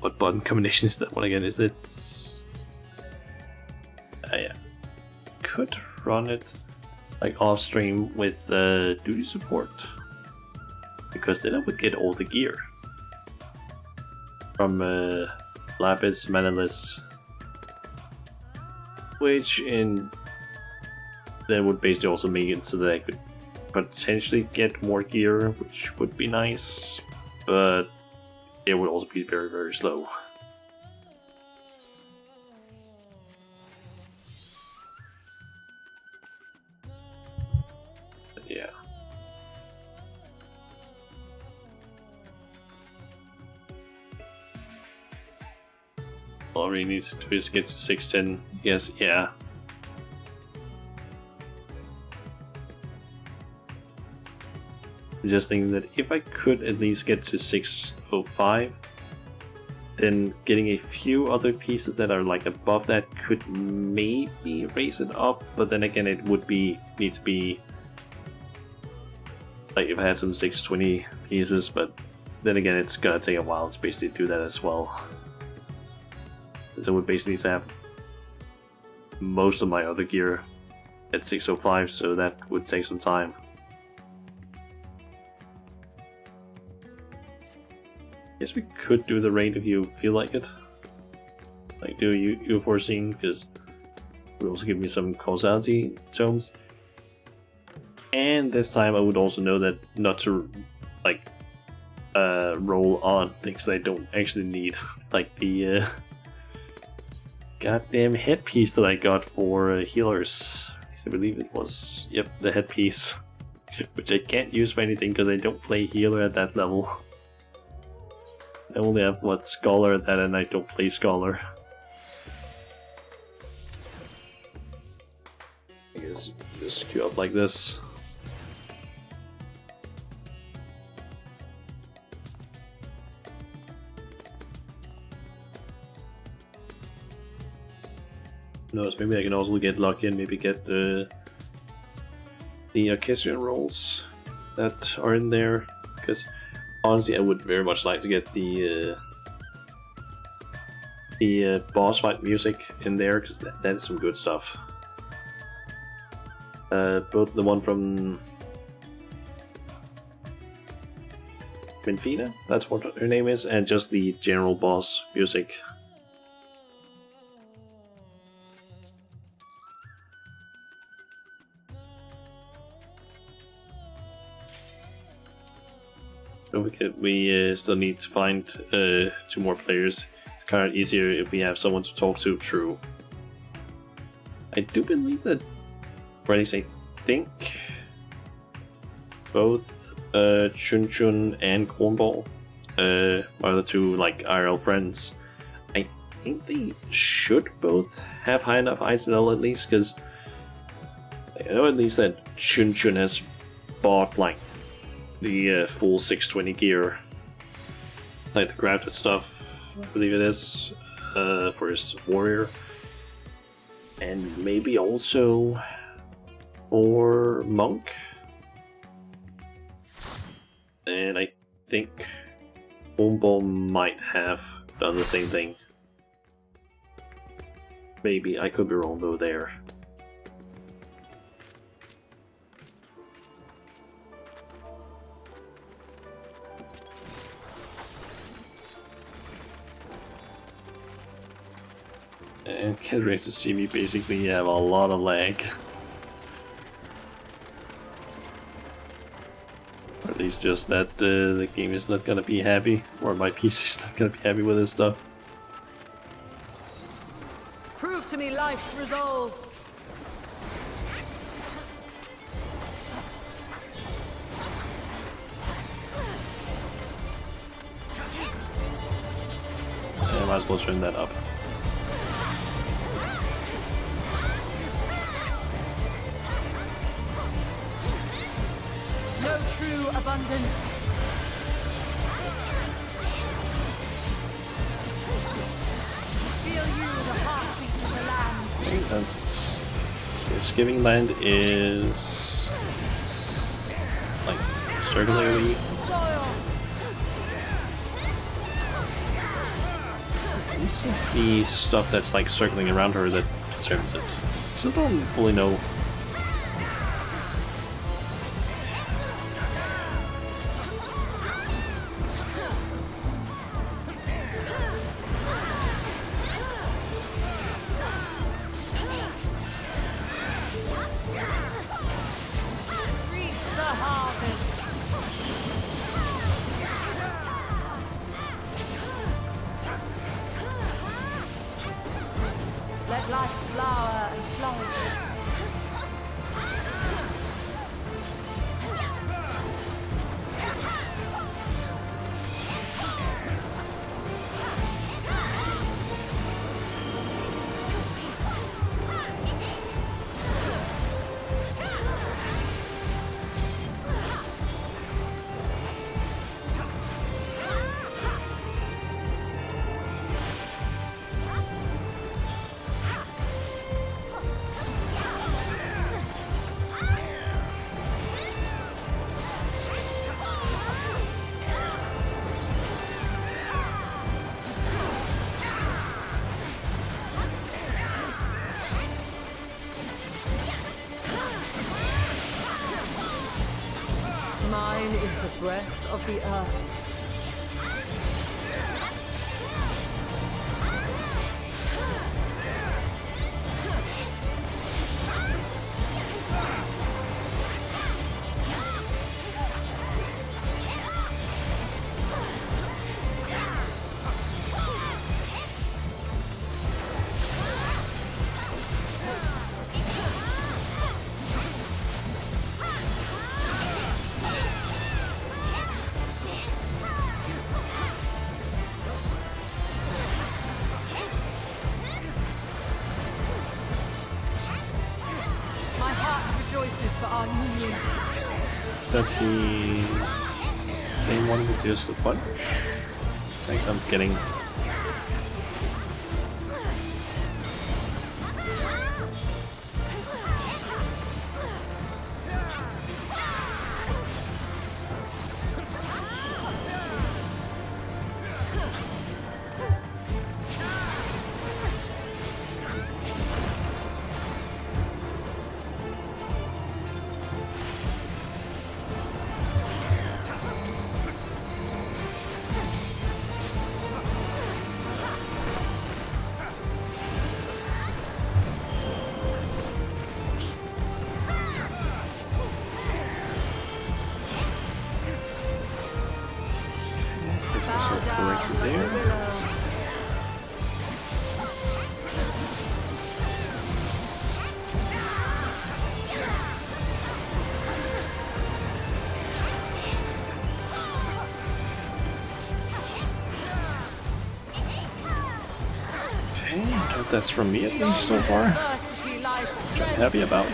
what button combination is that one again? Is it? Yeah, could run it like off stream with duty support, because then I would get all the gear from Lapis, Manalus. Which that would basically also make it so that I could potentially get more gear, which would be nice, but it would also be very, very slow. But yeah. All I really need to do is get to 610. Yes, yeah. I'm just thinking that if I could at least get to 605, then getting a few other pieces that are like above that could maybe raise it up, but then again it would need to be like if I had some 620 pieces, but then again it's gonna take a while to basically do that as well. Since I would basically need to have most of my other gear at 605, so that would take some time. Guess we could do the raid if you feel like it. Like do you foreseen, because it would also give me some causality tomes. And this time I would also know that not to like roll on things that I don't actually need, like the goddamn headpiece that I got for healers. I believe it was, yep, the headpiece. Which I can't use for anything because I don't play healer at that level. I only have, what, Scholar at that, and I don't play Scholar. I guess just queue up like this. Who knows, maybe I can also get lucky and maybe get the Orchestrion rolls that are in there, because honestly I would very much like to get the boss fight music in there, because that is some good stuff. Both the one from Minfina, that's what her name is, and just the general boss music. We still need to find 2 more players. It's kind of easier if we have someone to talk to. True. I do believe that, or at least I think, both Chun Chun and Cornball are the 2 like IRL friends. I think they should both have high enough ISL at least, because I know at least that Chun Chun has bought like the full 620 gear, like the crafted stuff, I believe it is, for his warrior, and maybe also for monk. And I think Bomball might have done the same thing. Maybe, I could be wrong though there. And get ready to see me basically have a lot of lag. Or at least just that the game is not gonna be happy, or my PC is not gonna be happy with this stuff. Prove to me life's resolve. Yeah, I might as well turn that up. No true abundance. Feel you, the heartbeat of the land. I think that's... This giving land is... like, circularly. Soil. Is it the stuff that's like circling around her that determines it? I still don't fully know. Reap the harvest. Let life flower and flourish. Mine is the breath of the earth. rejoices for our union. Is that the same one with just a punch? Thanks, I'm getting. Correctly there. Okay, that's from me at least so far. Adversity lies Which I'm happy about.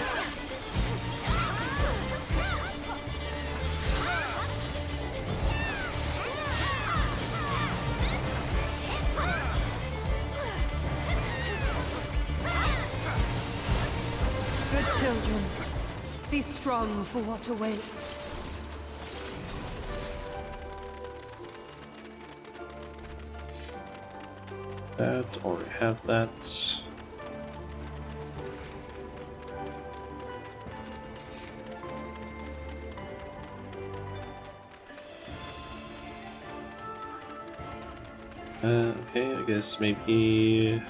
Good children, be strong for what awaits. That, already have that. Okay, I guess maybe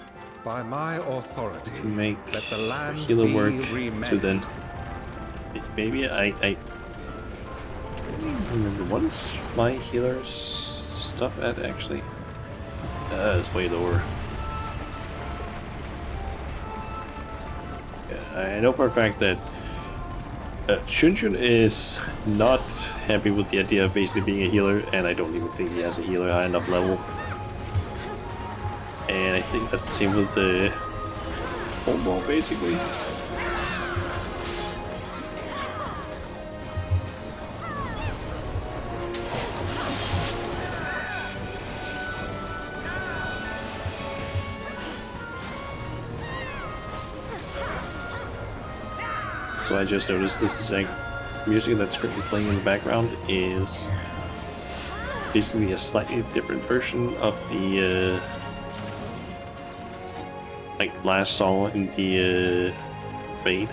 By my authority, to make let the land healer be work remade. to then. Maybe I remember what is my healer's stuff at actually? It's way lower. Yeah, I know for a fact that Shunshun is not happy with the idea of basically being a healer, and I don't even think he has a healer high enough level. And I think that's the same with the whole ball, basically. So I just noticed this is like music that's currently playing in the background is basically a slightly different version of the like last song in the raid.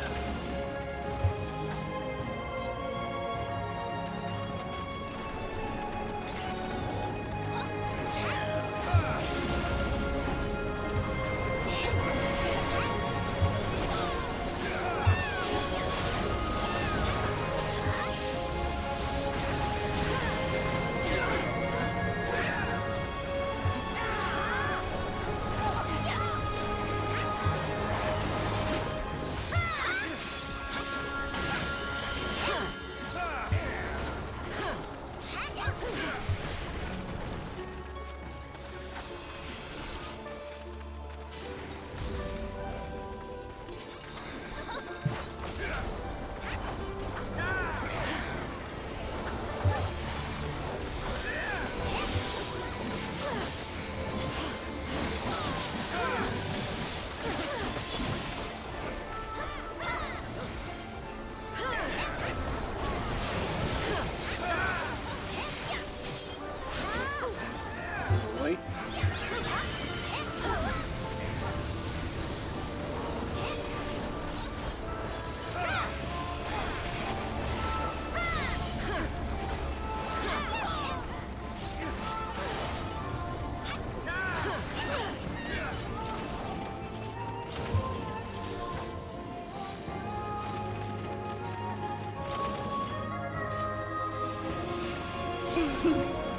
Wait.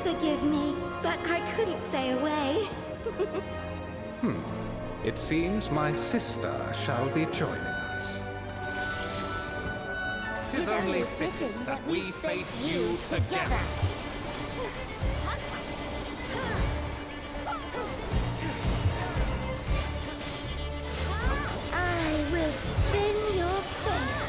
Forgive me, but I couldn't stay away. It seems my sister shall be joining us. 'Tis only fitting that we face you together. I will spin your fate.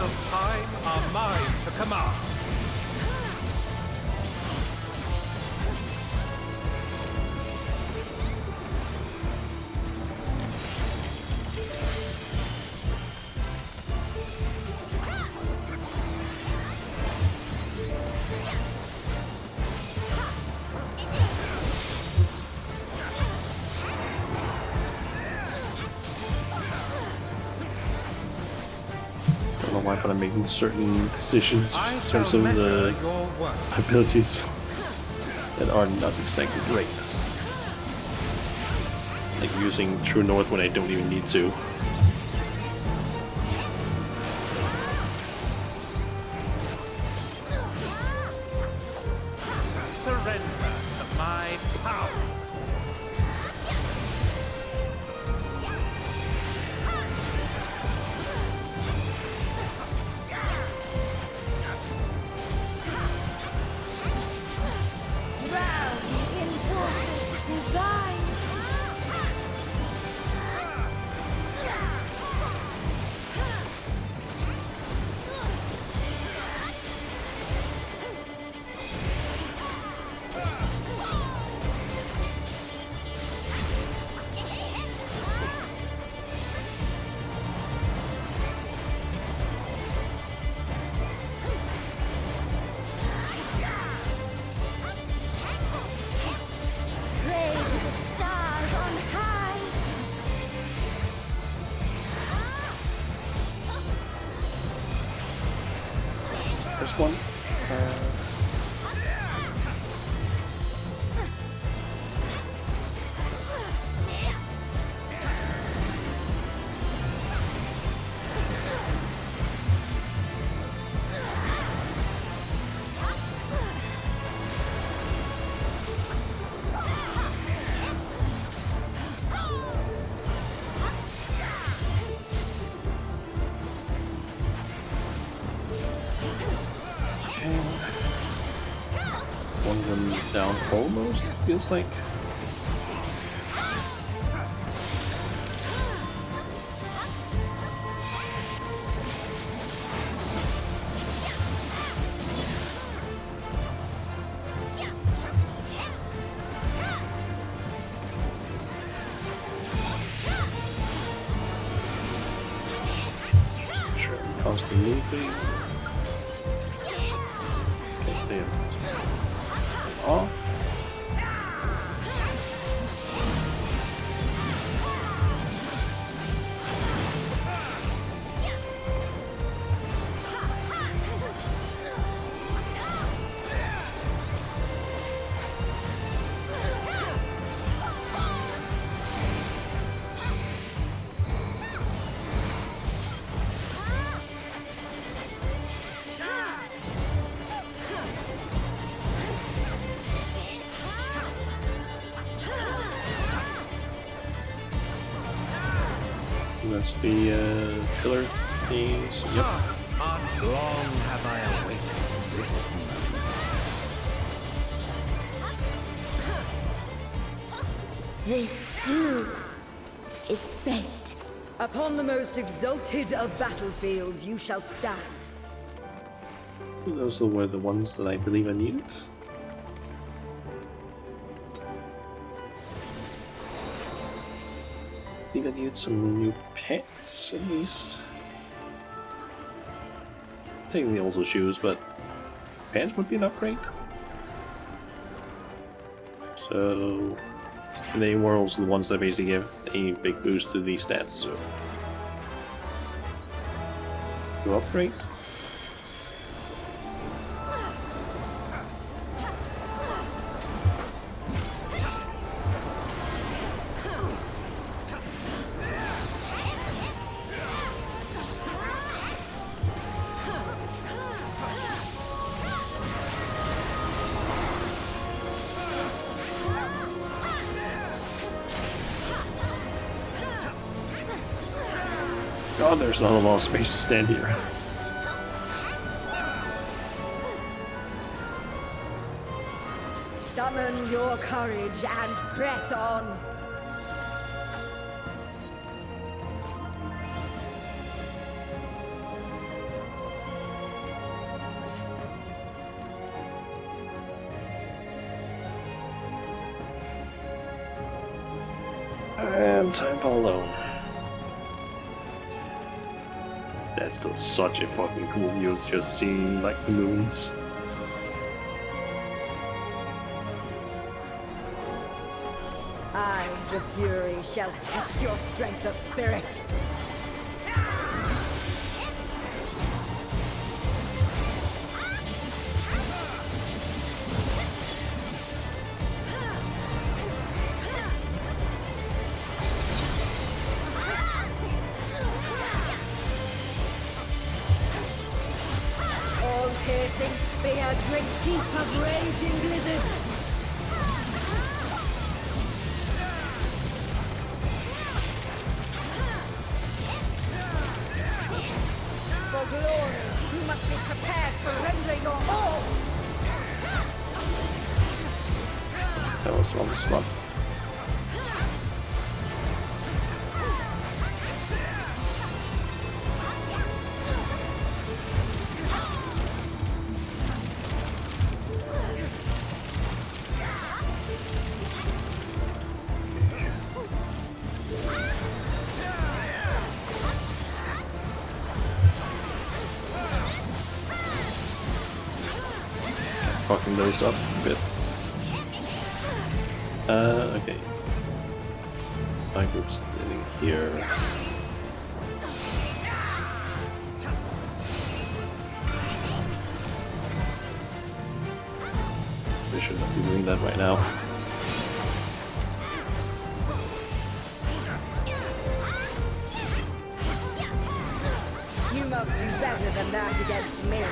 of time are mine to command. I don't know why, but I'm making certain decisions I in shall terms of measure the your work. abilities that are not exactly great. Like using True North when I don't even need to. Surrender to my power. Drown in forces divine. Pray to the stars on high. First one. Okay. One of them down almost, feels like. Sure, constantly moving. Okay, there. Off. And that's the pillar things. Yep. Long have I awaited this moment. This too is fate. Upon the most exalted of battlefields you shall stand. Those were the ones that I believe I needed. I think I needed some new pets at least. Technically also shoes, but pants would be an upgrade. So they were also the ones that basically give a big boost to the stats. So to upgrade. God, there's not a lot of space to stand here. Summon your courage and press on. And time for alone. That's still such a fucking cool view to just see like the moons. I, the Fury, shall test your strength of spirit. All-piercing spear, drink deep of raging blizzards. For glory, you must be prepared to render your all. That was one spot. Fucking those up a bit. Okay. My group's sitting here. We should not be doing that right now. You must do better than that against me.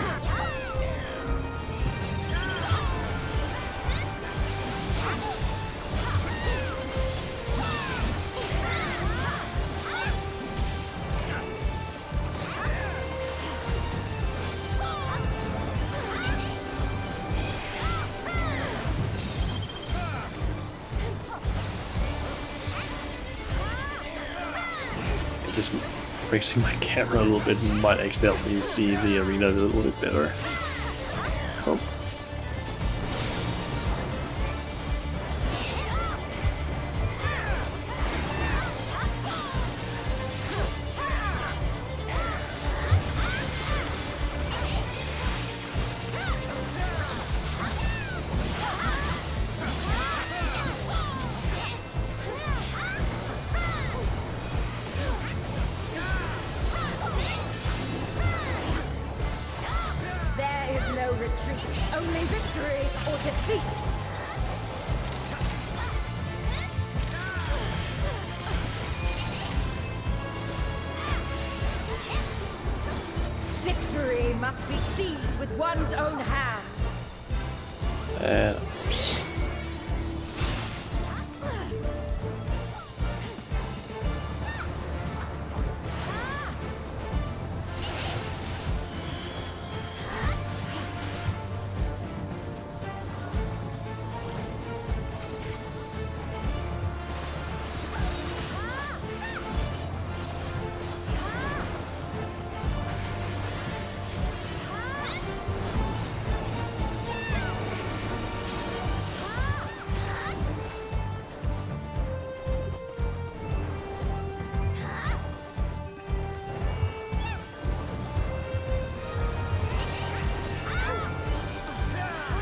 Just fixing my camera a little bit might actually help me see the arena a little bit better. Oh. There is no retreat, only victory or defeat. Victory must be seized with one's own hands. And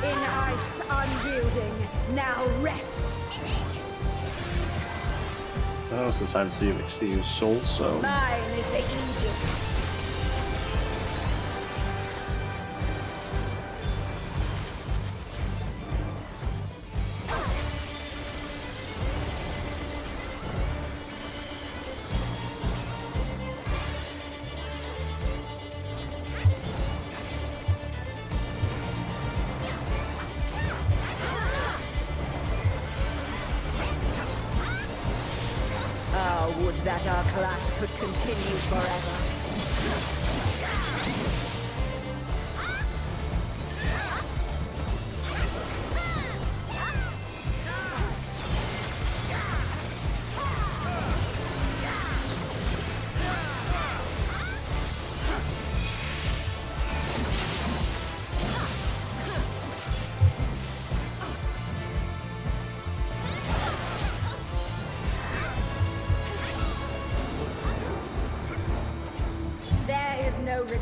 In ice unyielding, now rest. that was the time to actually use Soul, so Mine is the Aegis. Ah, would that our clash could continue forever.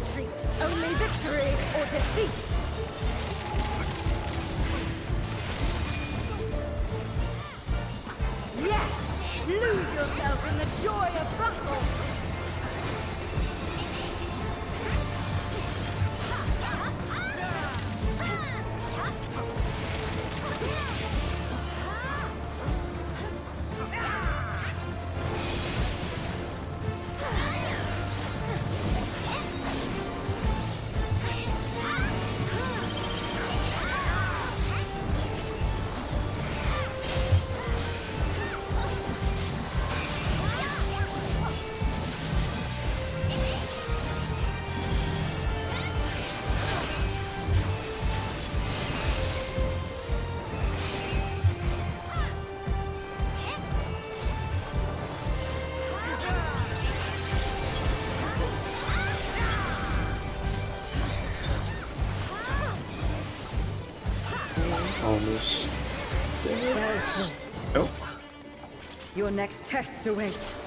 retreat. Only victory or defeat. Yes! Lose yourself in the joy of battle! Almost. Excellent. Oh. Your next test awaits.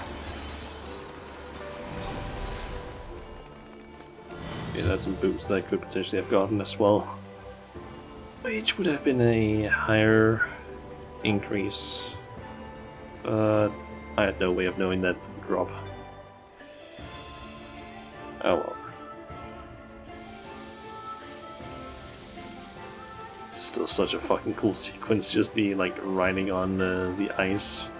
Yeah, that's some boots that I could potentially have gotten as well. Which would have been a higher increase. But I had no way of knowing that would drop. Oh well. Still such a fucking cool sequence, just the like riding on the ice.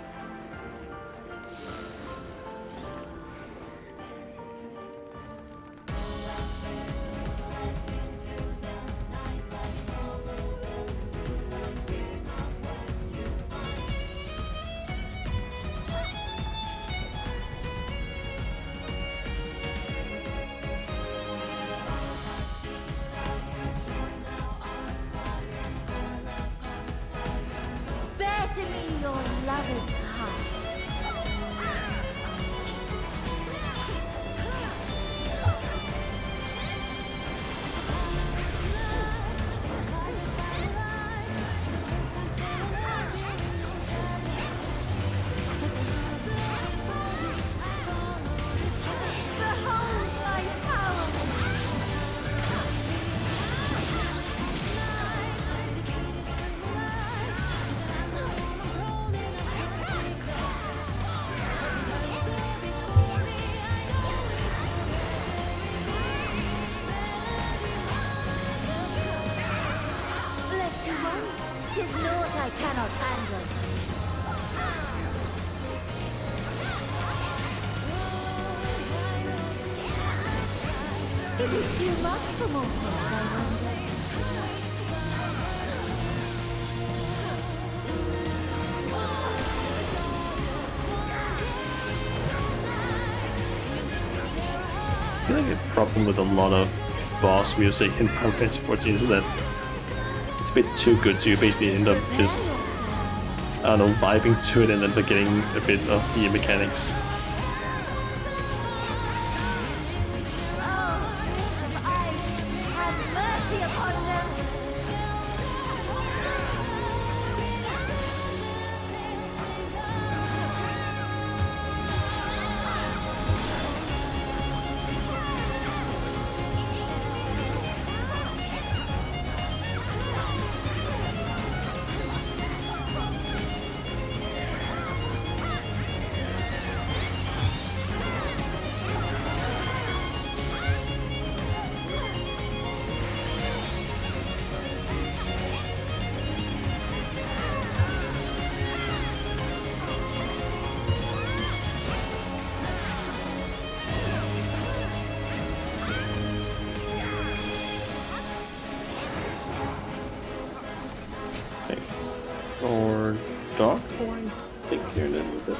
Bear to me your lover's heart. Behold my power! Lest you worry, 'tis naught I cannot handle. Is it too much for mortals, I wonder? I feel like a problem with a lot of boss music in Final Fantasy 14 is that it's a bit too good, so you basically end up just, I don't know, vibing to it and then forgetting a bit of the mechanics. Have mercy upon them! Thanks. Or dog horn? I think here then with it.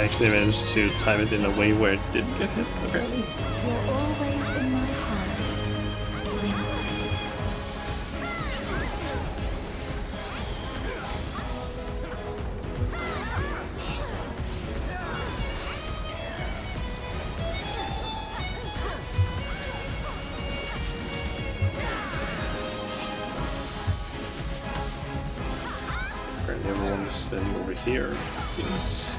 actually managed to time it in a way where it didn't get hit, apparently. You're always in my heart. Apparently everyone is standing over here. Seems.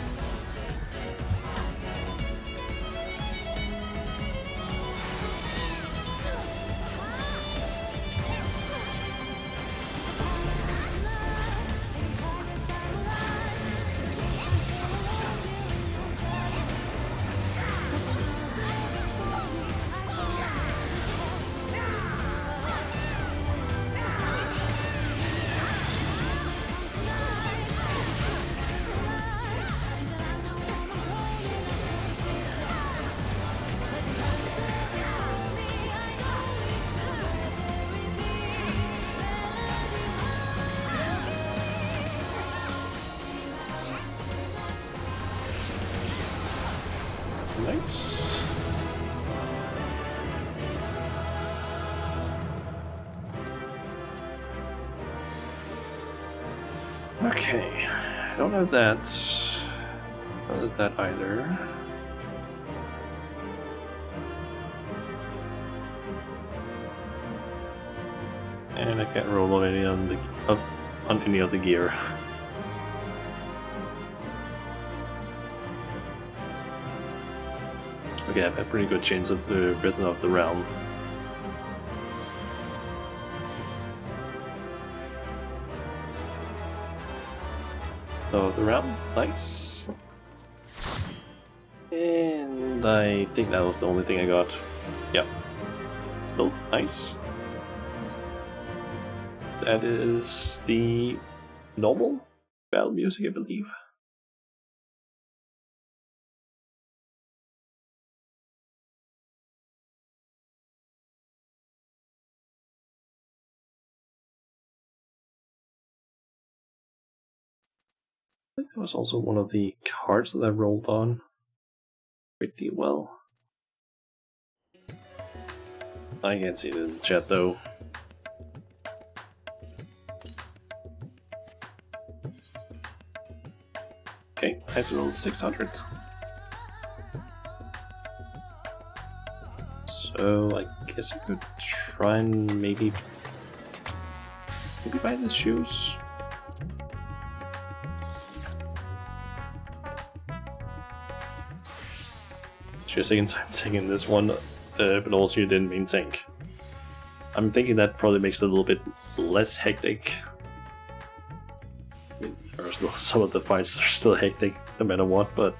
Nice. Okay, I don't have that. Don't have that either. And I can't roll on any on the on any of the gear. Okay, I have a pretty good chance of the Rhythm of the Realm. So the Realm, nice. And I think that was the only thing I got. Yep. Still nice. That is the normal battle music, I believe. I think that was also one of the cards that I rolled on pretty well. I can't see it in the chat though. Okay, I have to roll 600. So I guess I could try and maybe buy the shoes. It's your second time taking this one, but also you didn't mean tank. I'm thinking that probably makes it a little bit less hectic. I mean, there are still some of the fights are still hectic no matter what, but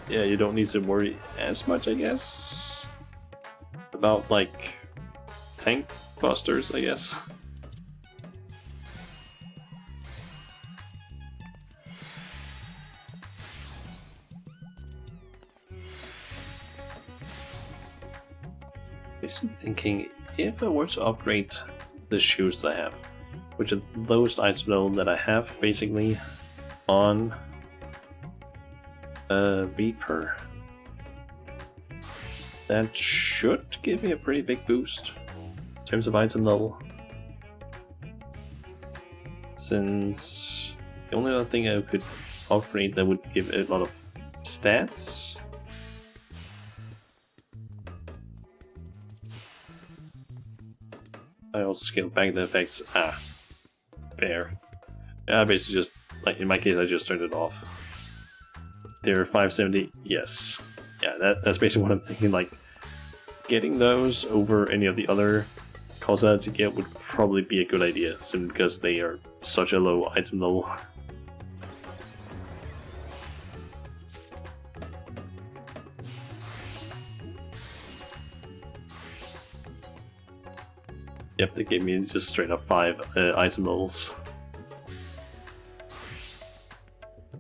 yeah, you don't need to worry as much, I guess, about like tank busters, I guess. Basically thinking, if I were to upgrade the shoes that I have, which are those items that I have basically on Reaper, that should give me a pretty big boost in terms of item level. Since the only other thing I could upgrade that would give a lot of stats. I also scaled back the effects. Fair. Yeah, basically just, like in my case, I just turned it off. They're 570, yes. Yeah, that's basically what I'm thinking, like, getting those over any of the other cosmetics you get would probably be a good idea, simply because they are such a low item level. Yep, they gave me just straight up 5 item levels.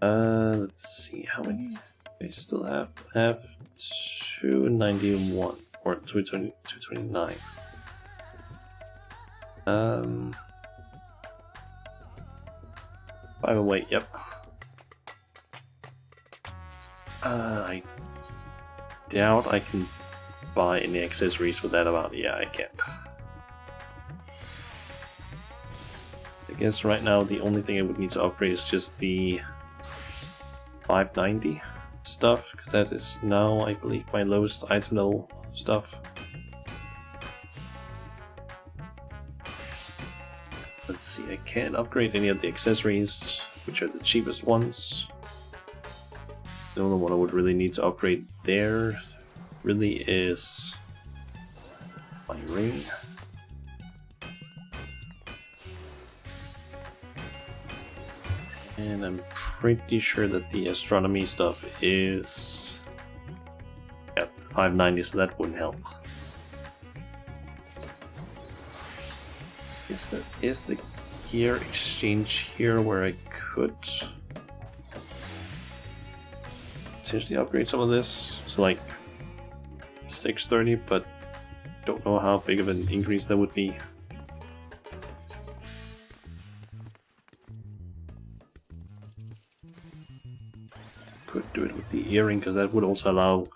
Let's see, how many I still have? I have 291 or 229. 5 away, yep. I doubt I can buy any accessories with that amount. Yeah, I can't. I guess right now the only thing I would need to upgrade is just the 590 stuff, because that is now, I believe, my lowest item level stuff. Let's see, I can't upgrade any of the accessories, which are the cheapest ones. The only one I would really need to upgrade there really is my ring. And I'm pretty sure that the astronomy stuff is 590, so that wouldn't help. Guess there is the gear exchange here where I could potentially upgrade some of this to like 630, but don't know how big of an increase that would be. Could do it with the earring, because that would also allow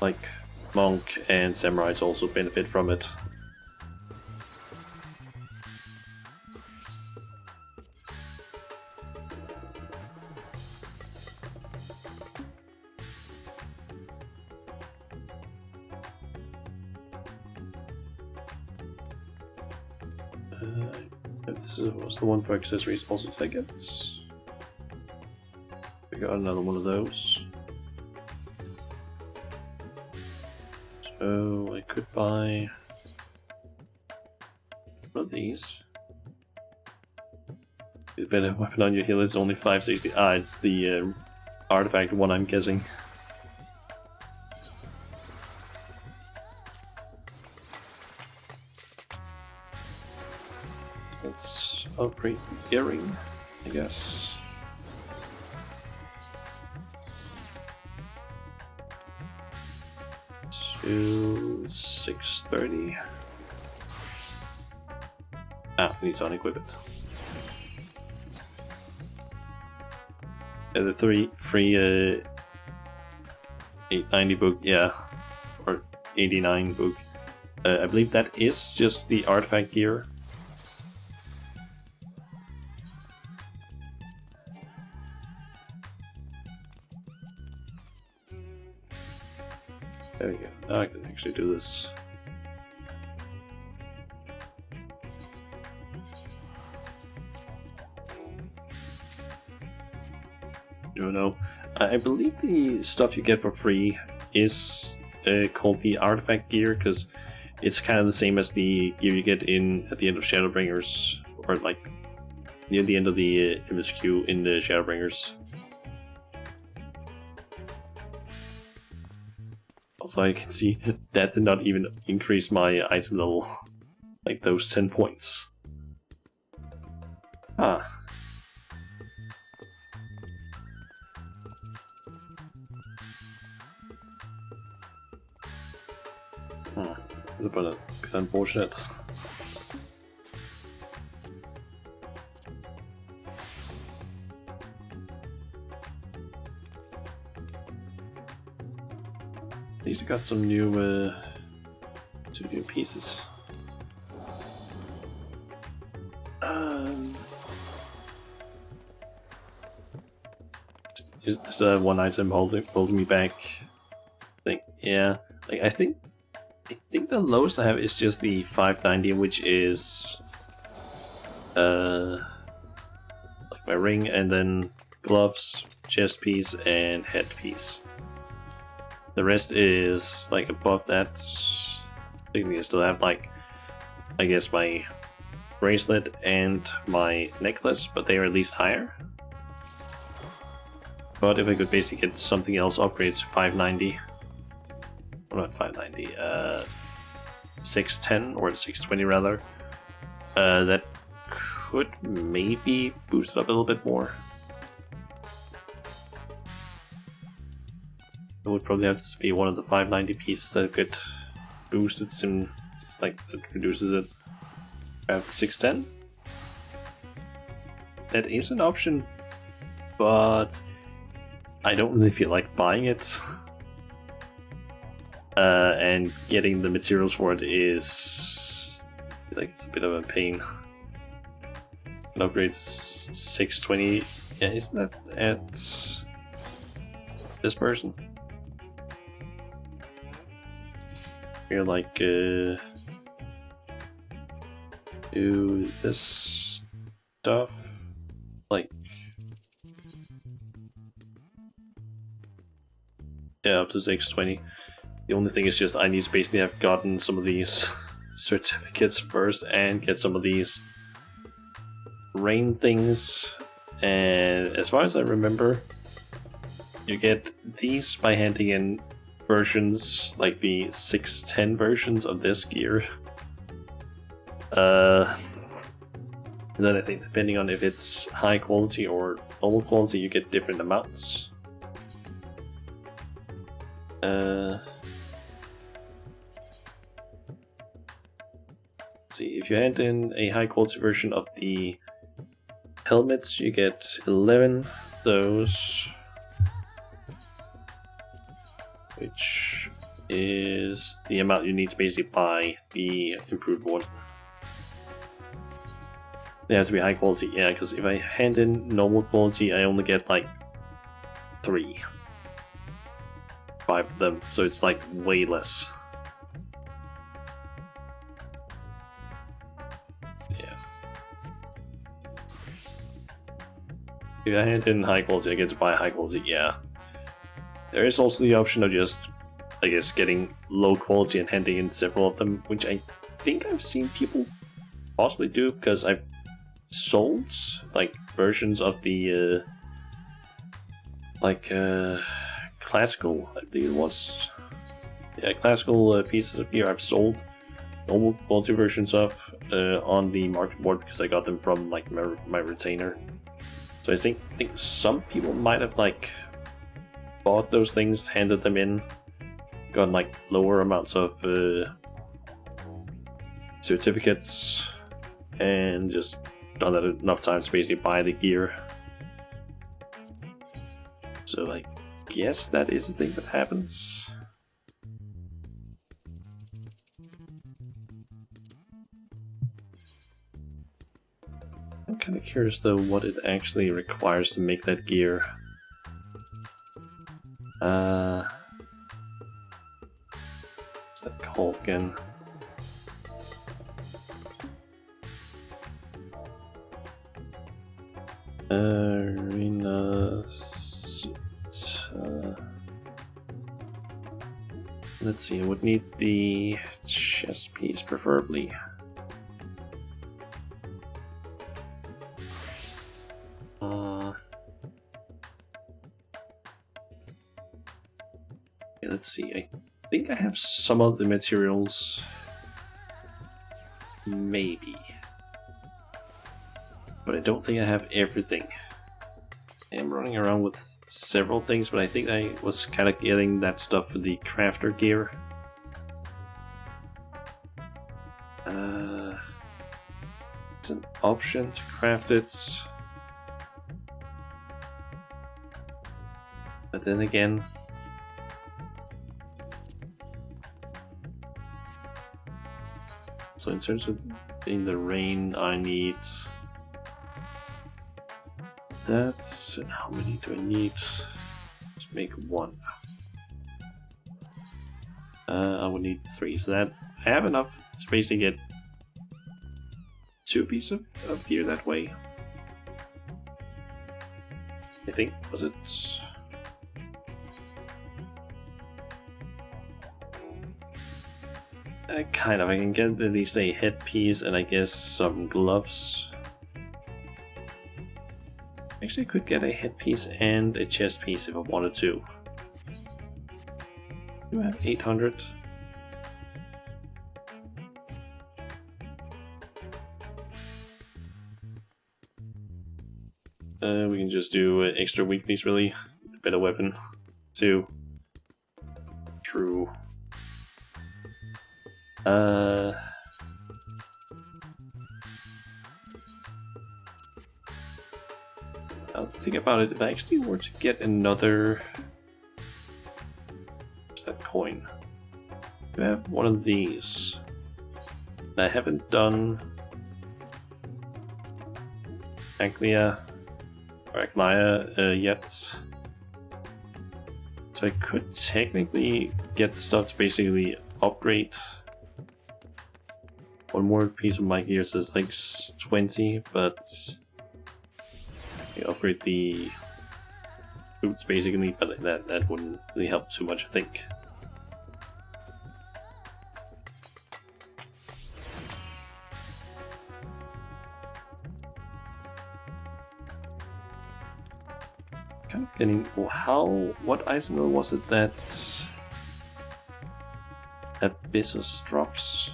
like monk and samurai to also benefit from it. This was the one for accessories also take it. We got another one of those. So I could buy one of these. The better weapon on your heel is only 560. Ah, it's the artifact one, I'm guessing. Let's upgrade the earring, I guess. To 630. Ah, we need to unequip it. Yeah, the free 890 book, yeah, or 89 book. I believe that is just the artifact gear. There we go. Now I can actually do this. Don't know. I believe the stuff you get for free is called the artifact gear, because it's kind of the same as the gear you get in at the end of Shadowbringers, or like near the end of the MSQ in the Shadowbringers. Also, I can see that did not even increase my item level, like those 10 points. Ah. It's a bit unfortunate. These have got some new, 2 new pieces. Is that one item holding me back? Yeah. Like I think the lowest I have is just the 590, which is like my ring, and then gloves, chest piece, and head piece. The rest is like above that. I think I still have like, I guess, my bracelet and my necklace, but they are at least higher. But if I could basically get something else upgrades to 590, or not 590, 610 or 620 rather, that could maybe boost it up a little bit more. It would probably have to be one of the 590 pieces that get boosted soon, just like that reduces it. I have 610. That is an option, but I don't really feel like buying it. And getting the materials for it is like it's a bit of a pain. An upgrade to 620. Yeah, isn't that at this person? You're like do this stuff like yeah, up to 620. The only thing is just I need to basically have gotten some of these certificates first and get some of these rain things. And as far as I remember, you get these by handing in versions, like the 610 versions of this gear. And then I think depending on if it's high quality or normal quality, you get different amounts. Let's see, if you hand in a high quality version of the helmets, you get 11 those, which is the amount you need to basically buy the improved one. They have to be high quality, yeah, because if I hand in normal quality, I only get like 5 of them, so it's like way less. Yeah. If I hand in high quality, I get to buy high quality, yeah. There is also the option of just, I guess, getting low quality and handing in several of them, which I think I've seen people possibly do, because I've sold like versions of the classical, I believe it was. Yeah, classical pieces of gear I've sold normal quality versions of on the market board because I got them from like my retainer. So I think some people might have like bought those things, handed them in, gotten like lower amounts of certificates, and just done that enough times to basically buy the gear. So I guess that is the thing that happens. I'm kind of curious though what it actually requires to make that gear. What's that called again? Arena. Let's see, I would need the chest piece preferably. Yeah, let's see, I think I have some of the materials. Maybe. But I don't think I have everything. I'm running around with several things, but I think I was kind of getting that stuff for the crafter gear. It's an option to craft it. But then again... So in terms of in the rain, I need... That's... and how many do I need to make one? I would need 3, so that I have enough to basically get 2 pieces of gear that way. I think, was it? Kind of, I can get at least a headpiece and I guess some gloves. Actually, I could get a headpiece and a chest piece if I wanted to. Do I have 800? We can just do extra weakness, really. Better weapon, too. True. think about it, if I actually were to get another... What's that coin? I have one of these. I haven't done Aglia or Aglia yet. So I could technically get the stuff to basically upgrade one more piece of my gear, so it's like 20, but I upgrade the boots basically, but that wouldn't really help too much, I think. Kind of getting what isomer was it that Abyssus drops?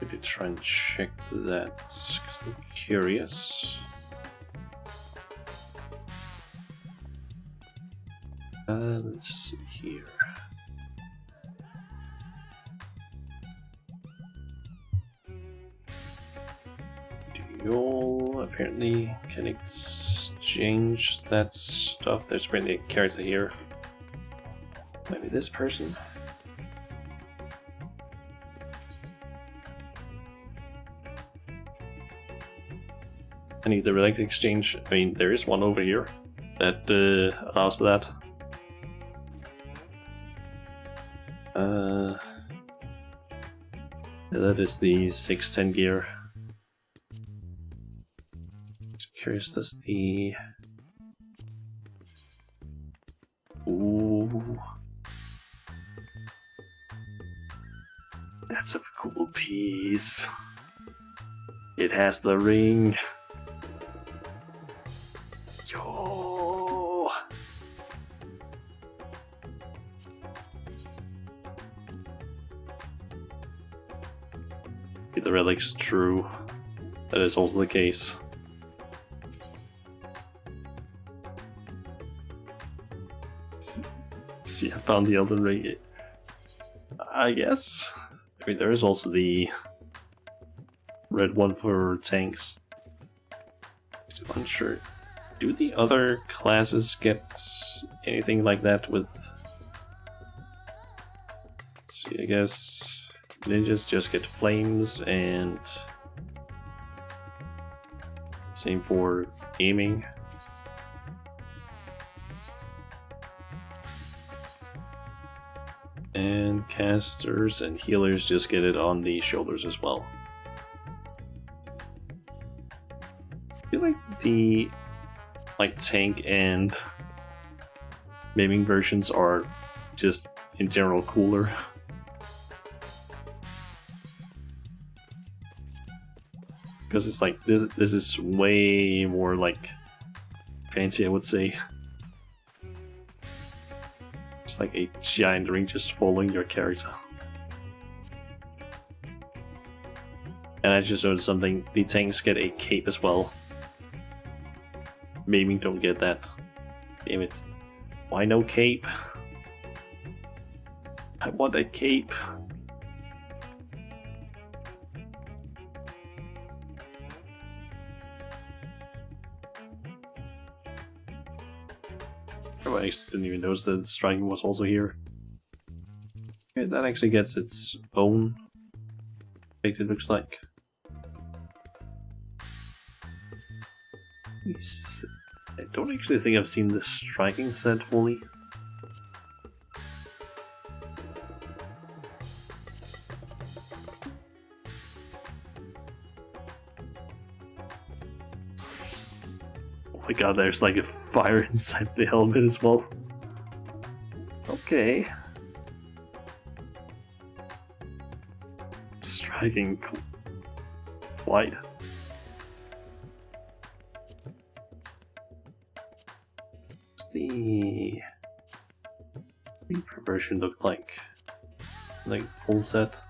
Maybe try and check that, because I'm curious. Let's see here. Duel apparently can exchange that stuff. There's apparently a character here. Maybe this person. I need the relic exchange. I mean, there is one over here that allows for that. That is the 610 gear. Just curious, does the... Ooh. That's a cool piece. It has the ring. Yo. If the relic's true, that is also the case. See, I found the Elden Ring. I guess. I mean, there is also the red one for tanks. Still unsure. Do the other classes get anything like that with... Let's see, I guess ninjas just get flames, and same for aiming. And casters and healers just get it on the shoulders as well. I feel like the tank and maiming versions are just in general cooler. Because it's like this is way more like fancy, I would say. It's like a giant ring just following your character. And I just noticed something, the tanks get a cape as well. Maiming don't get that. Damn it. Why no cape? I want a cape. Oh, I actually didn't even notice that striking was also here. Okay, that actually gets its own effect, it looks like. I don't actually think I've seen the striking set fully. Oh my god, there's like a fire inside the helmet as well. Okay. Striking quite. The version look like full set.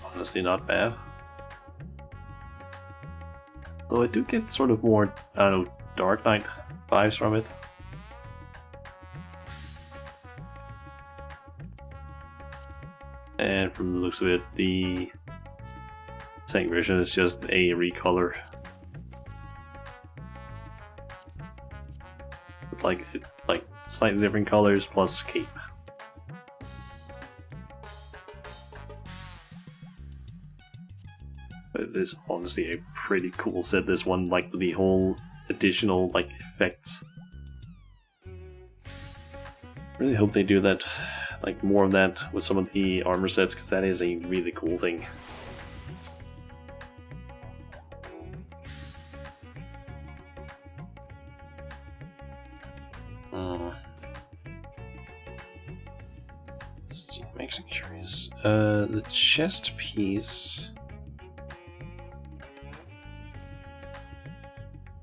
Honestly, not bad. Though I do get sort of more, I don't know, Dark Knight vibes from it. And from the looks of it, the second version is just a recolor. With like slightly different colors plus cape. But it is honestly a pretty cool set, this one, like with the whole additional like effects. Really hope they do that, like more of that with some of the armor sets, because that is a really cool thing. Let's see, makes me curious. The chest piece.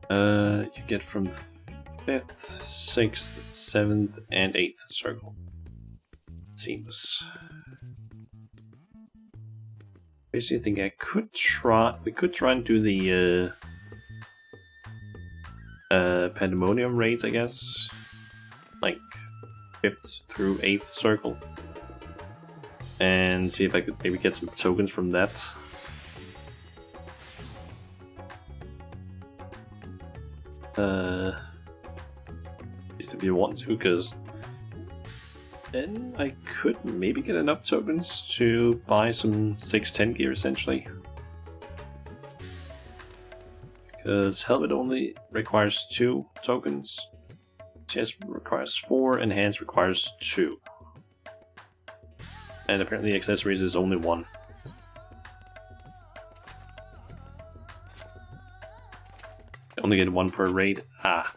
You get from the 5th, 6th, 7th, and 8th circle. Seems. Basically, I think I could try. We could try and do the Pandemonium raids, I guess, like 5th through 8th circle, and see if I could maybe get some tokens from that. At least if you want to, because then I could maybe get enough tokens to buy some 610 gear essentially. Because Helmet only requires 2 tokens, Chest requires 4, and Hands requires 2. And apparently Accessories is only 1. Only get 1 per raid. Ah.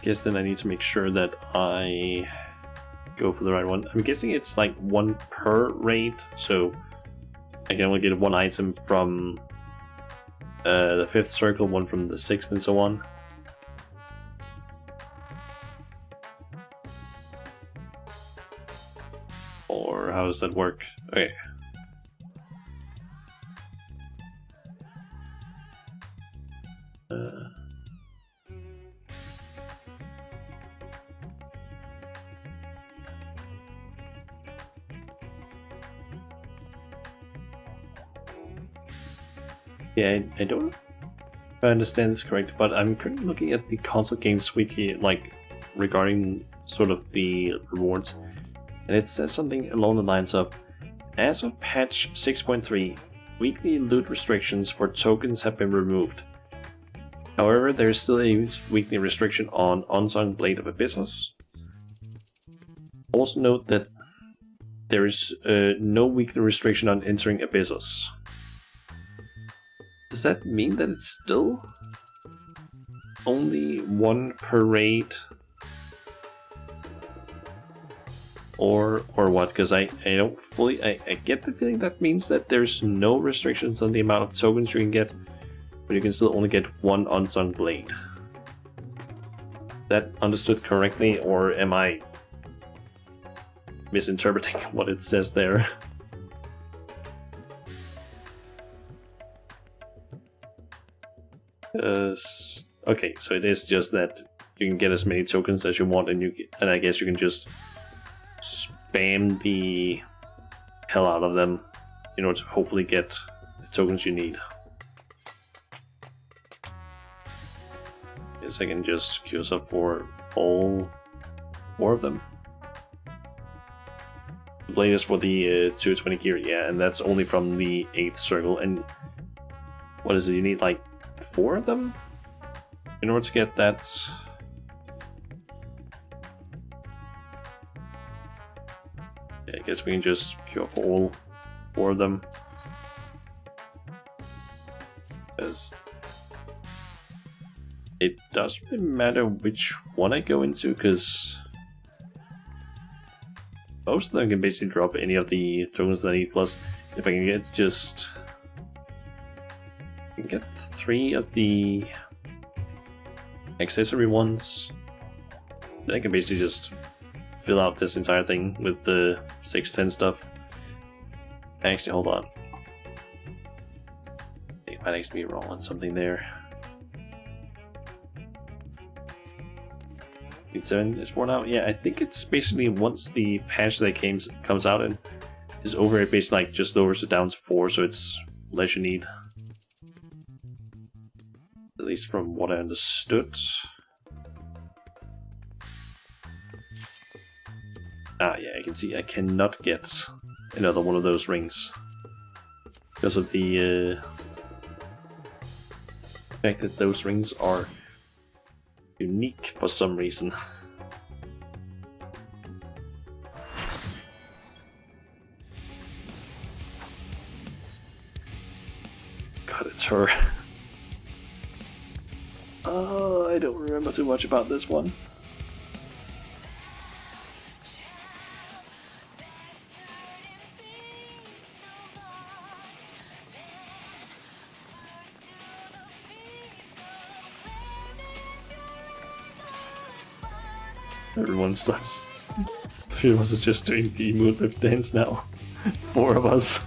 Guess then I need to make sure that I go for the right one. I'm guessing it's like 1 per raid, so I can only get 1 item from the 5th circle, 1 from the 6th, and so on. Or how does that work? Okay. Yeah, I don't know if I understand this correct, but I'm currently looking at the console games wiki, like regarding sort of the rewards. And it says something along the lines of, as of patch 6.3, weekly loot restrictions for tokens have been removed. However, there is still a weekly restriction on Unsung Blade of Abyssos. Also note that there is no weekly restriction on entering Abyssos. Does that mean that it's still only 1 per raid? Or what? Because I don't fully... I get the feeling that means that there's no restrictions on the amount of tokens you can get, but you can still only get 1 Unsung Blade. Is that understood correctly, or am I misinterpreting what it says there? Okay, so it is just that you can get as many tokens as you want, and I guess you can just spam the hell out of them in order to hopefully get the tokens you need. Guess I can just queue us up for all 4 of them. The blade is for the 220 gear, yeah, and that's only from the 8th circle. And what is it? You need like 4 of them in order to get that. Yeah, I guess we can just queue up for all 4 of them. Because it doesn't really matter which one I go into, because most of them can basically drop any of the tokens that I need. Plus, if I can get just... I can get 3 of the accessory ones, I can basically just fill out this entire thing with the 610 stuff. Actually, hold on. It might actually be wrong on something there. 7 is 4 now? Yeah, I think it's basically once the patch that comes out and is over, it basically like just lowers it down to 4, so it's less you need. At least from what I understood. Ah, yeah, I can see I cannot get another one of those rings because of the fact that those rings are unique for some reason. God, it's her. Oh, I don't remember too much about this one. Everyone starts. 3 of us are just doing the moonlift dance now. 4 of us.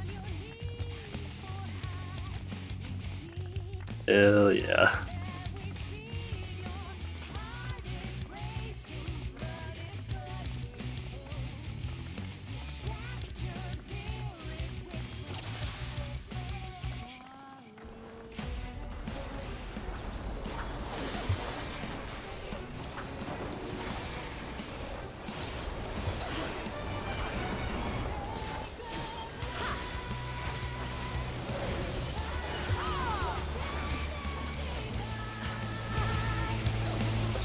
Hell yeah.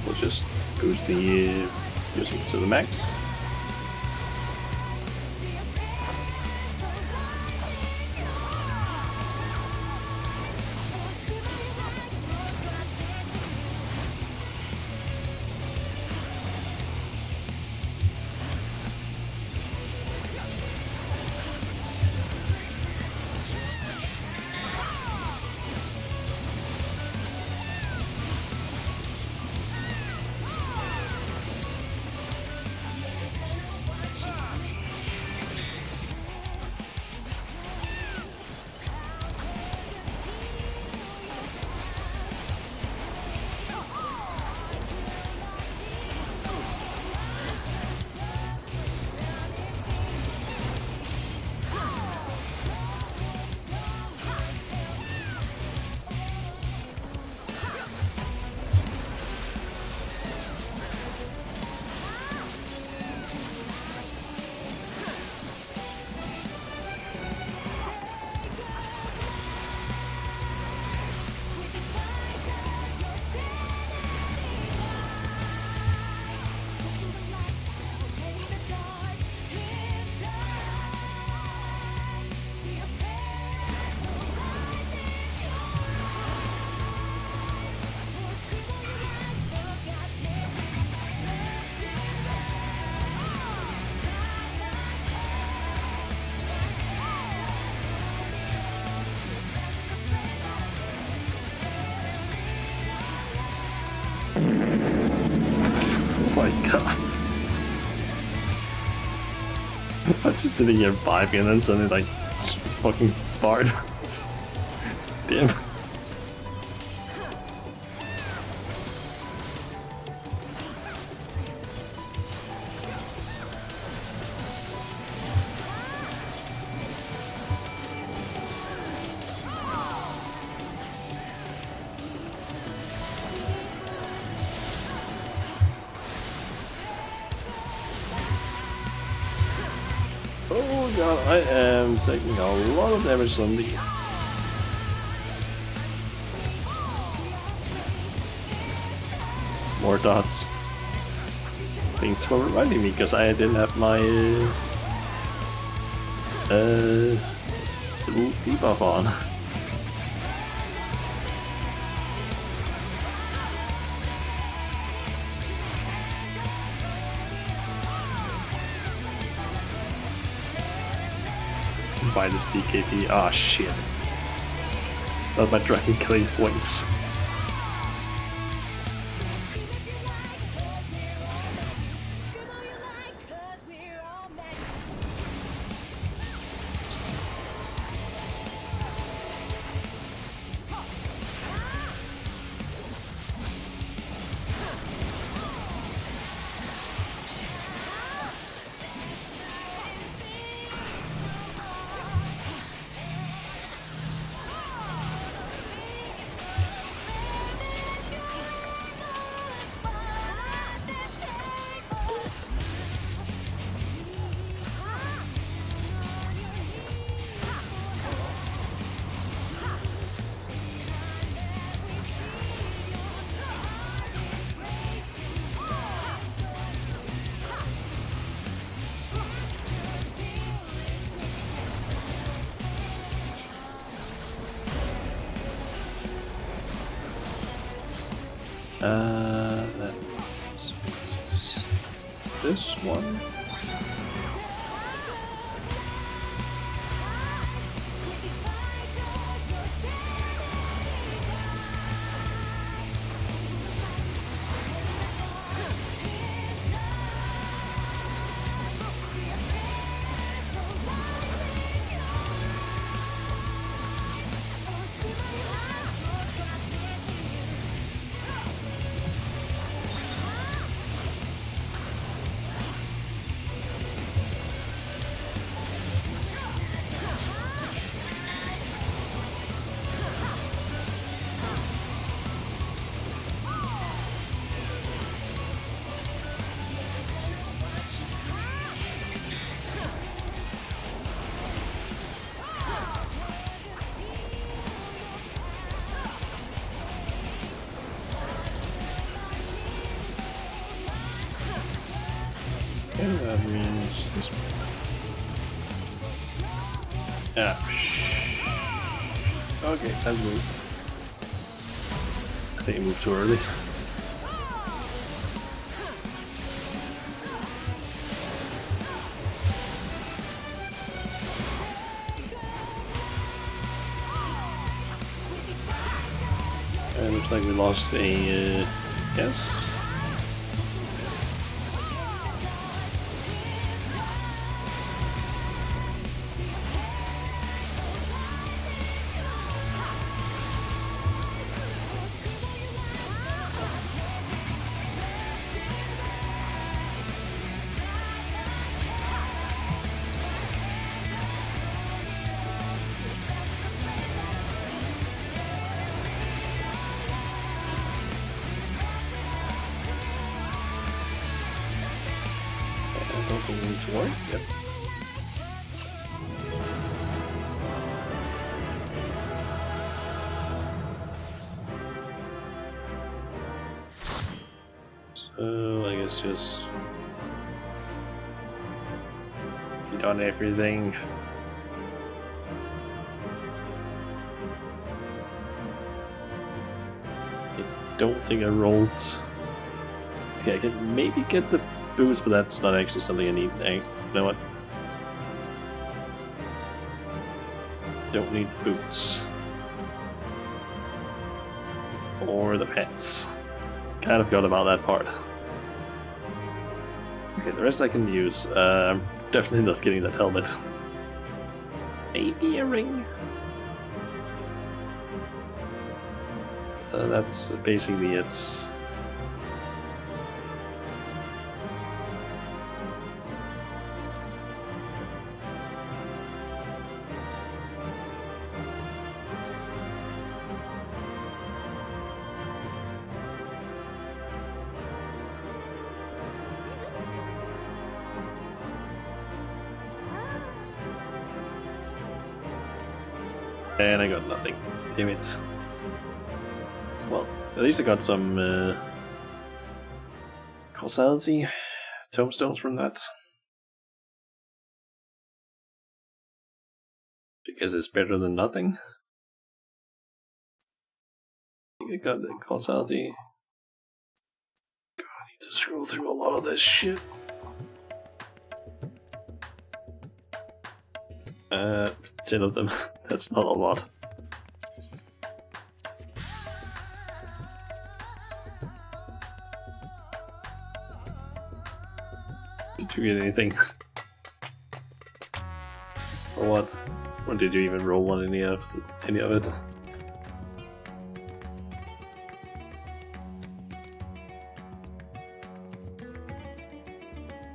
We'll just boost the music to the max. Oh my god. I'm just sitting here vibing and then suddenly like fucking bard. Damn. Oh god, I am taking a lot of damage on the... More dots. Thanks for reminding me, because I didn't have my debuff on. Buy this DKP. Ah, shit. Not my dragon killing points. That's this one. And that means this one. Ah, okay, time to move. I think I moved too early. And looks like we lost a yes. I don't think we need to worry. Yep. So I guess just be done everything. I don't think I rolled. Okay, I can maybe get the boost, but that's not actually something I need. Hey, you know what? Don't need the boots. Or the pets. Kind of forgot about that part. Okay, the rest I can use. I'm definitely not getting that helmet. Maybe a ring? That's basically it. And I got nothing. Damn it. Well, at least I got some causality tomestones from that. Because it's better than nothing. I think I got the causality. God, I need to scroll through a lot of this shit. 10 of them. That's not a lot. Did you get anything? Or what? Or did you even roll one any of it?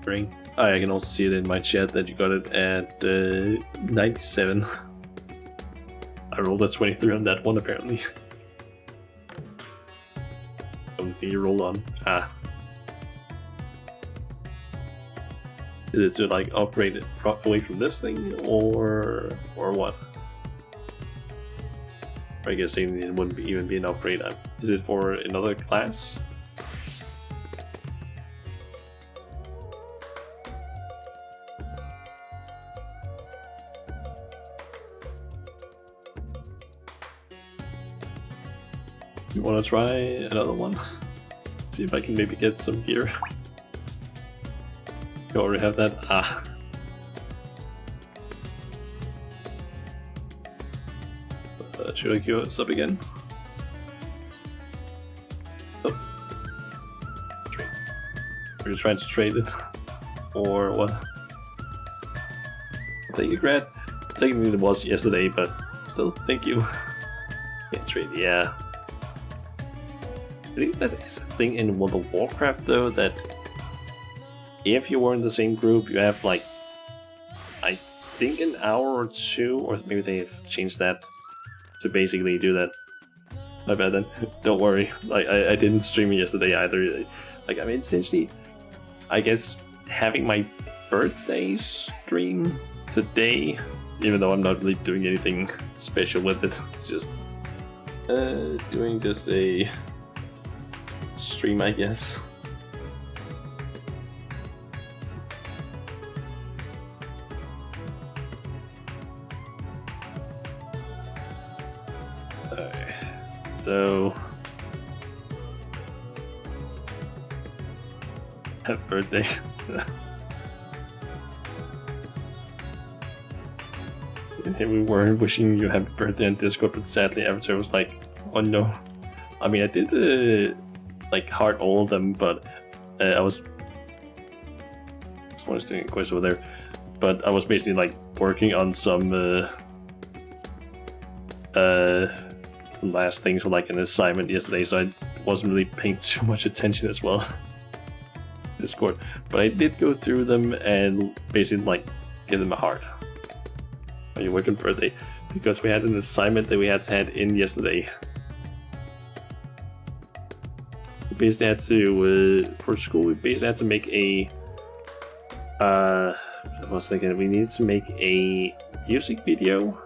Ring. Oh, I can also see it in my chat that you got it at 97. I rolled a 23 on that one apparently. Something you rolled on. Ah. Is it to like upgrade it away from this thing or what? I guess it wouldn't even be an upgrade. Is it for another class? You want to try another one? See if I can maybe get some gear. You already have that? Ah. Should I queue us up again? Oh. Trade. Are you trying to trade it? Or what? Thank you, Grad. Technically it was yesterday, but still, thank you. Can't trade, yeah. I think that is a thing in World of Warcraft though, that if you were in the same group, you have like, I think an hour or two, or maybe they've changed that to basically do that. My bad then. Don't worry. Like I didn't stream it yesterday either. Like I mean, essentially, I guess having my birthday stream today, even though I'm not really doing anything special with it. It's just doing just a stream, I guess. Alright, so happy birthday. Here we were wishing you happy birthday on Discord, but sadly Avatar was like, oh no. I mean, I did like heart all of them, but I was someone's doing a quiz over there, but I was basically like working on some last things for like an assignment yesterday, so I wasn't really paying too much attention as well. Discord, but I did go through them and basically like give them a heart. On your working birthday, because we had an assignment that we had in yesterday. We basically had to for school. We basically had to make a. I was thinking we needed to make a music video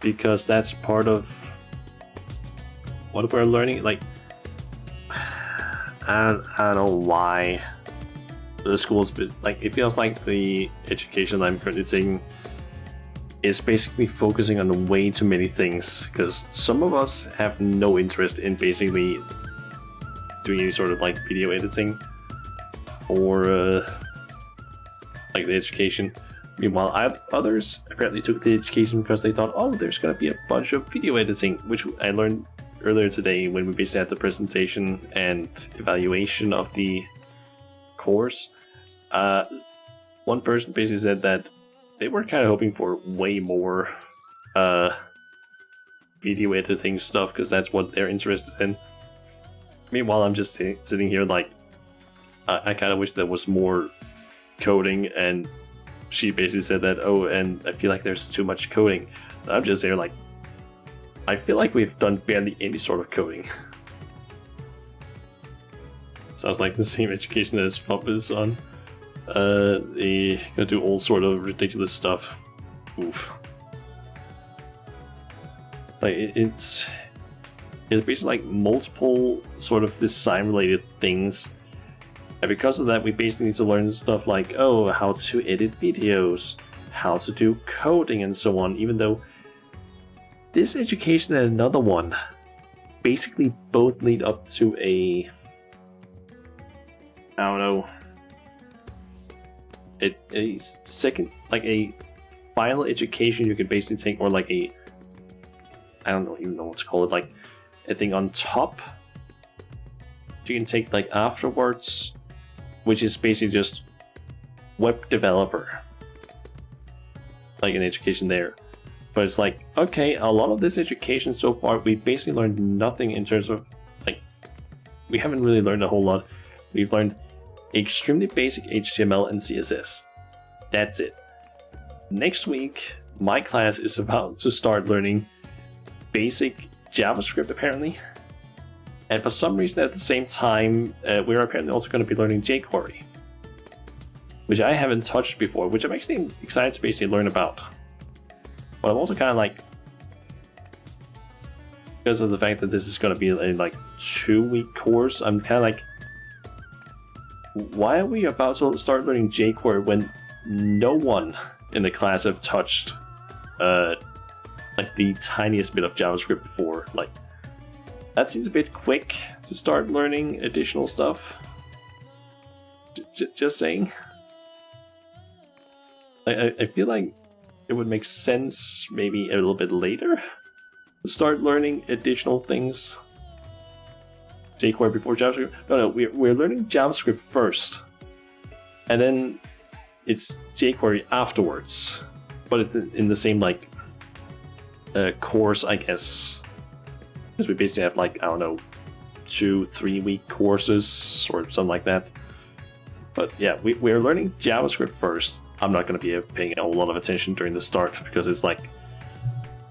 because that's part of what we're learning. Like, I don't know why. The school's like, it feels like the education I'm currently taking is basically focusing on way too many things, because some of us have no interest in basically doing any sort of like video editing or like the education. Meanwhile, others apparently took the education because they thought, oh, there's gonna be a bunch of video editing, which I learned earlier today when we basically had the presentation and evaluation of the course. One person basically said that they were kind of hoping for way more video editing stuff because that's what they're interested in. Meanwhile, I'm just sitting here like, I kind of wish there was more coding, and she basically said that, oh, and I feel like there's too much coding. I'm just here like, I feel like we've done barely any sort of coding. Sounds like the same education that his pop is on. They gonna do all sort of ridiculous stuff. Oof. Like it's basically like multiple sort of design related things, and because of that we basically need to learn stuff like, oh, how to edit videos, how to do coding and so on, even though this education and another one basically both lead up to a, I don't know, a second, like a final education you could basically take, or like a, I don't even know what to call it, like a thing on top you can take like afterwards, which is basically just web developer, like an education there. But it's like, okay, a lot of this education so far, we basically learned nothing in terms of, like, we haven't really learned a whole lot. We've learned extremely basic HTML and CSS. That's it. Next week, my class is about to start learning basic JavaScript, apparently. And for some reason, at the same time, we're apparently also going to be learning jQuery, which I haven't touched before, which I'm actually excited to basically learn about. But I'm also kind of like, because of the fact that this is going to be a like 2-week course, I'm kind of like, why are we about to start learning jQuery when no one in the class have touched like the tiniest bit of JavaScript before? Like, that seems a bit quick to start learning additional stuff. Just saying. I feel like it would make sense maybe a little bit later to start learning additional things. jQuery before JavaScript? No, we're learning JavaScript first. And then it's jQuery afterwards. But it's in the same, like, course, I guess. Because we basically have, like, I don't know, 2-3 week courses or something like that. But yeah, we're learning JavaScript first. I'm not going to be paying a whole lot of attention during the start because it's like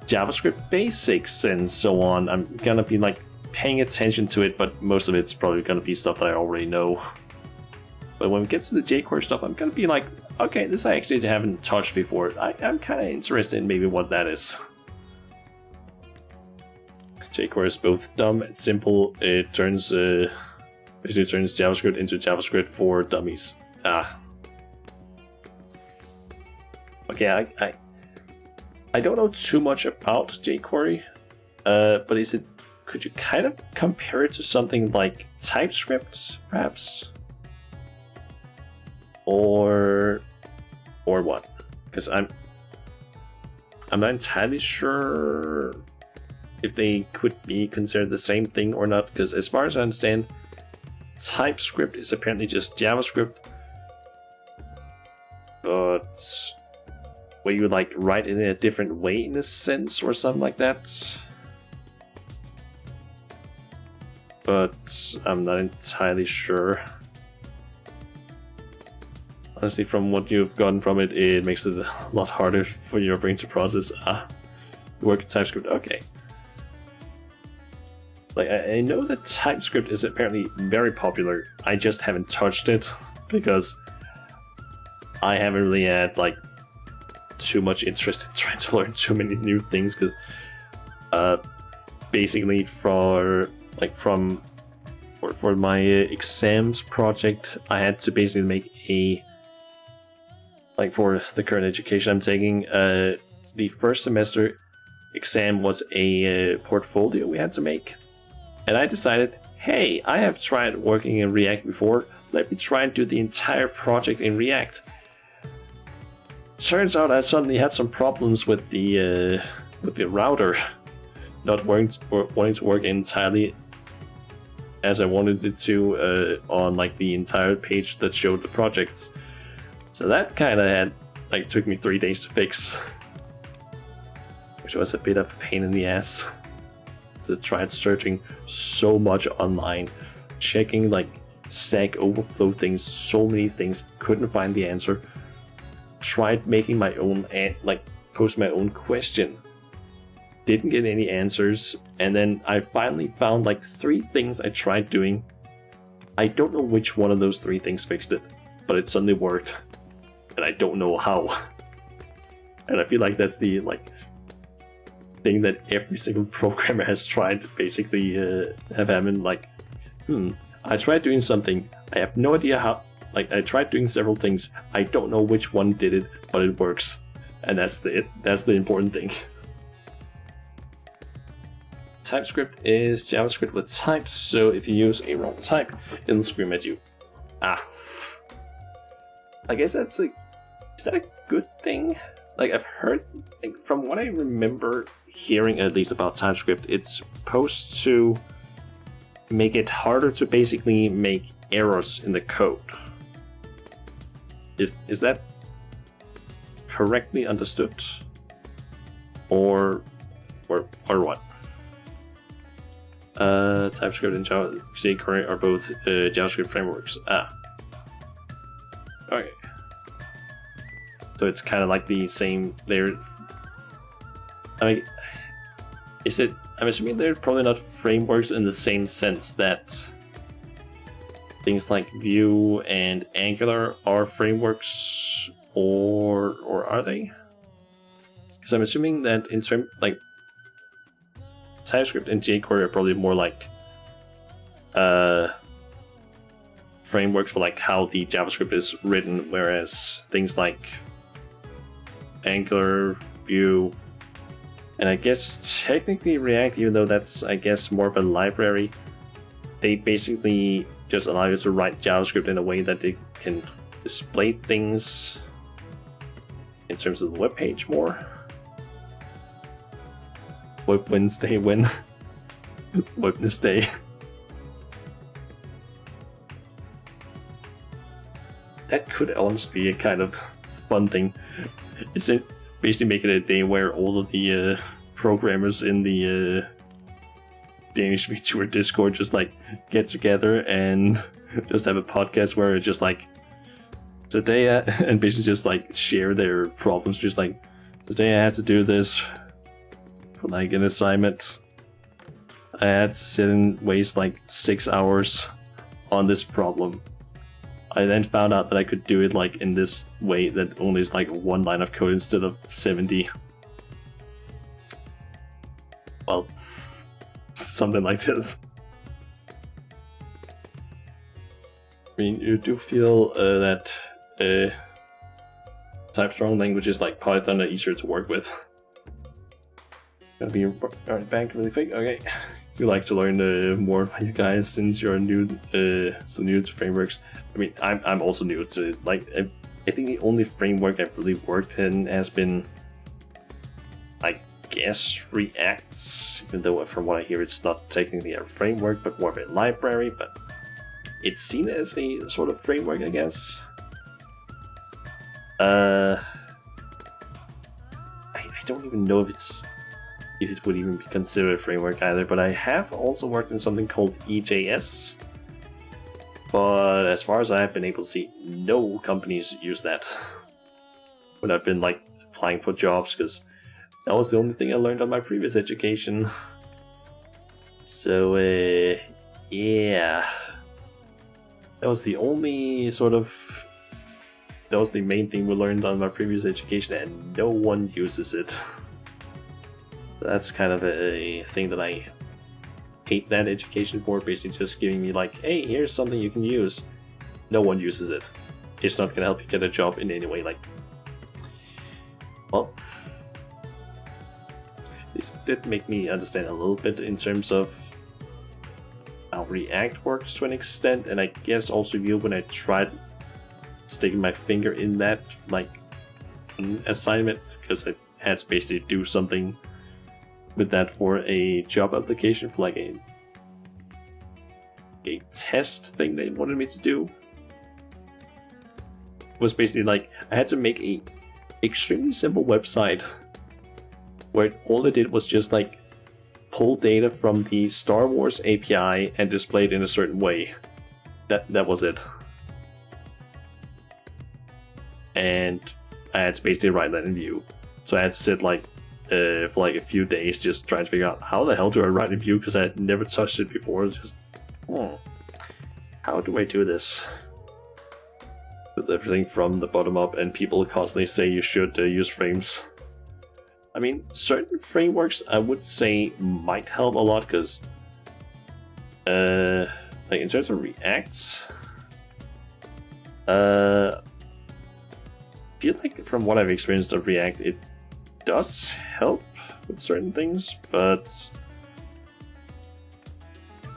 JavaScript basics and so on. I'm going to be like paying attention to it, but most of it's probably going to be stuff that I already know. But when we get to the jQuery stuff, I'm going to be like, okay, this I actually haven't touched before. I'm kind of interested in maybe what that is. jQuery is both dumb and simple. It turns basically turns JavaScript into JavaScript for dummies. Okay, I don't know too much about jQuery, but could you kind of compare it to something like TypeScript, perhaps? Or what? Because I'm not entirely sure if they could be considered the same thing or not, because as far as I understand, TypeScript is apparently just JavaScript, but where you like write it in a different way in a sense or something like that. But I'm not entirely sure. Honestly, from what you've gotten from it, it makes it a lot harder for your brain to process. You work in TypeScript, okay. Like, I know that TypeScript is apparently very popular. I just haven't touched it because I haven't really had like too much interest in trying to learn too many new things, because basically for my exams project, I had to basically make a, like, for the current education I'm taking, the first semester exam was a portfolio we had to make. And I decided, hey, I have tried working in React before, let me try and do the entire project in React. Turns out I suddenly had some problems with the router not wanting to work entirely as I wanted it to on like the entire page that showed the projects. So that kind of took me 3 days to fix, which was a bit of a pain in the ass. I tried searching so much online, checking like Stack Overflow things, so many things, couldn't find the answer. Tried making my own, post my own question, didn't get any answers, and then I finally found like 3 things I tried doing. I don't know which one of those 3 things fixed it, but it suddenly worked, and I don't know how. And I feel like that's the thing that every single programmer has tried to basically have happened. Like, I tried doing something, I have no idea how. Like, I tried doing several things, I don't know which one did it, but it works. And that's the important thing. TypeScript is JavaScript with types, so if you use a wrong type, it'll scream at you. I guess is that a good thing? Like, I've heard, from what I remember hearing at least about TypeScript, it's supposed to make it harder to basically make errors in the code. Is that correctly understood? Or what? TypeScript and jQuery are both JavaScript frameworks. Okay. So it's kind of like the same. I'm assuming they're probably not frameworks in the same sense that things like Vue and Angular are frameworks, or are they? Because I'm assuming that in terms like TypeScript and jQuery are probably more like frameworks for like how the JavaScript is written, whereas things like Angular, Vue, And I guess technically React, even though that's, I guess, more of a library, they basically just allow you to write JavaScript in a way that it can display things in terms of the web page more. Web Wednesday win. Wednesday. That could almost be a kind of fun thing. It's basically making it a day where all of the programmers in the Danish VTuber Discord just like get together and just have a podcast where it's just like today and basically just like share their problems. Just like today I had to do this for like an assignment. I had to sit and waste like 6 hours on this problem. I then found out that I could do it like in this way that only is like one line of code instead of 70. Well, something like that. I mean, you do feel that type-strong languages like Python are easier to work with. Gonna be right back really quick. Okay, you like to learn more about you guys since you're new, so new to frameworks. I mean, I'm also new to it. Like I think the only framework I've really worked in has been, I guess, React. Even though from what I hear, it's not technically a framework, but more of a library. But it's seen as a sort of framework, I guess. I don't even know if it would even be considered a framework either, but I have also worked in something called EJS. But as far as I've been able to see, no companies use that when I've been like applying for jobs, because that was the only thing I learned on my previous education. So yeah, that was the only that was the main thing we learned on my previous education, and no one uses it. That's kind of a thing that I hate that education for, basically just giving me like, hey, here's something you can use. No one uses it. It's not gonna help you get a job in any way. Like, well, this did make me understand a little bit in terms of how React works to an extent, and I guess also you when I tried sticking my finger in that like an assignment, because I had to basically do something with that for a job application for like a test thing they wanted me to do. It was basically like I had to make a extremely simple website where all it did was just like pull data from the Star Wars API and display it in a certain way. That was it. And I had to basically write that in Vue. So I had to sit like for like a few days just trying to figure out how the hell do I write in Vue, because I had never touched it before. Just, how do I do this? With everything from the bottom up, and people constantly say you should use frames. I mean, certain frameworks I would say might help a lot, because like in terms of React, I feel like from what I've experienced of React, it does help with certain things, but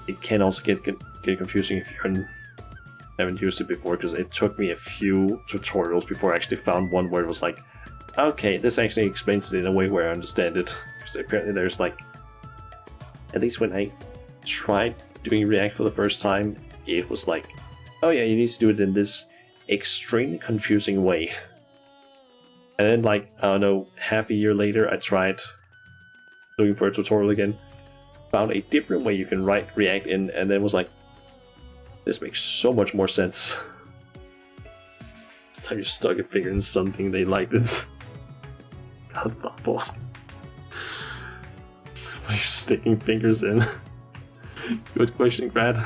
it can also get confusing if you haven't used it before, because it took me a few tutorials before I actually found one where it was like, okay, this actually explains it in a way where I understand it. Because apparently there's like, at least when I tried doing React for the first time, it was like, oh yeah, you need to do it in this extremely confusing way. And then like, I don't know, half a year later I tried looking for a tutorial again, found a different way you can write React in, and then was like, this makes so much more sense. This time you're stuck at figuring something they like this. God, Bubble. What are you sticking fingers in? Good question, Grad.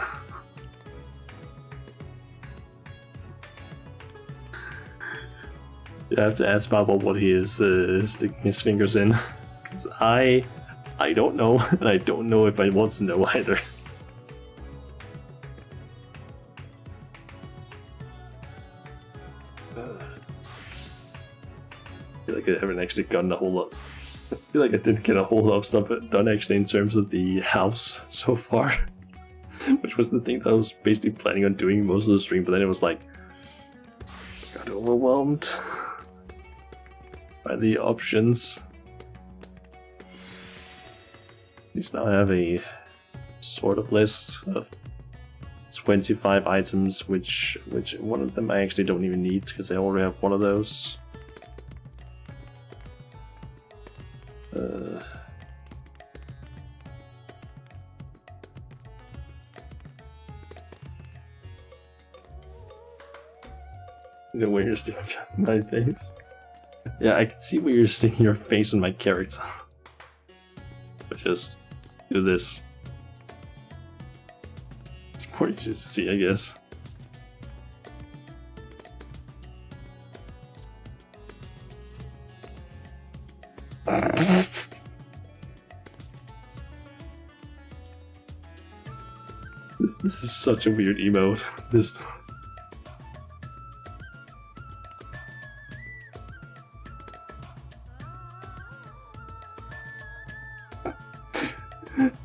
You have to ask Bubble what he is sticking his fingers in. Because I don't know, and I don't know if I want to know either. I feel like I haven't actually gotten a whole lot feel like I didn't get a whole lot of stuff done actually in terms of the house so far. Which was the thing that I was basically planning on doing most of the stream, but then it was like, got overwhelmed by the options. At least now I have a sort of list of 25 items, which one of them I actually don't even need because I already have one of those. You know where you're sticking my face? Yeah, I can see where you're sticking your face on my character. But just do this. It's more easy to see, I guess. This is such a weird emote. This.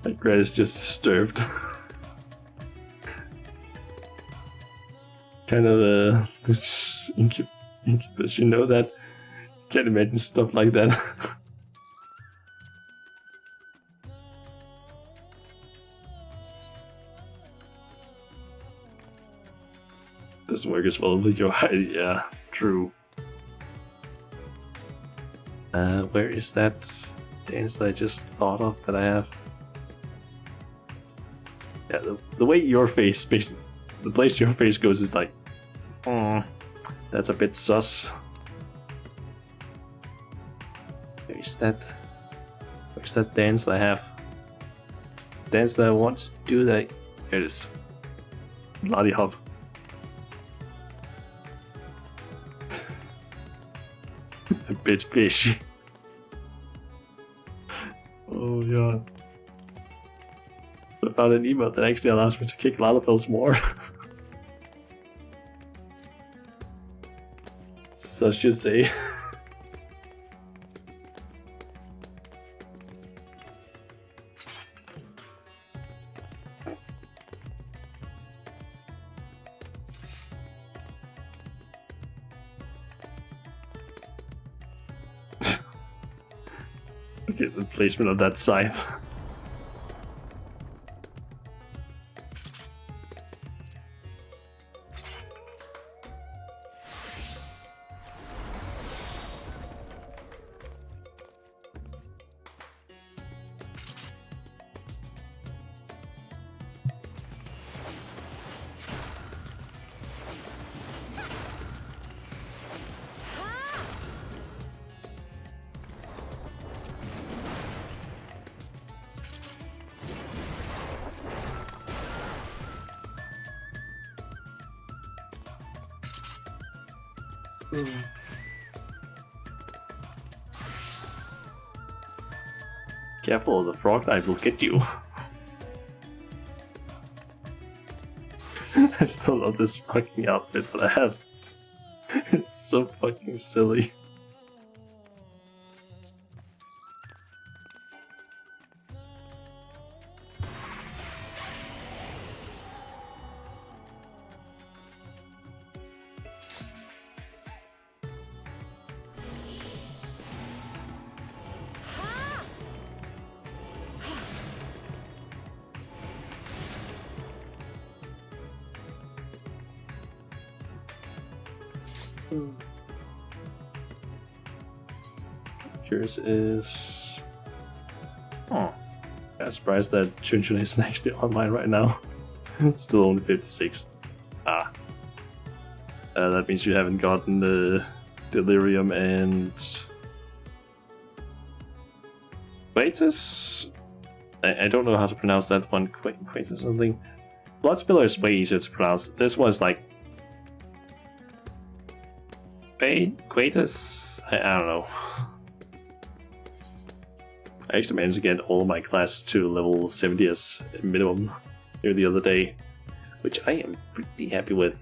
Like Red is just disturbed. Kind of incubus, you know that? Can't imagine stuff like that. Doesn't work as well with your height, yeah, true. Where is that dance that I just thought of that I have? Yeah, the way your face, basically, the place your face goes is like, that's a bit sus. Where's that dance that I have? Dance that I want to do that. There it is. Bloody hop. A bit fishy. Oh god. I found an email that actually allows me to kick Lalafels more. Such you say. Okay, the placement of that scythe. Careful, the frog knife will get you. I still love this fucking outfit that I have. It's so fucking silly. Yours is... Oh. I'm surprised that Chunchun isn't actually online right now. Still only 56. Ah. That means you haven't gotten the Delirium and... Quatus? I don't know how to pronounce that one. Quatus or something. Bloodspiller is way easier to pronounce. This one's like... Quatus? I don't know. I actually managed to get all of my classes to level 70 as minimum here the other day, which I am pretty happy with.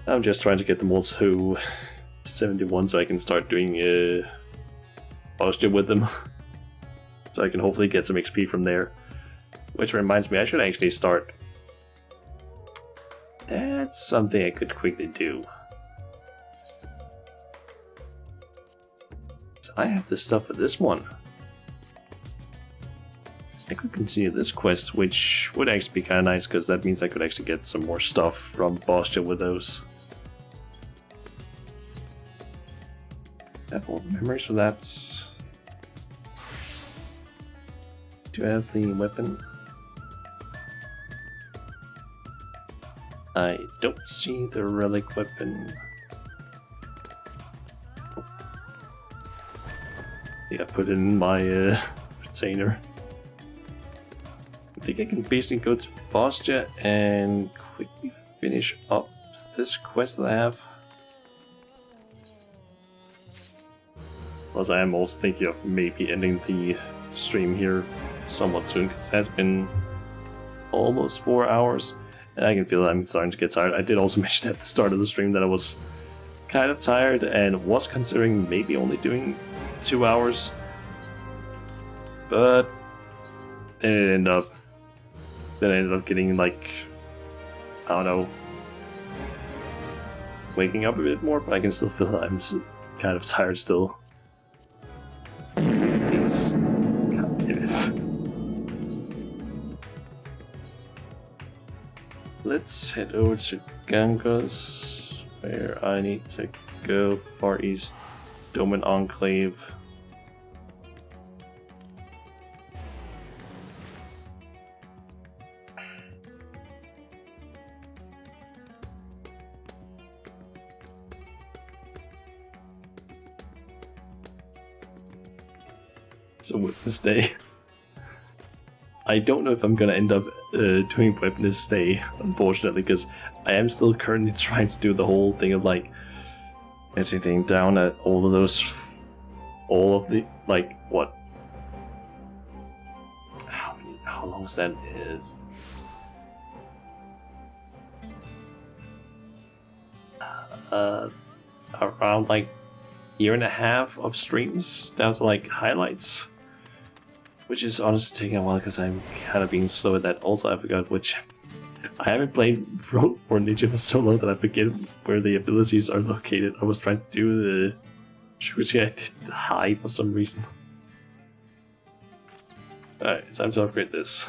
I'm just trying to get them all to 71 so I can start doing posture with them. So I can hopefully get some XP from there. Which reminds me, I should actually start. That's something I could quickly do. So I have the stuff for this one. I could continue this quest, which would actually be kind of nice, because that means I could actually get some more stuff from posture with those. Have all the memories for that. Do I have the weapon? I don't see the relic weapon. Oh. Yeah, put it in my retainer. I think I can basically go to posture and quickly finish up this quest that I have. Plus, I am also thinking of maybe ending the stream here somewhat soon, because it has been almost 4 hours, and I can feel that I'm starting to get tired. I did also mention at the start of the stream that I was kind of tired and was considering maybe only doing 2 hours, but then it ended up getting like, I don't know, waking up a bit more, but I can still feel that I'm kind of tired still. Please. God damn it. Let's head over to Gangos, where I need to go. Far East Doman Enclave. So Witness Day. I don't know if I'm gonna end up doing Witness Day, unfortunately, because I am still currently trying to do the whole thing of like editing down at all of the like what? How long is that? Around like year and a half of streams down to like highlights. Which is honestly taking a while because I'm kind of being slow at that. Also, I forgot which. I haven't played Road or Ninja for so long that I forget where the abilities are located. I was trying to do the shooting, I did high for some reason. Alright, time to upgrade this.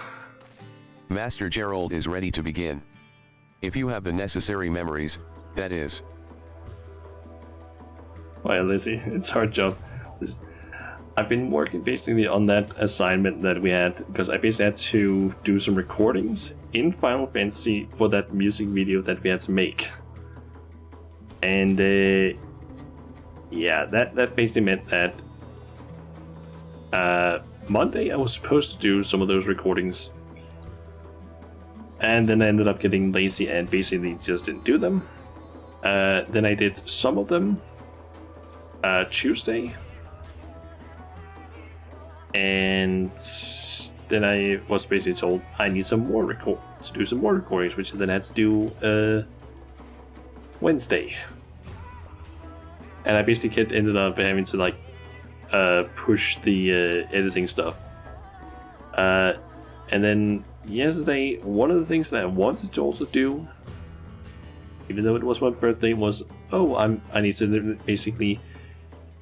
Master Gerald is ready to begin. If you have the necessary memories, that is. Well, Lizzie, it's a hard job. I've been working basically on that assignment that we had, because I basically had to do some recordings in Final Fantasy for that music video that we had to make. And yeah, that basically meant that Monday I was supposed to do some of those recordings, and then I ended up getting lazy and basically just didn't do them. Then I did some of them Tuesday. And then I was basically told I need some more to do some more recordings, which I then had to do Wednesday. And I basically ended up having to like push the editing stuff. And then yesterday, one of the things that I wanted to also do, even though it was my birthday, was I need to basically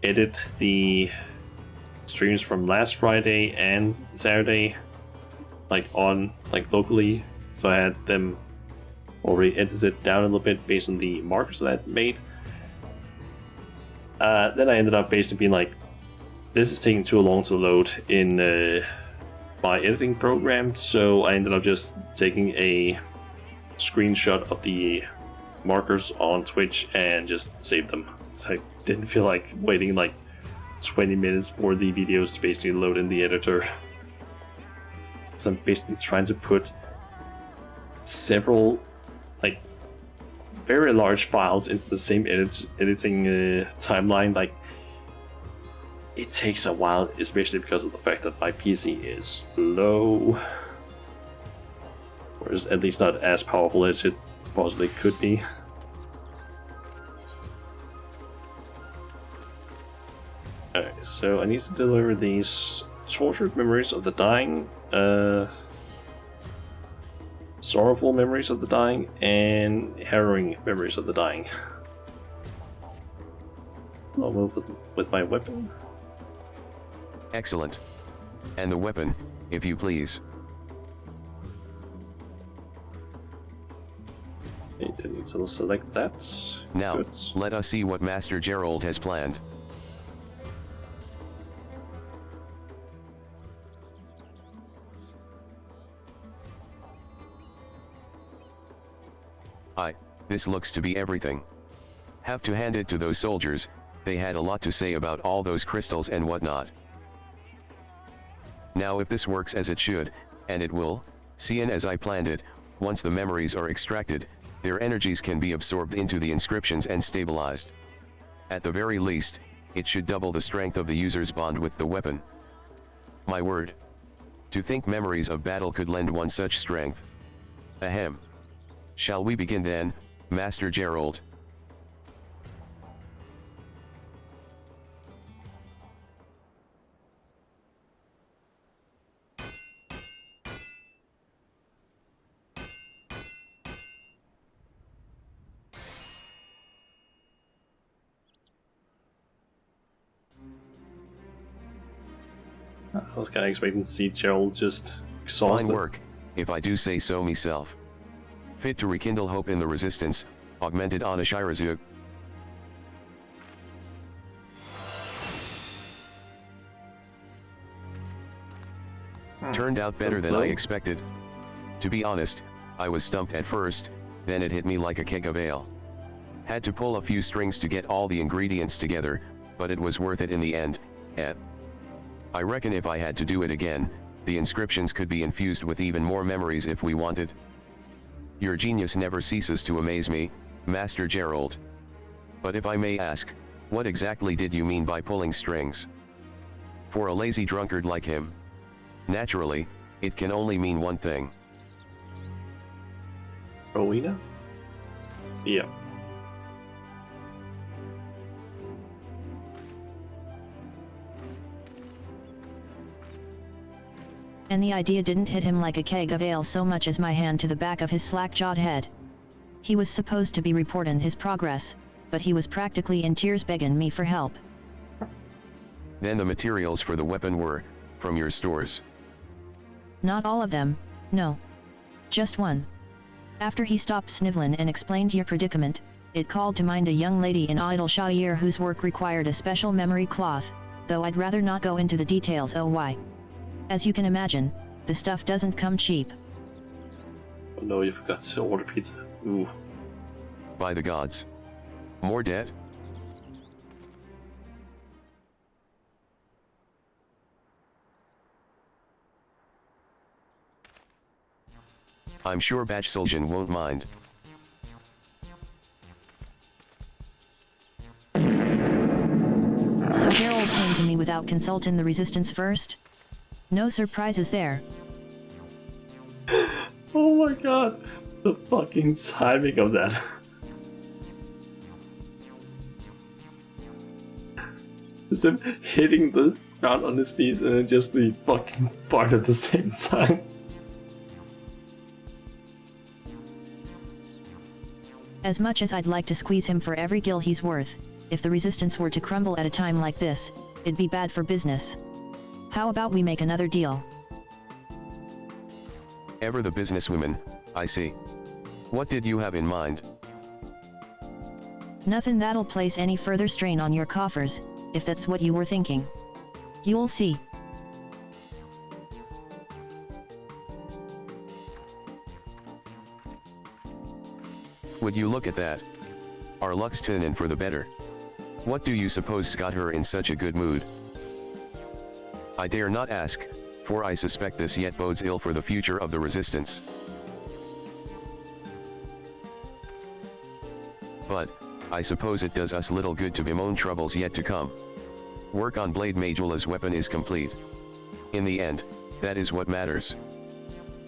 edit the streams from last Friday and Saturday, like locally, so I had them already edited down a little bit based on the markers that I had made. Then I ended up basically being like, this is taking too long to load in my editing program, so I ended up just taking a screenshot of the markers on Twitch and just saved them. So I didn't feel like waiting like 20 minutes for the videos to basically load in the editor. So I'm basically trying to put several like very large files into the same editing timeline. Like, it takes a while, especially because of the fact that my PC is slow, or is at least not as powerful as it possibly could be. Alright, so I need to deliver these tortured memories of the dying, sorrowful memories of the dying, and harrowing memories of the dying. I'll move with my weapon. Excellent. And the weapon, if you please. I need to select that. Now, Good. let us see what Master Gerald has planned. This looks to be everything. Have to hand it to those soldiers, they had a lot to say about all those crystals and whatnot. Now if this works as it should, and it will, seeing as I planned it, once the memories are extracted, their energies can be absorbed into the inscriptions and stabilized. At the very least, it should double the strength of the user's bond with the weapon. My word. To think memories of battle could lend one such strength. Ahem. Shall we begin then, Master Gerald? I was kind of expecting to see Gerald just exhausted. Fine work, if I do say so myself. Fit to rekindle hope in the resistance, augmented on Ashirazu. Turned out better than I expected. To be honest, I was stumped at first, then it hit me like a keg of ale. Had to pull a few strings to get all the ingredients together, but it was worth it in the end. I reckon if I had to do it again, the inscriptions could be infused with even more memories if we wanted. Your genius never ceases to amaze me, Master Gerald. But if I may ask, what exactly did you mean by pulling strings? For a lazy drunkard like him. Naturally, it can only mean one thing. Rowena? Yeah. And the idea didn't hit him like a keg of ale so much as my hand to the back of his slack-jawed head. He was supposed to be reporting his progress, but he was practically in tears begging me for help. Then the materials for the weapon were, from your stores. Not all of them, no. Just one. After he stopped sniveling and explained your predicament, it called to mind a young lady in Idle Shire whose work required a special memory cloth, though I'd rather not go into the details. Oh why. As you can imagine, the stuff doesn't come cheap. Oh no, you forgot to order pizza. Ooh. By the gods. More debt? I'm sure Bachsuljan won't mind. So Gerald came to me without consulting the resistance first? No surprises there. Oh my god, the fucking timing of that. Just him hitting the ground on his knees and then just the fucking part at the same time. As much as I'd like to squeeze him for every gil he's worth, if the resistance were to crumble at a time like this, it'd be bad for business. How about we make another deal? Ever the businesswoman, I see. What did you have in mind? Nothing that'll place any further strain on your coffers, if that's what you were thinking. You'll see. Would you look at that? Our luck's turnin' for the better. What do you suppose got her in such a good mood? I dare not ask, for I suspect this yet bodes ill for the future of the resistance. But, I suppose it does us little good to bemoan troubles yet to come. Work on Blade Majula's weapon is complete. In the end, that is what matters.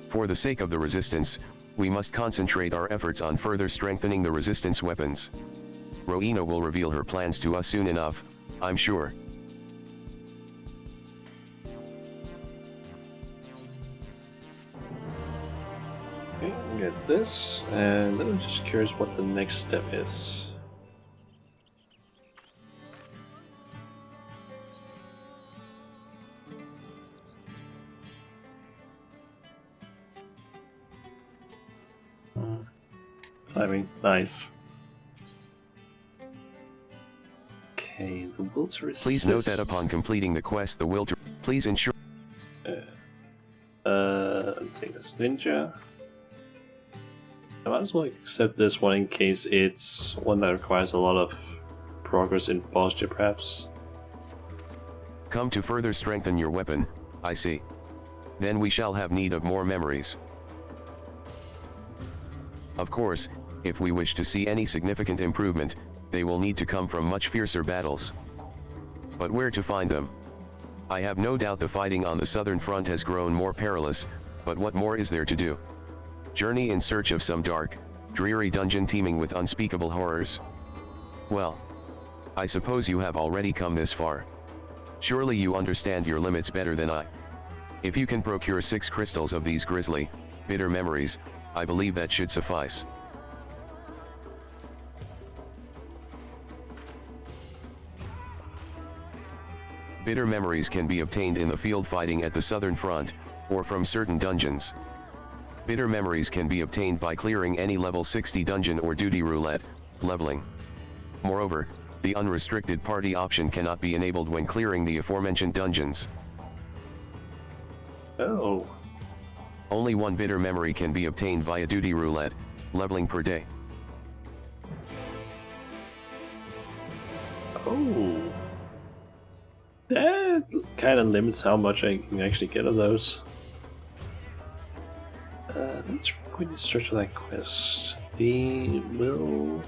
For the sake of the resistance, we must concentrate our efforts on further strengthening the resistance weapons. Rowena will reveal her plans to us soon enough, I'm sure. Okay, I'll get this, and then I'm just curious what the next step is. Timing, nice. Okay, the will to resist. Please note that upon completing the quest, the will to please ensure. Take this ninja. I might as well accept this one in case it's one that requires a lot of progress in posture, perhaps. Come to further strengthen your weapon, I see. Then we shall have need of more memories. Of course, if we wish to see any significant improvement, they will need to come from much fiercer battles. But where to find them? I have no doubt the fighting on the southern front has grown more perilous, but what more is there to do? Journey in search of some dark, dreary dungeon teeming with unspeakable horrors? Well, I suppose you have already come this far. Surely you understand your limits better than I. If you can procure 6 crystals of these grisly, bitter memories, I believe that should suffice. Bitter memories can be obtained in the field fighting at the southern front, or from certain dungeons. Bitter memories can be obtained by clearing any level 60 dungeon or duty roulette, leveling. Moreover, the unrestricted party option cannot be enabled when clearing the aforementioned dungeons. Oh. Only 1 bitter memory can be obtained via duty roulette, leveling per day. Oh. That kind of limits how much I can actually get of those. Let's quickly search for that quest. The will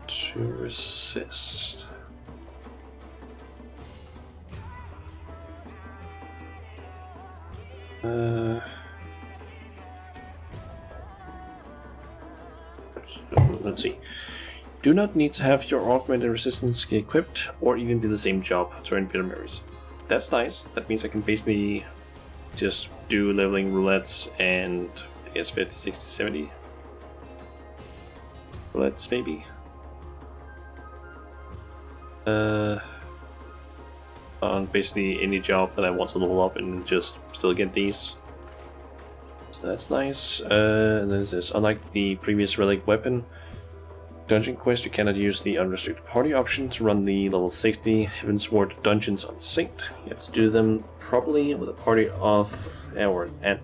to resist. Let's see. Do not need to have your augmented resistance equipped or even do the same job to earn bitter memories. That's nice. That means I can basically just do leveling roulettes and I guess 50, 60, 70 roulettes maybe. On basically any job that I want to level up and just still get these. So that's nice. And then it says, unlike the previous relic weapon dungeon quest, you cannot use the unrestricted party option to run the level 60 Heavensward dungeons unsynced. You have to do them properly with a party of or at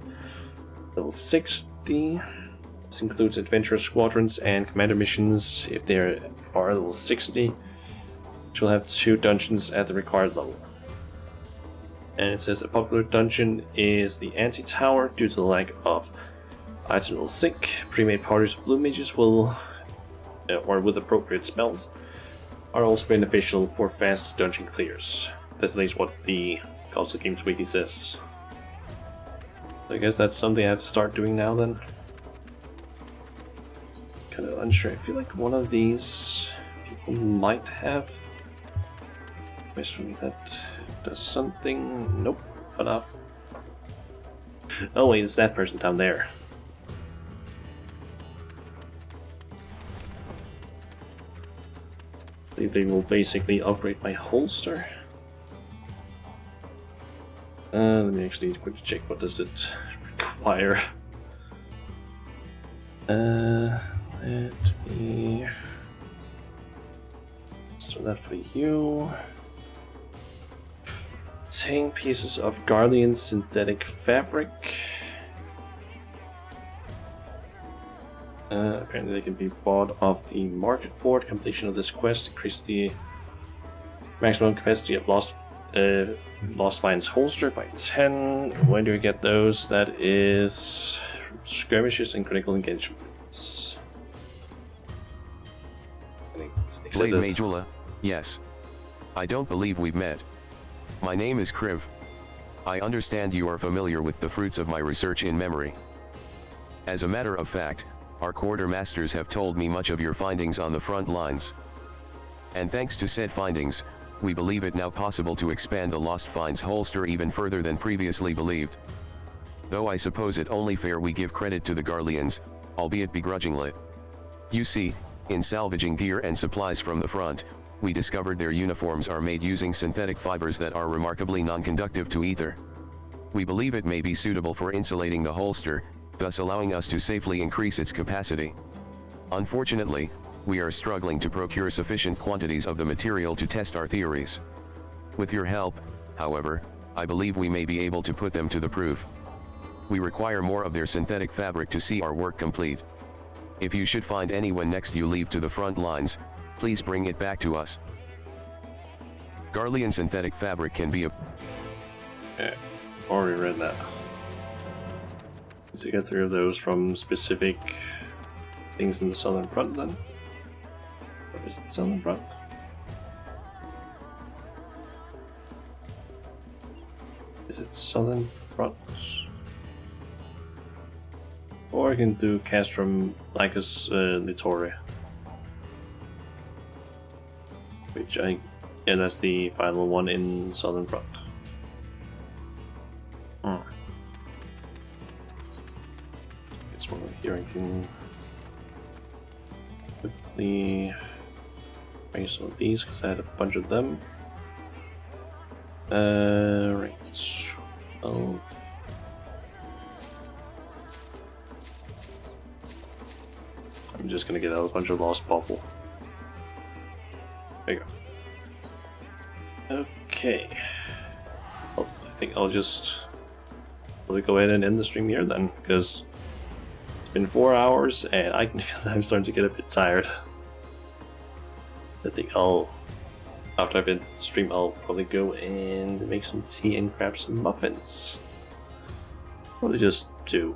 level 60. This includes adventure squadrons and commander missions if they are level 60, which will have 2 dungeons at the required level. And it says a popular dungeon is the Anti-Tower due to the lack of item level sync. Pre-made parties of blue mages will or with appropriate spells, are also beneficial for fast dungeon clears. That's at least what the Console Games Wiki says. So I guess that's something I have to start doing now then. Kind of unsure. I feel like one of these people might have. Wait for me, that does something. Nope, cut off. Oh wait, it's that person down there. They will basically upgrade my holster. Let me actually quickly check what does it require. Let me start that for you. 10 pieces of Guardian synthetic fabric. Apparently they can be bought off the market board. Completion of this quest increases the maximum capacity of Lost Vines holster by 10. When do we get those? That is skirmishes and critical engagements. Blade Majula, yes. I don't believe we've met. My name is Kriv. I understand you are familiar with the fruits of my research in memory. As a matter of fact, our quartermasters have told me much of your findings on the front lines. And thanks to said findings, we believe it now possible to expand the Lost Finds holster even further than previously believed. though I suppose it only fair we give credit to the Garleans, albeit begrudgingly. You see, in salvaging gear and supplies from the front, we discovered their uniforms are made using synthetic fibers that are remarkably non-conductive to ether. We believe it may be suitable for insulating the holster, thus allowing us to safely increase its capacity. Unfortunately, we are struggling to procure sufficient quantities of the material to test our theories. With your help, however, I believe we may be able to put them to the proof. We require more of their synthetic fabric to see our work complete. If you should find anyone next you leave to the front lines, please bring it back to us. Garlean synthetic fabric can be a... Okay, already read that. So you get 3 of those from specific things in the southern front then? What is it, southern front? Is it southern front? Or I can do Castrum Lycus Littoria. Which yeah, that's the final one in southern front. Guess one here I can quickly bring some of these because I had a bunch of them. Right. 12. I'm just gonna get out a bunch of lost bubble. There you go. Okay. Well, I think I'll just really go ahead and end the stream here then, because it's been 4 hours and I'm starting to get a bit tired. I think after I've ended the stream, I'll probably go and make some tea and grab some muffins. Probably just 2.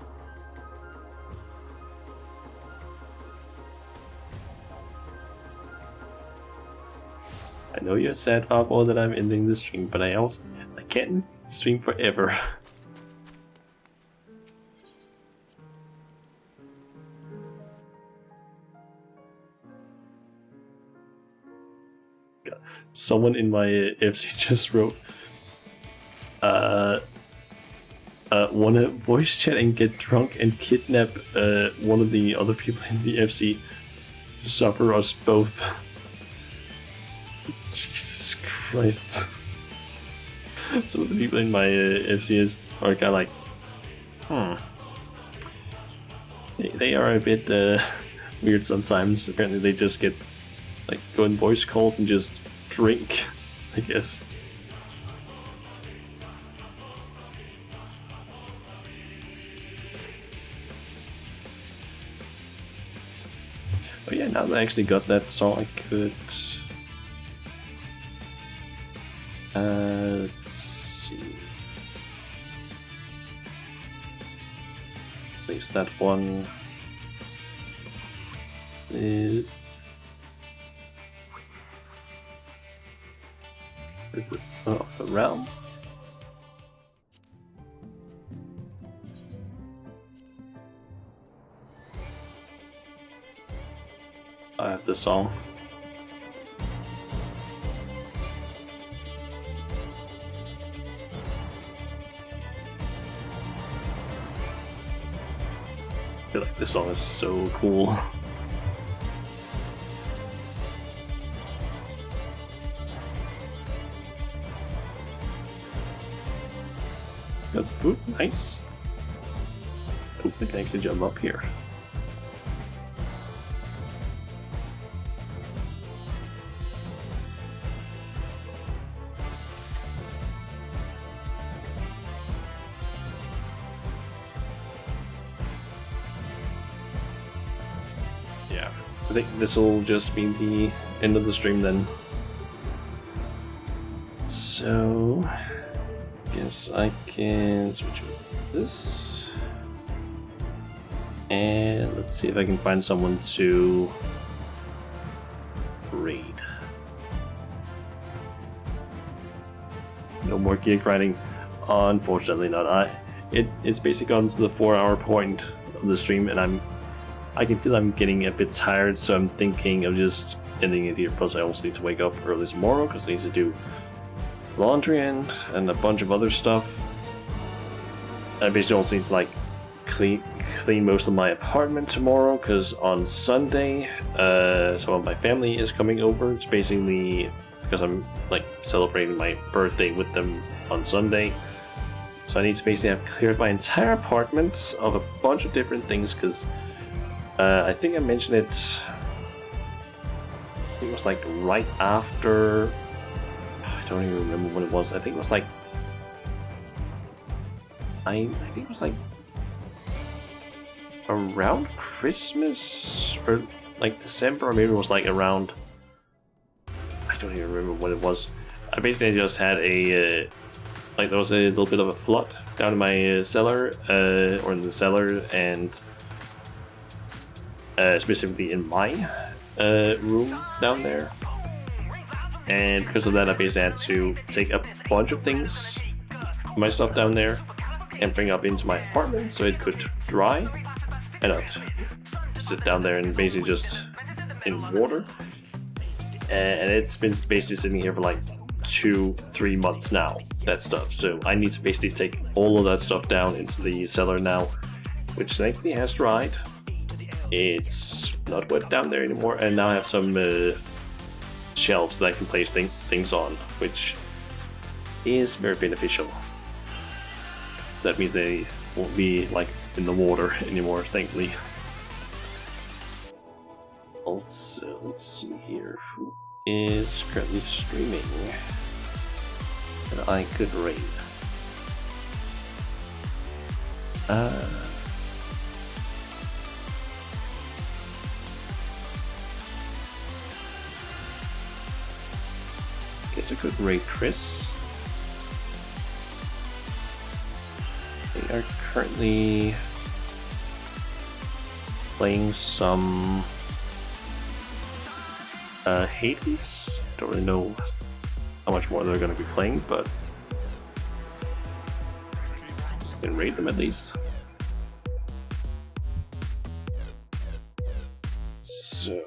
I know you're sad, Pablo, that I'm ending the stream, but I can't stream forever. God. Someone in my FC just wrote, wanna voice chat and get drunk and kidnap one of the other people in the FC to suffer us both. Jesus Christ. Some of the people in my FCS are kind of like, They are a bit weird sometimes. Apparently they just get, like, go in voice calls and just drink, I guess. Oh yeah, now that I actually got that song, I could... let's see. Place that one with the realm. I have the song. I feel like this song is so cool. Got some food, nice. Oh, I can actually jump up here. Yeah, I think this will just be the end of the stream then. So, guess I can switch with this. And let's see if I can find someone to raid. No more gear grinding. Unfortunately not. It's basically on to the 4-hour point of the stream, and I can feel I'm getting a bit tired, so I'm thinking of just ending it here. Plus I also need to wake up early tomorrow because I need to do laundry and a bunch of other stuff. I basically also need to like clean most of my apartment tomorrow, because on Sunday, some of my family is coming over. It's basically because I'm like celebrating my birthday with them on Sunday. So I need to basically have cleared my entire apartment of a bunch of different things, because I think I mentioned it. It was like right after. I don't even remember what it was. I think it was like. I think it was like around Christmas or like December, or maybe it was like around. I don't even remember what it was. I basically just had a like there was a little bit of a flood down in my cellar, or in the cellar, and specifically in my room down there. And because of that, I basically had to take a bunch of things, my stuff down there, and bring up into my apartment so it could dry and not sit down there and basically just in water. And it's been basically sitting here for like 2-3 months now, that stuff. So I need to basically take all of that stuff down into the cellar now, which thankfully has dried. It's not wet down there anymore, and now I have some shelves that I can place things on, which is very beneficial. So that means they won't be like in the water anymore, thankfully. Also, let's see here, who is currently streaming that I could raid. Guess I could raid Chris. They are currently playing some Hades. Don't really know how much more they're going to be playing, but I can raid them at least. So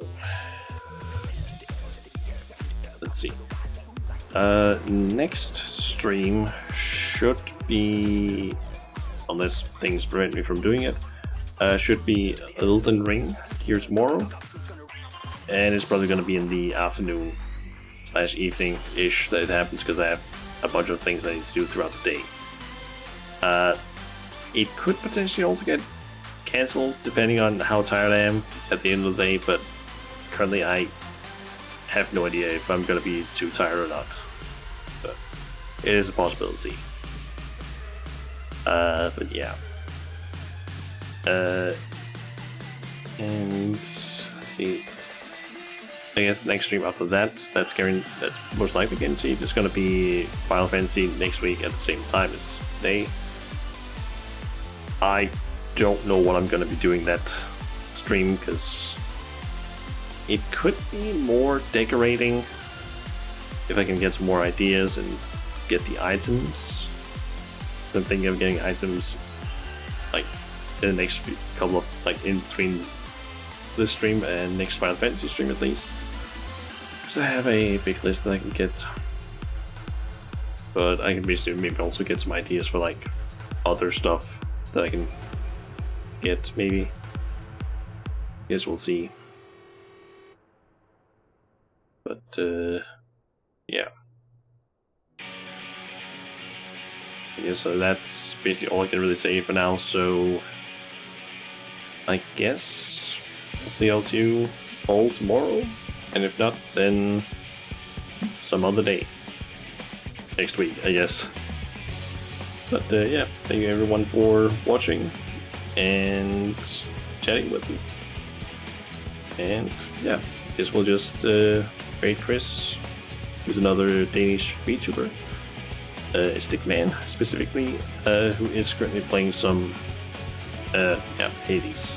let's see. Next stream should be, unless things prevent me from doing it, should be Elden Ring here tomorrow. And it's probably going to be in the afternoon / evening-ish that it happens, because I have a bunch of things I need to do throughout the day. It could potentially also get cancelled depending on how tired I am at the end of the day, but currently I have no idea if I'm going to be too tired or not. But it is a possibility. But yeah. And let's see. I guess the next stream after that, that's most likely guaranteed. It's going to be Final Fantasy next week at the same time as today. I don't know what I'm going to be doing that stream, because it could be more decorating if I can get some more ideas and get the items. I'm thinking of getting items like in the next couple of, like in between this stream and next Final Fantasy stream at least, because I have a big list that I can get. But I can basically maybe also get some ideas for like other stuff that I can get, maybe. Guess we'll see. But yeah. Yeah, so that's basically all I can really say for now, so I guess hopefully I'll see you all tomorrow, and if not, then some other day. Next week, I guess. But yeah, thank you everyone for watching and chatting with me. And yeah, I guess we'll just raid Chris, who's another Danish VTuber. Stickman specifically, who is currently playing some Hades.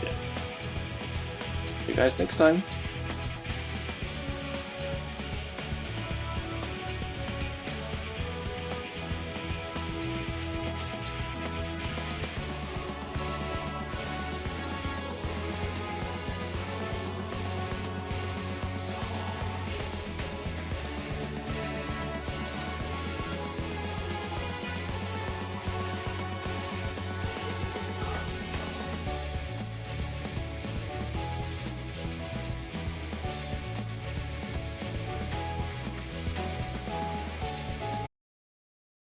Yeah. See you guys next time.